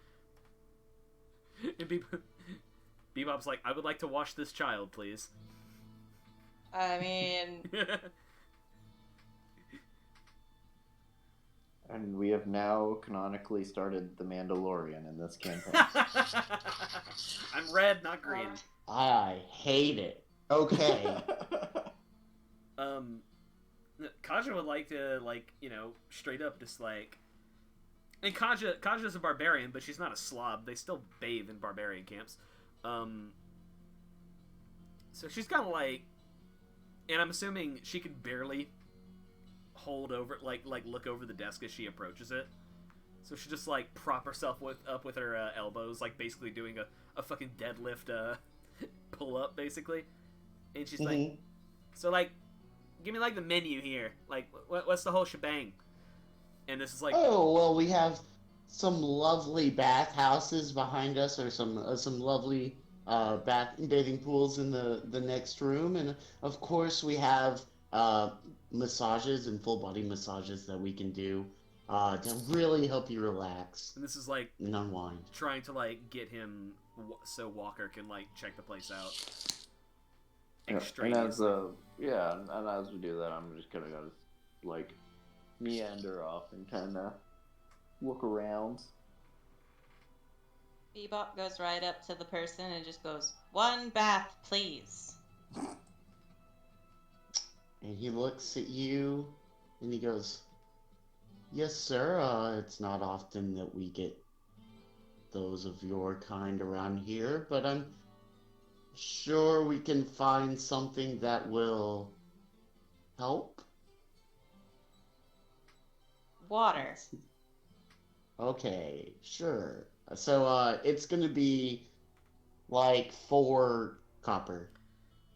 And Bebop's like, I would like to wash this child, please. I mean, And we have now canonically started The Mandalorian in this campaign. I'm red, not green. I hate it. Okay. Kaja would like to, like, straight up just, like... And Kaja's a barbarian, but she's not a slob. They still bathe in barbarian camps. So she's kind of, like... And I'm assuming she can barely hold over, like look over the desk as she approaches it. So she just, like, prop herself up with her elbows, like, basically doing a fucking deadlift, pull-up, basically. And she's like... So, like... Give me, like, the menu here. Like, what's the whole shebang? And this is like... Oh, well, we have some lovely bathhouses behind us, or some lovely bathing pools in the next room. And, of course, we have massages and full body massages that we can do to really help you relax And this is like and unwind. trying to like get him so Walker can like check the place out. And as Extraneously. and as we do that, I'm just gonna like meander off and kind of look around. Bebop goes right up to the person and just goes, 1 bath, please. And he looks at you and he goes, "Yes, sir. It's not often that we get those of your kind around here, but I'm sure we can find something that will help." Water. Okay, sure. So, it's gonna be like 4 copper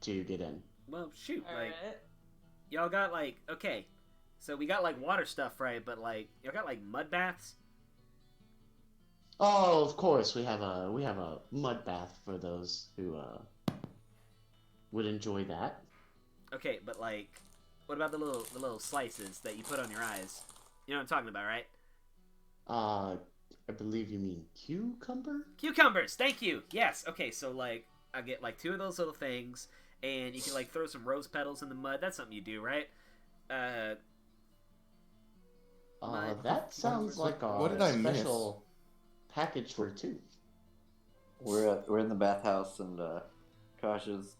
to get in. Well, shoot, like Alright. y'all got like okay, so we got like water stuff, right? But like y'all got like mud baths. Oh, of course, we have a mud bath for those who would enjoy that. Okay, but like, what about the little slices that you put on your eyes? You know what I'm talking about, right? I believe you mean cucumber? Cucumbers. Thank you. Yes. Okay, so like I get like 2 of those little things, and you can like throw some rose petals in the mud. That's something you do, right? Mud. That sounds like What a did I miss? special package for 2. We're in the bathhouse, and Kasha's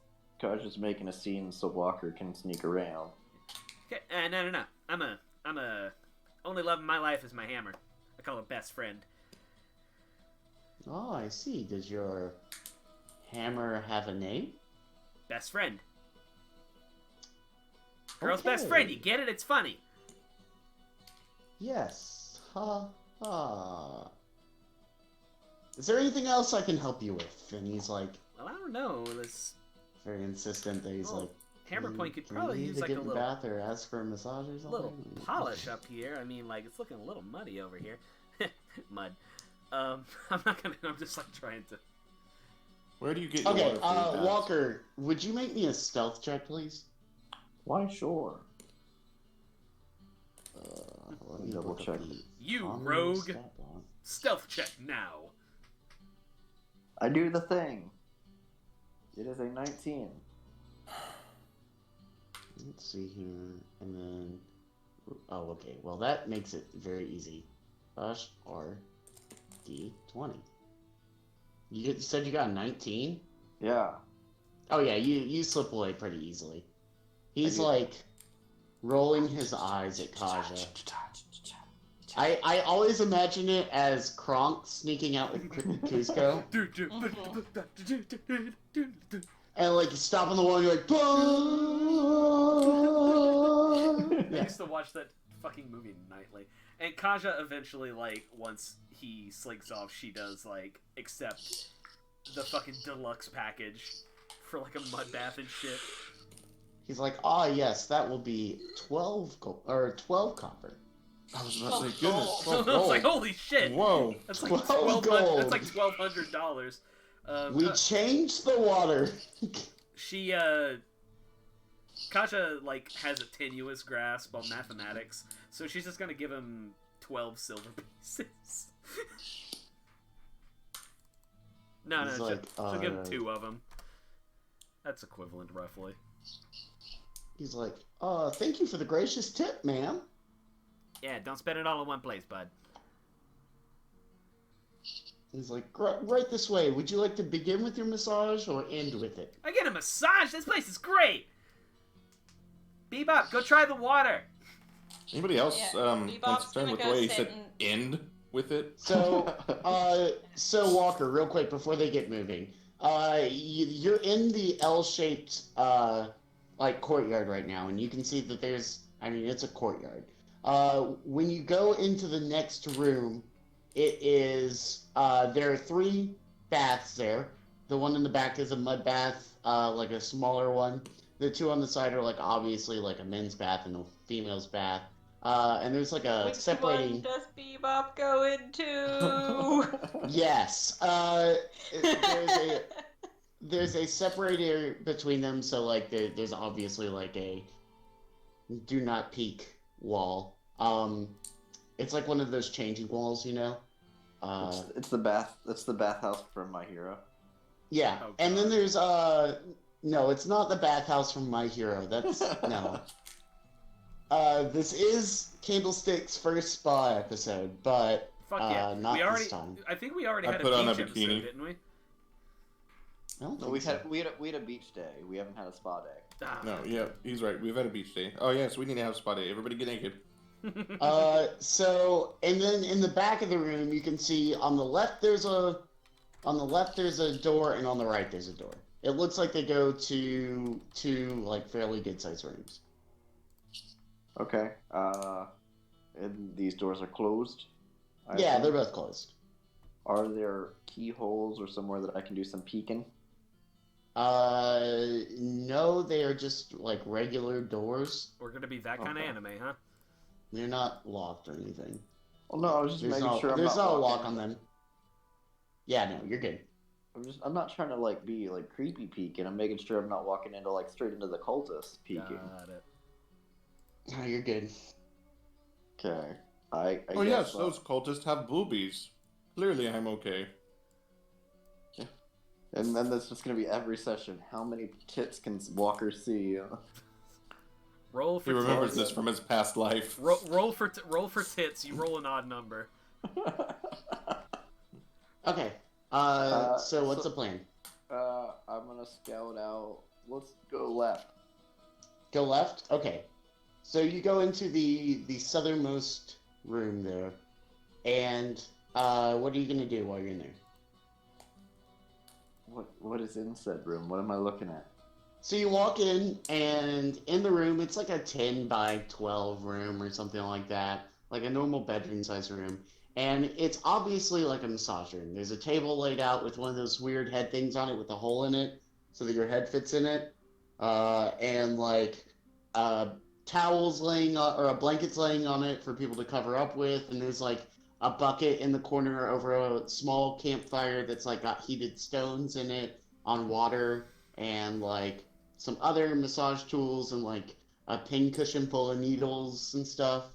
making a scene so Walker can sneak around. Okay. No. I'm a only love in my life is my hammer. I call it best friend. Oh, I see. Does your hammer have a name? Best friend. Girl's best Okay. friend. You get it? It's funny. Yes. Ha ha. Is there anything else I can help you with? And he's like Well, I don't know. This very insistent that he's Oh, like, hammer point could "Can probably you use either like get a in the little bath or ask for a massage or little something?" polish up here. I mean, like it's looking a little muddy over here. Mud. I'm not gonna. I'm just like trying to. Where do you get your Okay, water for your baths? Walker, would you make me a stealth check, please? Why, sure. Let me Double look up check. the You common rogue. stat block. Stealth check now. I do the thing. It is a 19. Let's see here, and then oh, okay. Well, that makes it very easy. R D20. You said you got a 19? Yeah. Oh yeah, you slip away pretty easily. He's I do. like rolling his eyes at Kaja. I always imagine it as Kronk sneaking out with Cusco and like stopping the wall and you're like, I yeah. used to watch that fucking movie nightly. And Kaja eventually, like, once he slinks off, she does, like, accept the fucking deluxe package for, like, a mud bath and shit. He's like, ah, yes, that will be 12 gold, or 12 copper. I was about to say, goodness. I 12 was gold. like, holy shit! Whoa. That's like 12 gold. That's like $1,200. We changed the water. She, Kaja, like, has a tenuous grasp on mathematics, so she's just gonna give him 12 silver pieces. no, He's she'll, like, she'll give him 2 of them. That's equivalent, roughly. He's like, thank you for the gracious tip, ma'am. Yeah, don't spend it all in one place, bud. He's like, right this way. Would you like to begin with your massage or end with it? I get a massage? This place is great! Bebop, go try the water! Anybody else Yeah, Bebop's concerned gonna with the go way he sit said end with it? So, so Walker, real quick before they get moving, you're in the L-shaped, like courtyard right now, and you can see that it's a courtyard. When you go into the next room, it is, there are 3 baths there. The one in the back is a mud bath, like a smaller one. The 2 on the side are like obviously like a men's bath and a female's bath. And there's like a Which separating. one does Bebop go into? Yes. There's a separator between them, so like there's obviously like a do not peek wall. It's like one of those changing walls, you know. It's the bath. That's the bathhouse from My Hero. Yeah, Oh, and then God. there's no, it's not the bathhouse from My Hero. That's no. This is Candlestick's first spa episode, but Fuck yeah. not this time. I think we already I had put a on a beach episode, bikini. didn't we? I don't No, think so. we had a beach day. We haven't had a spa day. Ah. No, yeah, he's right. We've had a beach day. Oh yes, we need to have spa day. Everybody get naked. So and then in the back of the room, you can see on the left there's a door, and on the right there's a door. It looks like they go to two like fairly good sized rooms. Okay. And these doors are closed. I Yeah, assume? they're both closed. Are there keyholes or somewhere that I can do some peeking? No, they are just like regular doors. We're gonna be that kind of Okay. anime, huh? They're not locked or anything. Well, no, I was just There's making no, sure I'm there's not no walking lock on into- them. Yeah, no, you're good. I'm not trying to like be like creepy peeking. I'm making sure I'm not walking into like straight into the cultist peeking. Got it. No, you're good. Okay. I Oh guess, yes, those cultists have boobies. Clearly, I'm okay. And then that's just gonna be every session. How many tits can Walker see? Roll He for remembers tits. this from his past life. Roll for tits. You roll an odd number. Okay. So what's the plan? I'm gonna scout out. Let's go left. Go left? Okay. So you go into the southernmost room there. And what are you gonna do while you're in there? What is in said room? What am I looking at? So you walk in, and in the room, it's like a 10 by 12 room or something like that. Like a normal bedroom size room. And it's obviously like a massage room. There's a table laid out with one of those weird head things on it with a hole in it so that your head fits in it. And like towels laying on, or blankets laying on it for people to cover up with. And there's like a bucket in the corner over a small campfire that's like got heated stones in it on water, and like some other massage tools and like a pin cushion full of needles and stuff.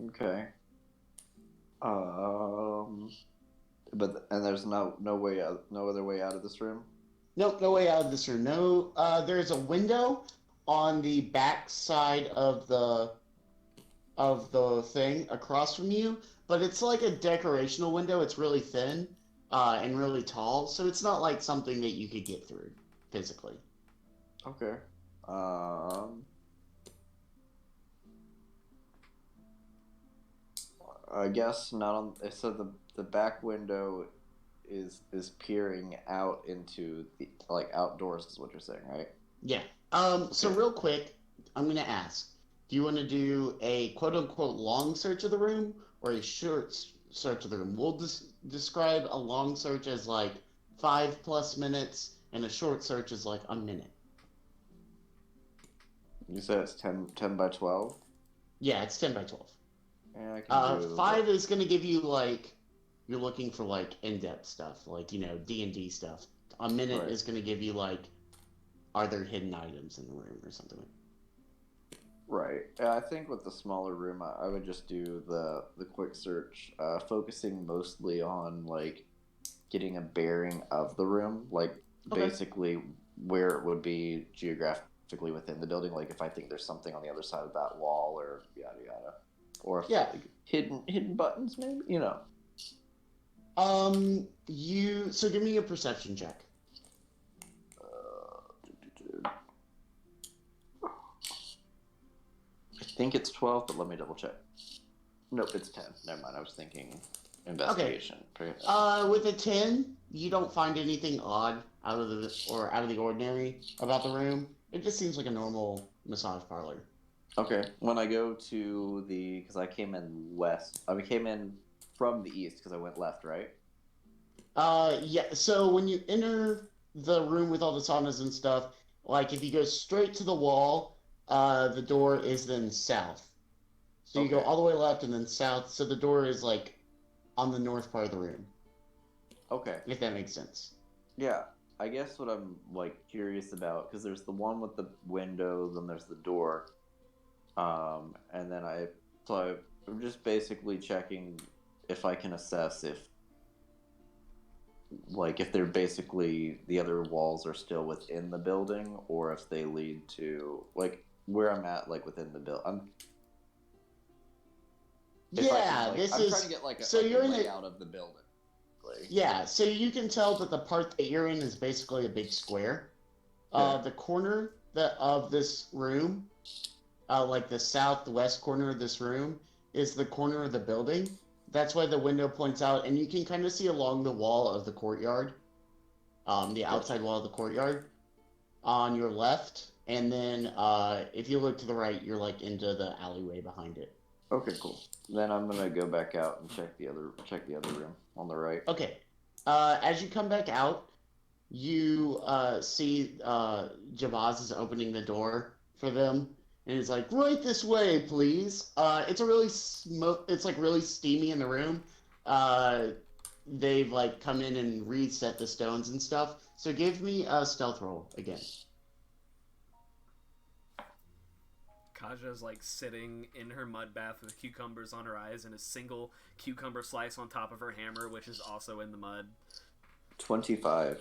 Okay. But there's no way out, no other way out of this room. Nope, no way out of this room. No, there's a window on the back side of the thing across from you, but it's like a decorational window. It's really thin and really tall, so it's not like something that you could get through physically. Okay. I guess not on. So the back window is peering out into the like outdoors is what you're saying, right? Yeah. So Okay. real quick, I'm gonna ask: do you want to do a quote unquote long search of the room or a short search of the room? We'll describe a long search as like 5+ minutes, and a short search is like a minute. You said it's 10 by 12. Yeah, it's 10 by 12. Yeah, I can do 5 is going to give you like you're looking for like in-depth stuff, like D&D stuff. A minute Right. is going to give you like, are there hidden items in the room or something? Right. Yeah, I think with the smaller room, I would just do the quick search, focusing mostly on like getting a bearing of the room, like Okay. basically where it would be geographically within the building. Like if I think there's something on the other side of that wall, or yada yada, or if, Yeah. like, hidden buttons, maybe. So give me a perception check. I think it's 12, but let me double check. Nope, it's 10. Never mind. I was thinking investigation. With a 10, you don't find anything odd out of the ordinary about the room. It just seems like a normal massage parlor. Okay. When I go to because I came in west. I came in from the east because I went left, right? Yeah. So when you enter the room with all the saunas and stuff, like if you go straight to the wall, the door is then south. So you go Okay. all the way left and then south. So the door is like on the north part of the room, Okay. if that makes sense. Yeah. I guess what I'm like curious about, because there's the one with the window, then there's the door, and then I'm just basically checking if I can assess if they're basically the other walls are still within the building, or if they lead to like where I'm at, like within the building. Yeah, this I'm is trying to get so a you're in layout of the building. Yeah, so you can tell that the part that you're in is basically a big square. Okay. The corner of this room, like the southwest corner of this room, is the corner of the building. That's why the window points out, and you can kind of see along the wall of the courtyard, the outside wall of the courtyard, on your left, and then if you look to the right, you're like into the alleyway behind it. Okay, cool. Then I'm gonna go back out and check the other room on the right. Okay. As you come back out, you see Jabaz is opening the door for them, and he's like, "Right this way, please." It's a really It's like really steamy in the room. They've like come in and reset the stones and stuff. So give me a stealth roll again. Kaja's like sitting in her mud bath with cucumbers on her eyes and a single cucumber slice on top of her hammer, which is also in the mud. 25.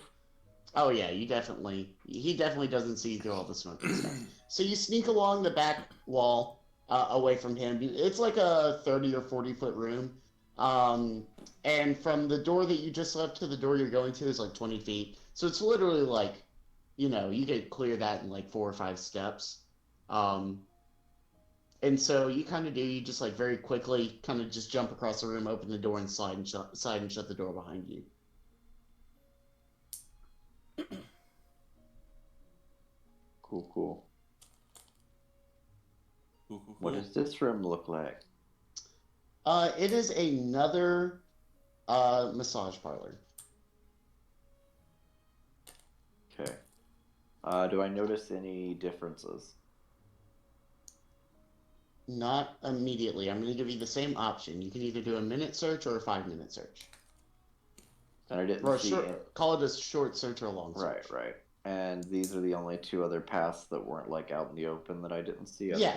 Oh yeah, he definitely doesn't see through all the smoke and stuff. So you sneak along the back wall away from him. It's like a 30 or 40-foot room. And from the door that you just left to the door you're going to is like 20 feet. So it's literally like, you could clear that in like 4 or 5 steps. And so you kind of do, you just like very quickly kind of just jump across the room, open the door, and slide and shut the door behind you. Cool. Cool. What does this room look like? It is another massage parlor. Okay. Do I notice any differences? Not immediately. I'm going to give you the same option. You can either do a minute search or a 5-minute search. And I didn't Or see call it a short search or a long search. Right. And these are the only 2 other paths that weren't like out in the open that I didn't see, Yeah.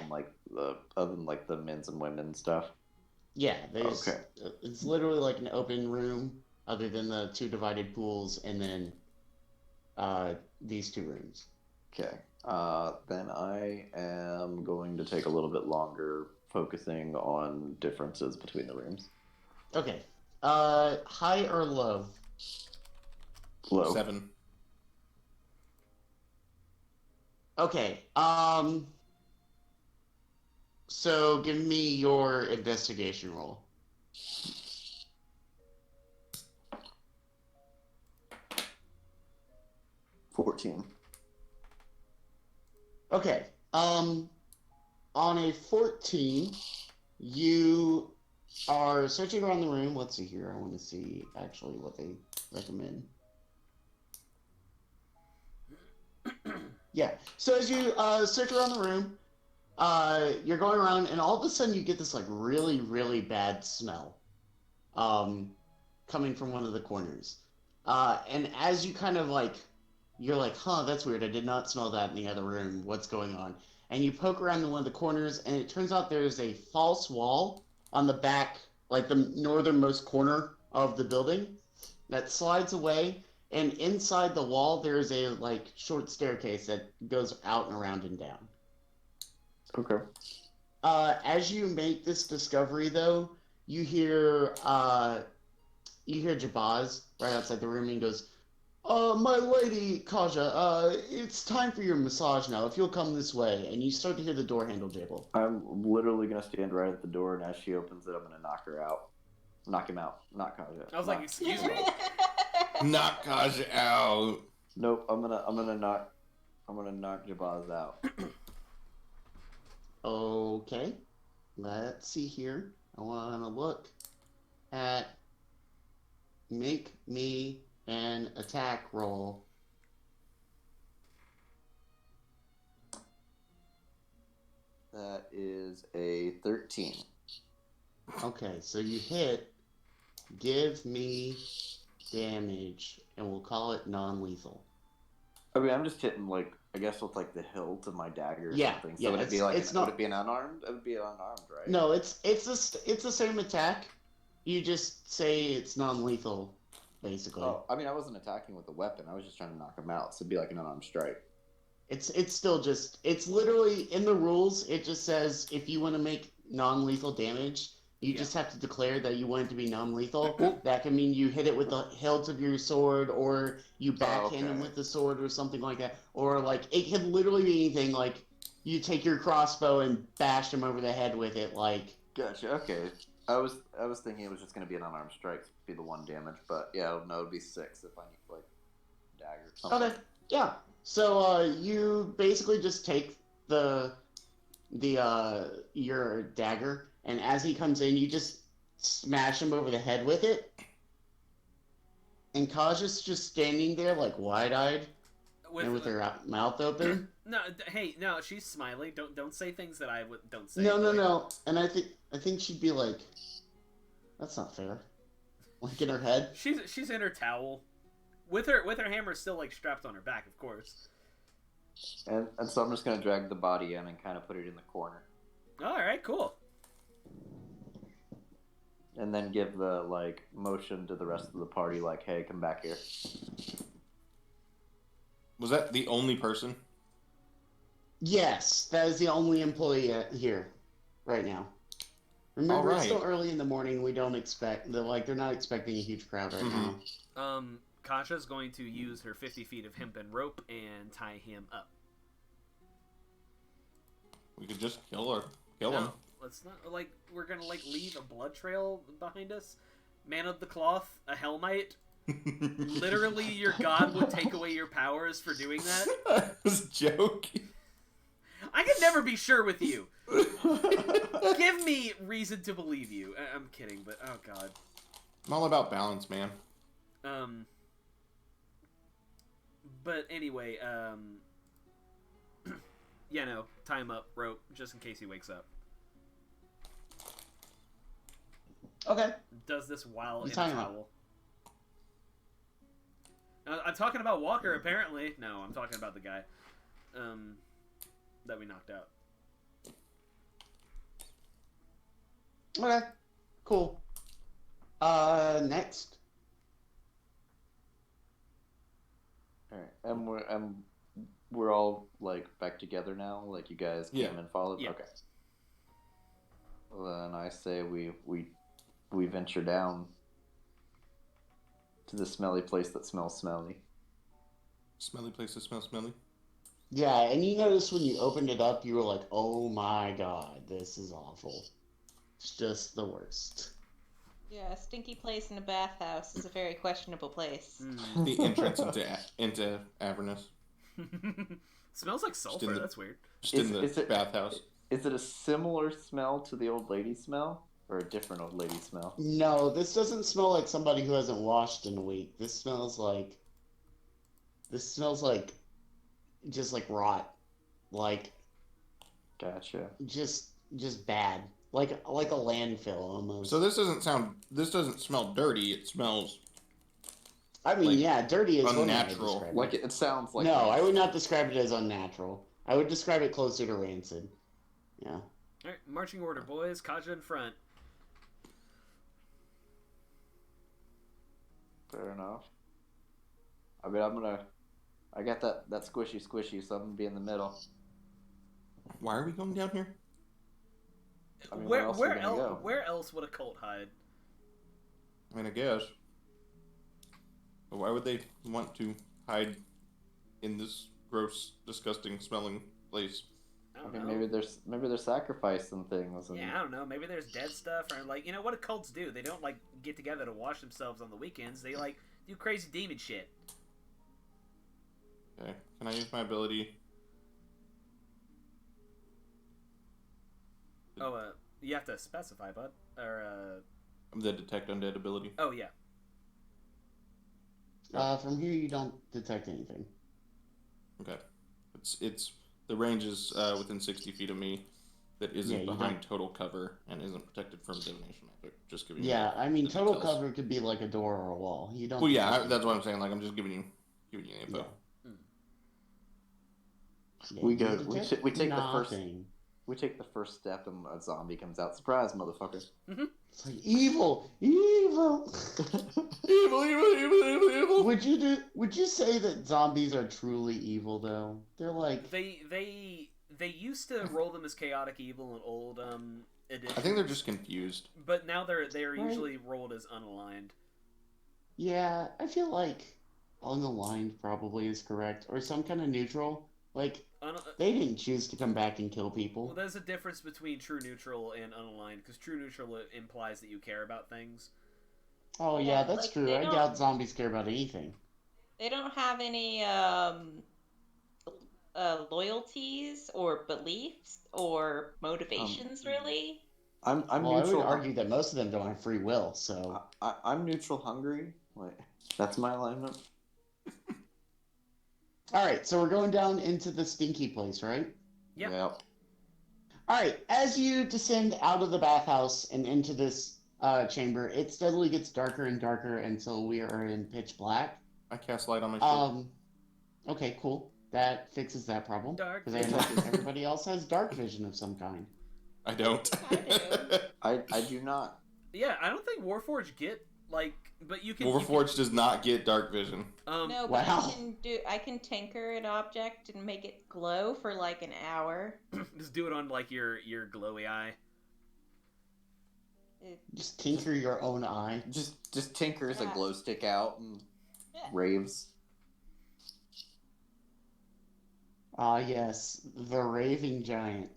other than the men's and women's stuff. Yeah, Okay. It's literally like an open room, other than the 2 divided pools, and then these 2 rooms. Okay. Then I am going to take a little bit longer focusing on differences between the rooms. Okay. High or low? Low. 7. Okay. So give me your investigation roll. 14. Okay. On a 14, you are searching around the room. Let's see here. I want to see actually what they recommend. Yeah. So as you search around the room, you're going around, and all of a sudden you get this like really, really bad smell coming from one of the corners. And as you kind of like, you're like, huh, that's weird. I did not smell that in the other room. What's going on? And you poke around in one of the corners, and it turns out there's a false wall on the back, like the northernmost corner of the building, that slides away. And inside the wall, there's a like short staircase that goes out and around and down. Okay. As you make this discovery, though, you hear Jabaz right outside the room, and he goes, my lady Kaja, it's time for your massage now. If you'll come this way. And you start to hear the door handle jabble. I'm literally gonna stand right at the door, and as she opens it, I'm gonna knock her out. Knock him out. Not Kaja. I was like, excuse me. Knock Kaja out. Nope. I'm gonna knock Jabaz out. Okay. Let's see here. I want to look at make me an attack roll. That is a 13. Okay, so you hit. Give me damage, and we'll call it non-lethal. I mean, I'm just hitting like I guess with like the hilt of my dagger or Yeah, something. So yeah, would it be like it's not. would it be an unarmed? It would be unarmed, right? No, it's the same attack. You just say it's non-lethal, basically. Oh, I mean, I wasn't attacking with a weapon. I was just trying to knock him out. So it'd be like an unarmed strike. It's still just it's literally in the rules. It just says if you want to make non-lethal damage, you just have to declare that you want it to be non-lethal. That can mean you hit it with the hilt of your sword, or you backhand him with the sword, or something like that. Or like it can literally be anything. Like you take your crossbow and bash him over the head with it. Like Gotcha. Okay. I was thinking it was just gonna be an unarmed strike, be the 1 damage, but yeah, no, it'd be 6 if I need like dagger. Something. okay, yeah. So you basically just take your dagger, and as he comes in, you just smash him over the head with it. And Kaja's just standing there, like wide-eyed and with her mouth open. No, hey, no, she's smiling. Don't say things that I don't say. No. And I think she'd be like, "That's not fair." Like in her head. She's in her towel, with her hammer still like strapped on her back, of course. And so I'm just gonna drag the body in and kind of put it in the corner. All right, cool. And then give the like motion to the rest of the party, like, "Hey, come back here." Was that the only person? Yes, that is the only employee here right now. Remember, it's still early in the morning. We don't expect they're not expecting a huge crowd right now. Kasha's going to use her 50 feet of hempen rope and tie him up. We could just kill him. Let's not we're gonna leave a blood trail behind us. Man of the cloth, a Hellmite. Literally, your god would take away your powers for doing that. I was joking. I can never be sure with you. Give me reason to believe you. I'm kidding, but oh god. I'm all about balance, man. But anyway, yeah, no, tie him up, rope, just in case he wakes up. Okay. Does this while in a tie him towel. I'm talking about Walker, apparently. No, I'm talking about the guy that we knocked out. Okay. Cool. Next. All right, and we're all like back together now. Like you guys came and followed. Yeah. Okay. Well, then I say we venture down to the smelly place that smells smelly. Smelly place that smells smelly. Yeah, and you notice when you opened it up, you were like, "Oh my god, this is awful. It's just the worst." Yeah, a stinky place in a bathhouse is a very questionable place. The entrance into Avernus. Smells like sulfur. That's weird. Just in the bathhouse. Is it a similar smell to the old lady smell, or a different old lady smell? No, this doesn't smell like somebody who hasn't washed in a week. This smells like just like rot, like Gotcha. just bad, like a landfill almost. So this doesn't smell dirty. It smells. I mean, yeah, dirty is unnatural. One way to describe it. Like it sounds like. No, I would not describe it as unnatural. I would describe it closer to rancid. Yeah. All right, marching order, boys. Kaja in front. Fair enough. I mean, I got that squishy, so I'm gonna be in the middle. Why are we going down here? I mean, where else would a cult hide? I mean, I guess. But why would they want to hide in this gross, disgusting smelling place? I don't I mean, know. maybe they're sacrificing things. And... Yeah, I don't know. Maybe there's dead stuff, or what do cults do? They don't get together to wash themselves on the weekends. They do crazy demon shit. Okay, can I use my ability? Oh, you have to specify, bud. Or The detect undead ability. oh yeah. From here you don't detect anything. Okay, it's the range is within 60 feet of me. That isn't behind total cover and isn't protected from divination magic. Just giving you. Yeah, I mean total cover could be like a door or a wall. You don't. Well, yeah, that's what I'm saying. Like I'm just giving you info. Yeah. Yeah, We you go. did We it? take the first. Nothing. We take the first step, and a zombie comes out. Surprise, motherfucker! It's like evil, evil. Evil. Would you say that zombies are truly evil though? They're like They used to roll them as chaotic evil in old editions. I think they're just confused. But now they are Right. usually rolled as unaligned. yeah. I feel like unaligned probably is correct, or some kind of neutral. Like they didn't choose to come back and kill people. Well, there's a difference between true neutral and unaligned, because true neutral implies that you care about things. Oh yeah, that's like, true. they I don't- doubt zombies care about anything. They don't have any loyalties or beliefs or motivations, really. I'm Well, I would neutral. argue that most of them don't have free will. So I'm neutral hungry. Like that's my alignment. all right, so we're going down into the stinky place, right? Yep. Yep. All right, as you descend out of the bathhouse and into this chamber, it steadily gets darker and darker until we are in pitch black. I cast light on my shield. Okay, cool. That fixes that problem. Dark Because I imagine everybody else has dark vision of some kind. I don't. I I do not. Yeah, I don't think Warforged get but you can. Warforged does not get dark vision. No, but Wow. I can tinker an object and make it glow for like an hour. Just do it on your glowy eye. Just tinker your own eye. Just tinkers a Yeah. glow stick out and Yeah. raves. Ah, yes, the raving giant.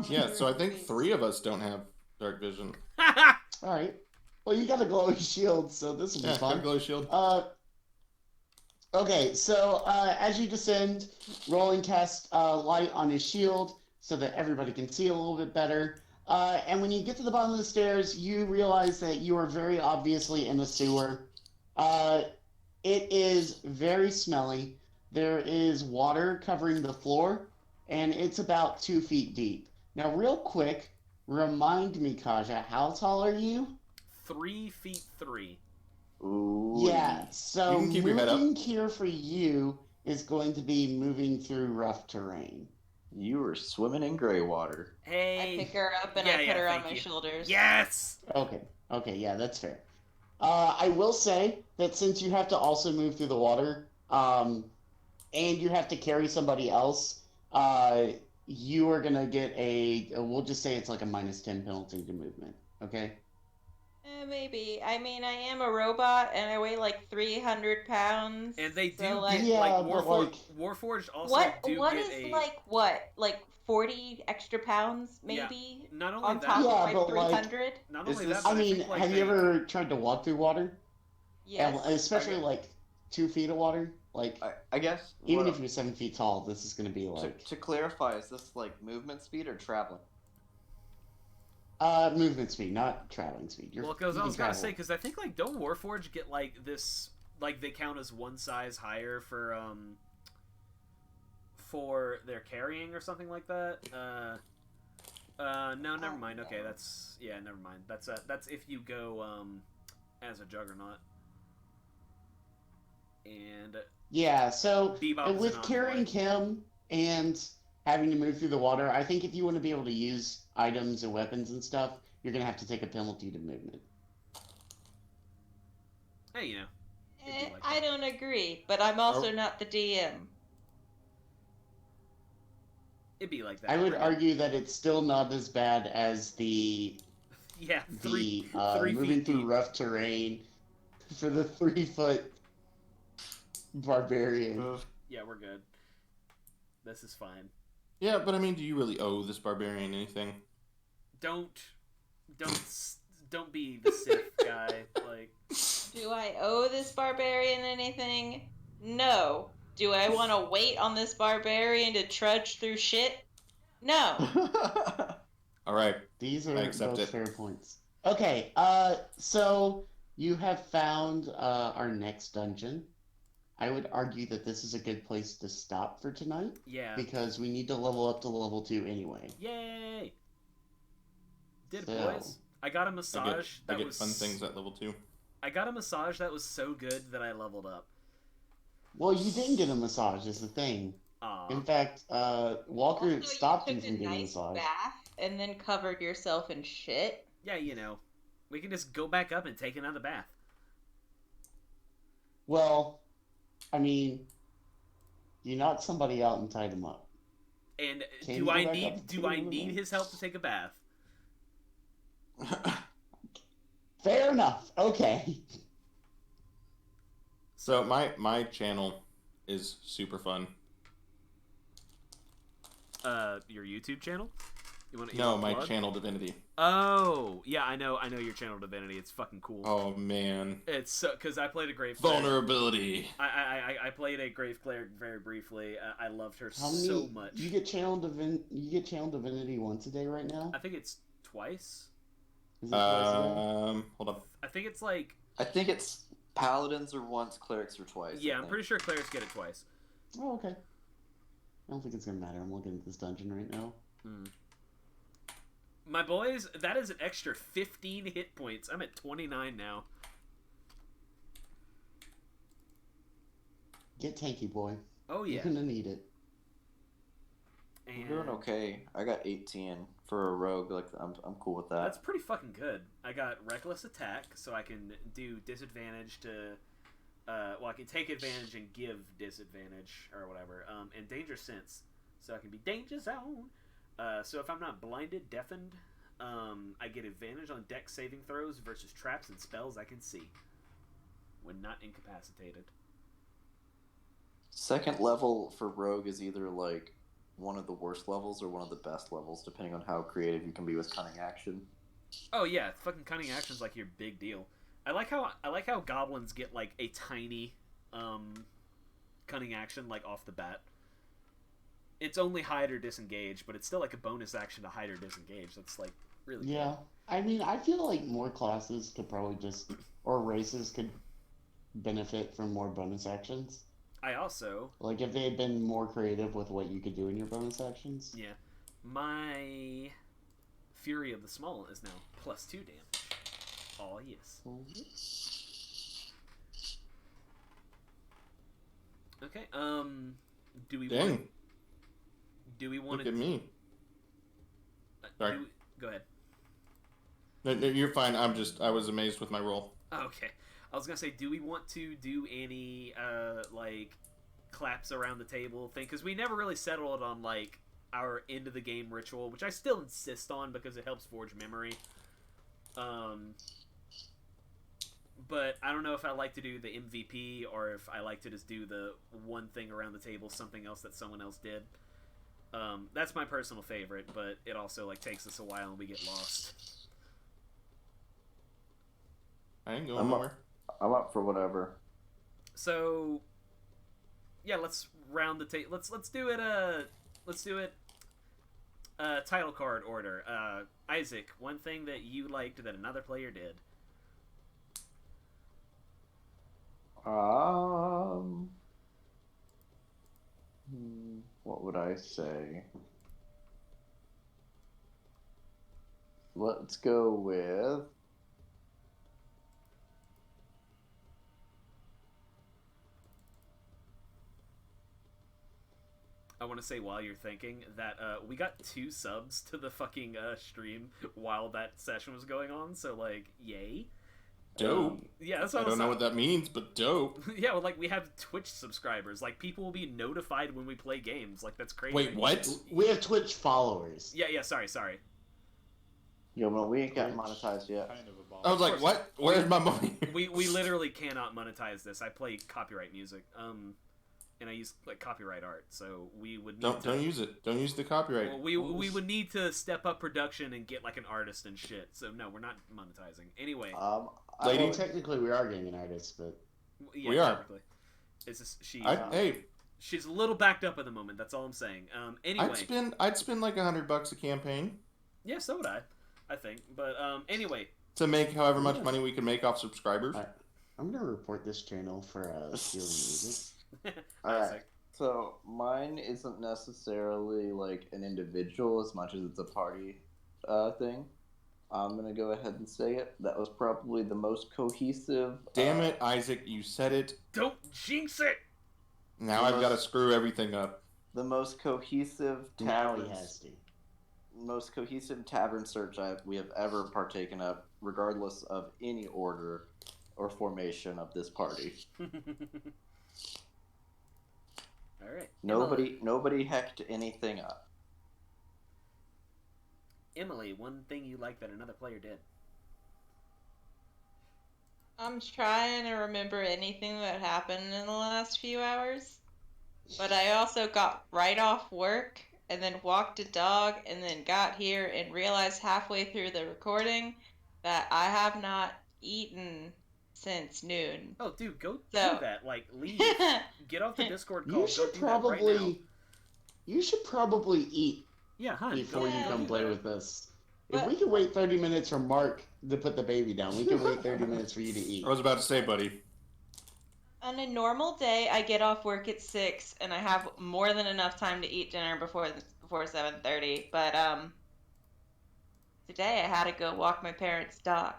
Yeah, so I think 3 of us don't have dark vision. All right. Well, you got a glowing shield, so this will be Yeah, fun. glow shield. Okay, so as you descend, Roland casts light on his shield so that everybody can see a little bit better. And when you get to the bottom of the stairs, you realize that you are very obviously in a sewer. It is very smelly. There is water covering the floor, and it's about 2 feet deep. Now, real quick, remind me, Kaja, how tall are you? 3'3". Ooh. Yeah, so You can keep your head up. moving here for you is going to be moving through rough terrain. You were swimming in gray water. Hey. I pick her up and Yeah, I put her on thank my you. shoulders. Yes. Okay, yeah, that's fair. I will say that since you have to also move through the water, and you have to carry somebody else, you are gonna get we'll just say it's like a -10 penalty to movement. Okay. Maybe. I mean, I am a robot and I weigh like 300 pounds. And they do so, get like, Yeah, but, Warforged also what do what get is a like 40 extra pounds maybe not only on that. top Yeah, of my but, like, 300? Not Is only this- that, I but mean, think, like, have you ever tried to walk through water? Yes. And especially Okay. like 2 feet of water? Like, I guess. even what- if you're 7 feet tall, this is gonna be like to clarify, is this like movement speed or traveling? movement speed, not traveling speed. Well, because I was gonna say, because I think don't Warforged get this they count as one size higher for their carrying or something like that. No, never mind. Okay, never mind. That's if you go as a Juggernaut. And Yeah, so Bebop is with an carrying envoy. him and having to move through the water, I think if you want to be able to use items and weapons and stuff, you're gonna have to take a penalty to movement. Hey, you know. it'd be like I that. don't agree, but I'm also not the DM. It'd be like that. I would Bring it. argue that it's still not as bad as the Yeah, three moving feet through deep. rough terrain for the 3-foot barbarian. Yeah, we're good. This is fine. Yeah, but I mean, do you really owe this barbarian anything? Don't be the Sith guy. Like, Do I owe this barbarian anything? No. Do I want to wait on this barbarian to trudge through shit? No. All right. These I are accept both it. fair points. Okay, so you have found our next dungeon. I would argue that this is a good place to stop for tonight yeah. because we need to level up to level 2 anyway. Yay! Did it, So- boys. I got a massage I get fun things at level 2. I got a massage that was so good that I leveled up. Well, you didn't get a massage, is the thing. Aw. In fact, Walker Also, stopped you took from a getting a nice massage. bath and then covered yourself in shit. Yeah, we can just go back up and take another bath. Well, I mean, you knocked somebody out and tied him up. And Can do you I go back up need and do take I another need bath? his help to take a bath? Fair enough. Okay. So my channel is super fun. Your YouTube channel? No, my plug? channel Divinity. Oh, yeah, I know your channel Divinity. It's fucking cool. Oh man. It's so because I played a Grave Cleric. Vulnerability. I played a Grave Cleric very briefly. I loved her How many? so much. You get channel Divinity once a day right now. I think it's twice. Is it twice a day? Hold up. I think it's like I think it's paladins are once, clerics are twice. yeah. I'm pretty sure clerics get it twice. Oh, okay. I don't think it's gonna matter. I'm looking at this dungeon right now. My boys, that is an extra 15 hit points. I'm at 29 now. Get tanky, boy. Oh yeah. You're gonna need it. And I'm doing okay. I got 18 for a rogue. Like I'm cool with that. that's pretty fucking good. I got reckless attack, so I can do disadvantage to. Well, I can take advantage and give disadvantage or whatever. And danger sense, so I can be danger zone. So if I'm not blinded, deafened, I get advantage on dex saving throws versus traps and spells I can see when not incapacitated. Second level for rogue is either like one of the worst levels or one of the best levels, depending on how creative you can be with cunning action. Oh yeah, fucking cunning action's like your big deal. I like how goblins get like a tiny cunning action like off the bat. It's only hide or disengage, but it's still like a bonus action to hide or disengage. That's like really Yeah. cool. I mean, I feel like more classes could probably just, or races could benefit from more bonus actions. I also Like if they had been more creative with what you could do in your bonus actions. yeah, my Fury of the Small is now +2 damage. Oh yes. Okay. Do we Dang. want? Do we want Look at me. Sorry. Go ahead. No, you're fine. I was amazed with my roll. Okay. I was gonna say, do we want to do any like claps around the table thing? Because we never really settled on like our end of the game ritual, which I still insist on because it helps forge memory. But I don't know if I like to do the MVP or if I like to just do the one thing around the table, something else that someone else did. That's my personal favorite, but it also like takes us a while and we get lost. I ain't going nowhere. I'm up for whatever. So, yeah, let's round the table. Let's do it. Let's do it. Title card order. Isaac, one thing that you liked that another player did. What would I say? Let's go with I want to say while you're thinking that we got 2 subs to the fucking stream while that session was going on. So like, yay. Dope. Yeah, that's what I don't know what that means, but dope. Yeah, well, like we have Twitch subscribers. Like people will be notified when we play games. Like that's crazy. Wait, what? We have Twitch followers. Yeah. Sorry. Yo, well, we ain't got monetized yet. I was like, what? Where's my money? We literally cannot monetize this. I play copyright music. And I use like copyright art, so we would need Don't use it. Don't use the copyright. Well, we would need to step up production and get like an artist and shit. So no, we're not monetizing. Anyway, Lady- Well, technically, we are getting an artist, but yeah, we are. technically. It's just, Hey, she's a little backed up at the moment. That's all I'm saying. Anyway, I'd spend like $100 a campaign yeah, so would I think. But anyway, to make however much money we can make off subscribers. I'm gonna report this channel for stealing music. Alright, so mine isn't necessarily like an individual as much as it's a party thing. I'm gonna go ahead and say it. That was probably the most cohesive. Damn it, Isaac! You said it. Don't jinx it. Now I've got to screw everything up. The most cohesive Now he tavern, has to. most cohesive tavern search we have ever partaken of, regardless of any order or formation of this party. All right. Nobody hecked anything up. Emily, one thing you like that another player did. I'm trying to remember anything that happened in the last few hours, but I also got right off work and then walked a dog and then got here and realized halfway through the recording that I have not eaten since noon. Oh, dude, go do So- that. Like, leave. Get off the Discord call. You should go do that right now. probably. You should probably eat Yeah, hun. before Yeah. you come do play that. with us. But- If we can wait 30 minutes for Mark to put the baby down, we can wait 30 minutes for you to eat. I was about to say, buddy. On a normal day, I get off work at 6 and I have more than enough time to eat dinner before 7:30. But today I had to go walk my parents' dog.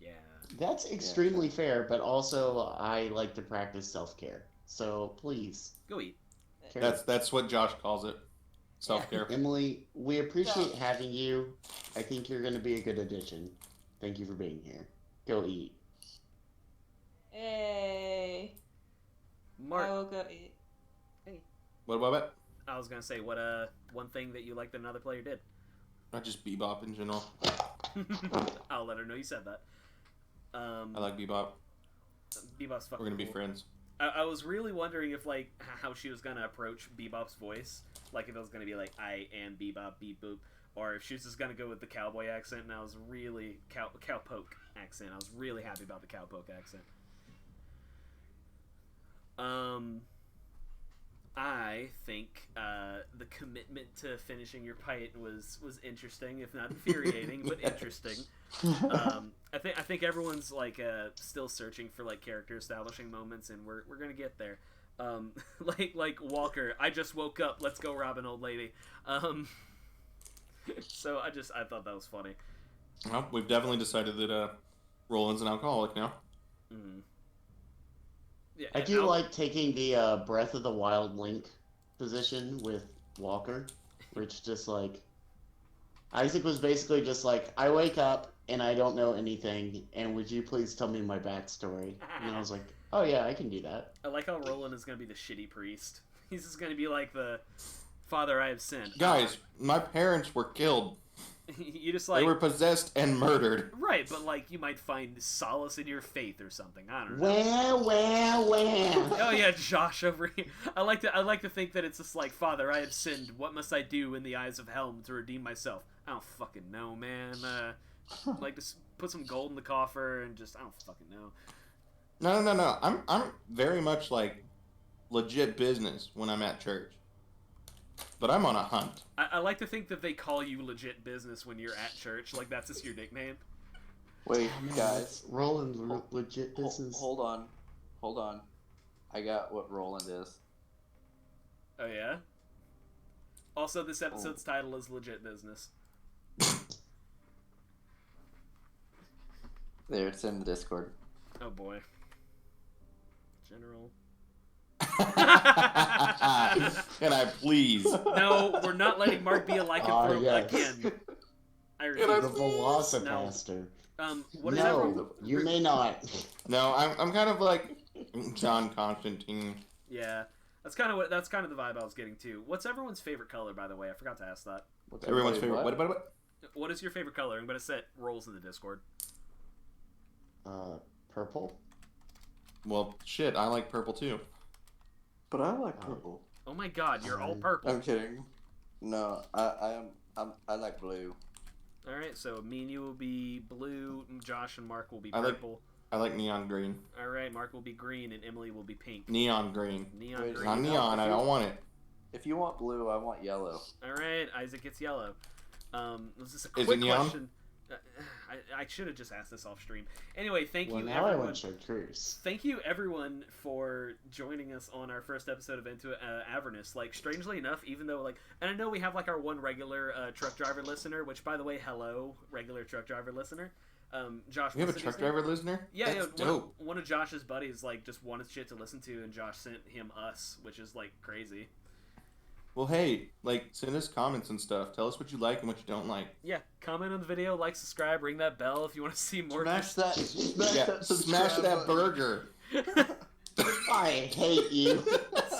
Yeah. That's extremely fair, but also I like to practice self-care. So please. Go eat. Carry- That's what Josh calls it. Self-care. Emily, we appreciate having you. I think you're going to be a good addition. Thank you for being here. Go eat. Hey, I Mark, will go eat. What? I was gonna say, what one thing that you like that another player did. Not just Bebop in general. I'll let her know you said that. I like Bebop. Bebop's fucking We're gonna be cool. friends. I was really wondering if, like, how she was gonna approach Bebop's voice. Like, if it was gonna be like, I am Bebop, beep boop. Or if she was just gonna go with the cowboy accent, and I was really... Cowpoke accent. I was really happy about the cowpoke accent. I think the commitment to finishing your pint was interesting, if not infuriating, but interesting. I think everyone's like still searching for like character establishing moments, and we're gonna get there. Like Walker, I just woke up. Let's go rob an old lady. So I thought that was funny. Well, we've definitely decided that Roland's an alcoholic now. Mm. Yeah, I do like taking the Breath of the Wild Link position with Walker, where it's just like... Isaac was basically just like, I wake up and I don't know anything, and would you please tell me my backstory? And I was like, oh yeah, I can do that. I like how Roland is gonna be the shitty priest. He's just gonna be like the Father, I have sinned. Guys, my parents were killed. You just like They were possessed and murdered. right, but like you might find solace in your faith or something. I don't know. Well. Oh yeah, Josh over here. I like to think that it's just like, Father, I have sinned. What must I do in the eyes of Helm to redeem myself? I don't fucking know, man. Like to put some gold in the coffer and just I don't fucking know. No. I'm very much like legit business when I'm at church. But I'm on a hunt. I like to think that they call you legit business when you're at church. Like that's just your nickname. Wait, guys. Roland, legit business. Hold on. I got what Roland is. Oh yeah. Also, this episode's title is legit business. There, it's in the Discord. Oh boy. General. Can I please? No, we're not letting Mark be a lycanthrope yes. again. I Can I refuse. The please? Velocipaster. What is No, that? you may not. No, I'm kind of like John Constantine. Yeah, that's kind of the vibe I was getting to. What's everyone's favorite color, by the way? I forgot to ask that. What's Everyone's everybody- favorite. What? What is your favorite color? I'm gonna set roles in the Discord. Purple? Well, shit, I like purple too. But I like purple. Oh my God, you're all purple. I'm kidding. No, I like blue. All right, so me and you will be blue. Josh and Mark will be I like- purple. I like neon green. All right, Mark will be green, and Emily will be pink. Neon green. Neon Wait, green. Not neon, I don't want it. If you want blue, I want yellow. All right, Isaac gets yellow. This is a Is quick it neon? question. I should have just asked this off stream. Anyway, thank Well, you now I everyone. went chartreuse. Thank you everyone for joining us on our first episode of Into Avernus. Like, strangely enough, even though like, and I know we have like our one regular truck driver listener, which by the way, hello, regular truck driver listener. Josh. We have a what's truck his name? driver listener? Yeah, That's yeah. dope. One of Josh's buddies like just wanted shit to listen to, and Josh sent him us, which is like crazy. Well, hey, like, send us comments and stuff. Tell us what you like and what you don't like. Yeah, comment on the video, like, subscribe, ring that bell if you want to see more. Smash that Smash that button. burger. I hate you.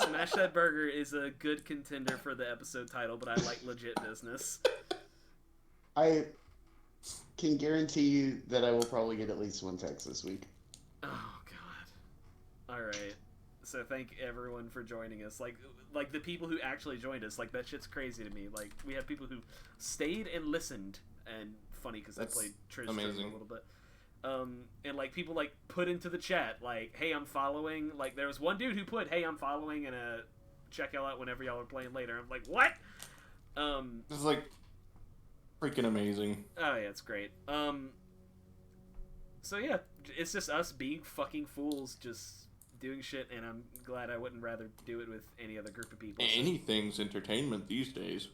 Smash That Burger is a good contender for the episode title, but I like legit business. I can guarantee you that I will probably get at least one text this week. Oh god. All right. So thank everyone for joining us. Like the people who actually joined us. Like that shit's crazy to me. Like we have people who stayed and listened, and funny because I played Tristram a amazing. little bit. And like people like put into the chat like, hey, I'm following. Like there was one dude who put, hey, I'm following, and check y'all out whenever y'all are playing later. I'm like, what? It's like freaking amazing. Oh yeah, it's great. So yeah, it's just us being fucking fools, just doing shit, and I'm glad I wouldn't rather do it with any other group of people. So. Anything's entertainment these days.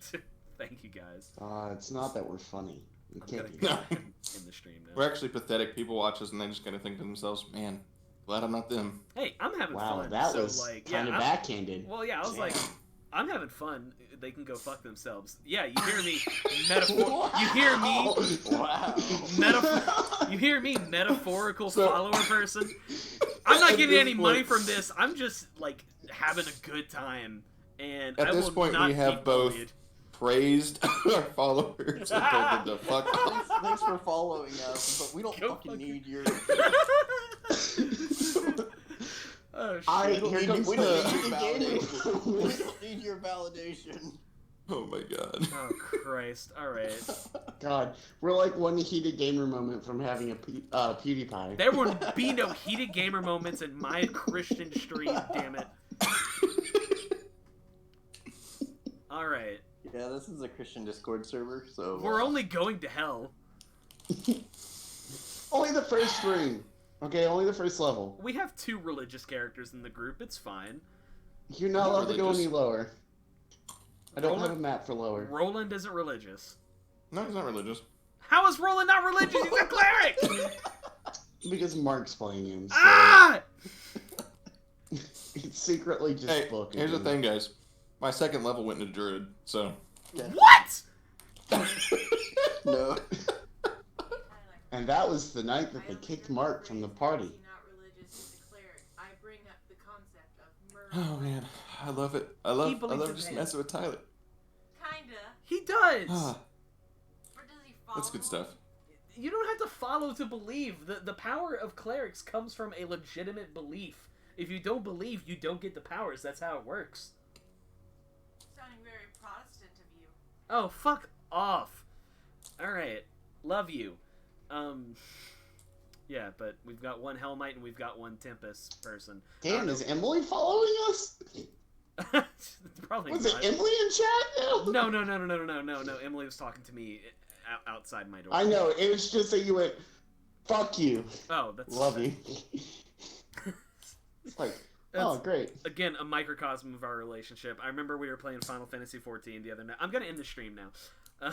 Thank you guys. It's not that we're funny. We I'm can't gonna be go No. in the stream now. We're actually pathetic. People watch us and they just kind of think to themselves, man, glad I'm not them. Hey, I'm having Wow, fun. that so, was like, kind of I'm- backhanded. Well, yeah, I was Damn. like, I'm having fun. They can go fuck themselves. Yeah, you hear me, metaphor. You hear me, Wow. You hear me, metaphorical So- follower person. I'm not At getting this any point- money from this. I'm just like having a good time, and At I this will point, not we have be both bullied. praised our followers and told them to fuck off. Thanks for following us, but we don't Go fucking fuck need your. Oh shit! I We don't here need- comes we don't the need your gaming. validation. We don't need your validation. Oh my god. Oh Christ! All right, God, we're like one heated gamer moment from having a PewDiePie. there will be no heated gamer moments in my Christian stream. Damn it! All right, Yeah, this is a Christian Discord server, so we're only going to hell. Only the first room. Okay, only the first level. We have 2 religious characters in the group. It's fine. You're not Not allowed to go religious. any lower. I don't Roland- have a map for lower. Roland isn't religious. No, he's not religious. How is Roland not religious? He's a cleric. Because Mark's playing him. So Ah! it's secretly just Hey, booking here's the him. thing, guys. My second level went into Druid, so. What? no. And that was the night that they kicked Mark from the party. Oh man, I love it. I He love believes in just pain. messing with Tyler. Kinda. He does. Ah, Or does he follow? that's good stuff. You don't have to follow to believe. The power of clerics comes from a legitimate belief. If you don't believe, you don't get the powers. That's how it works. Sounding very Protestant of you. Oh, fuck off. Alright. Love you. Yeah, but we've got one Hellmite and we've got one Tempest person. Damn, is Emily following us? Probably Was not. it Emily in chat? No. Emily was talking to me outside my door. I know, it was just that you went, fuck you. Oh, that's... Love you. It's like, oh, That's- great. Again, a microcosm of our relationship. I remember we were playing Final Fantasy XIV the other night. I'm gonna end the stream now.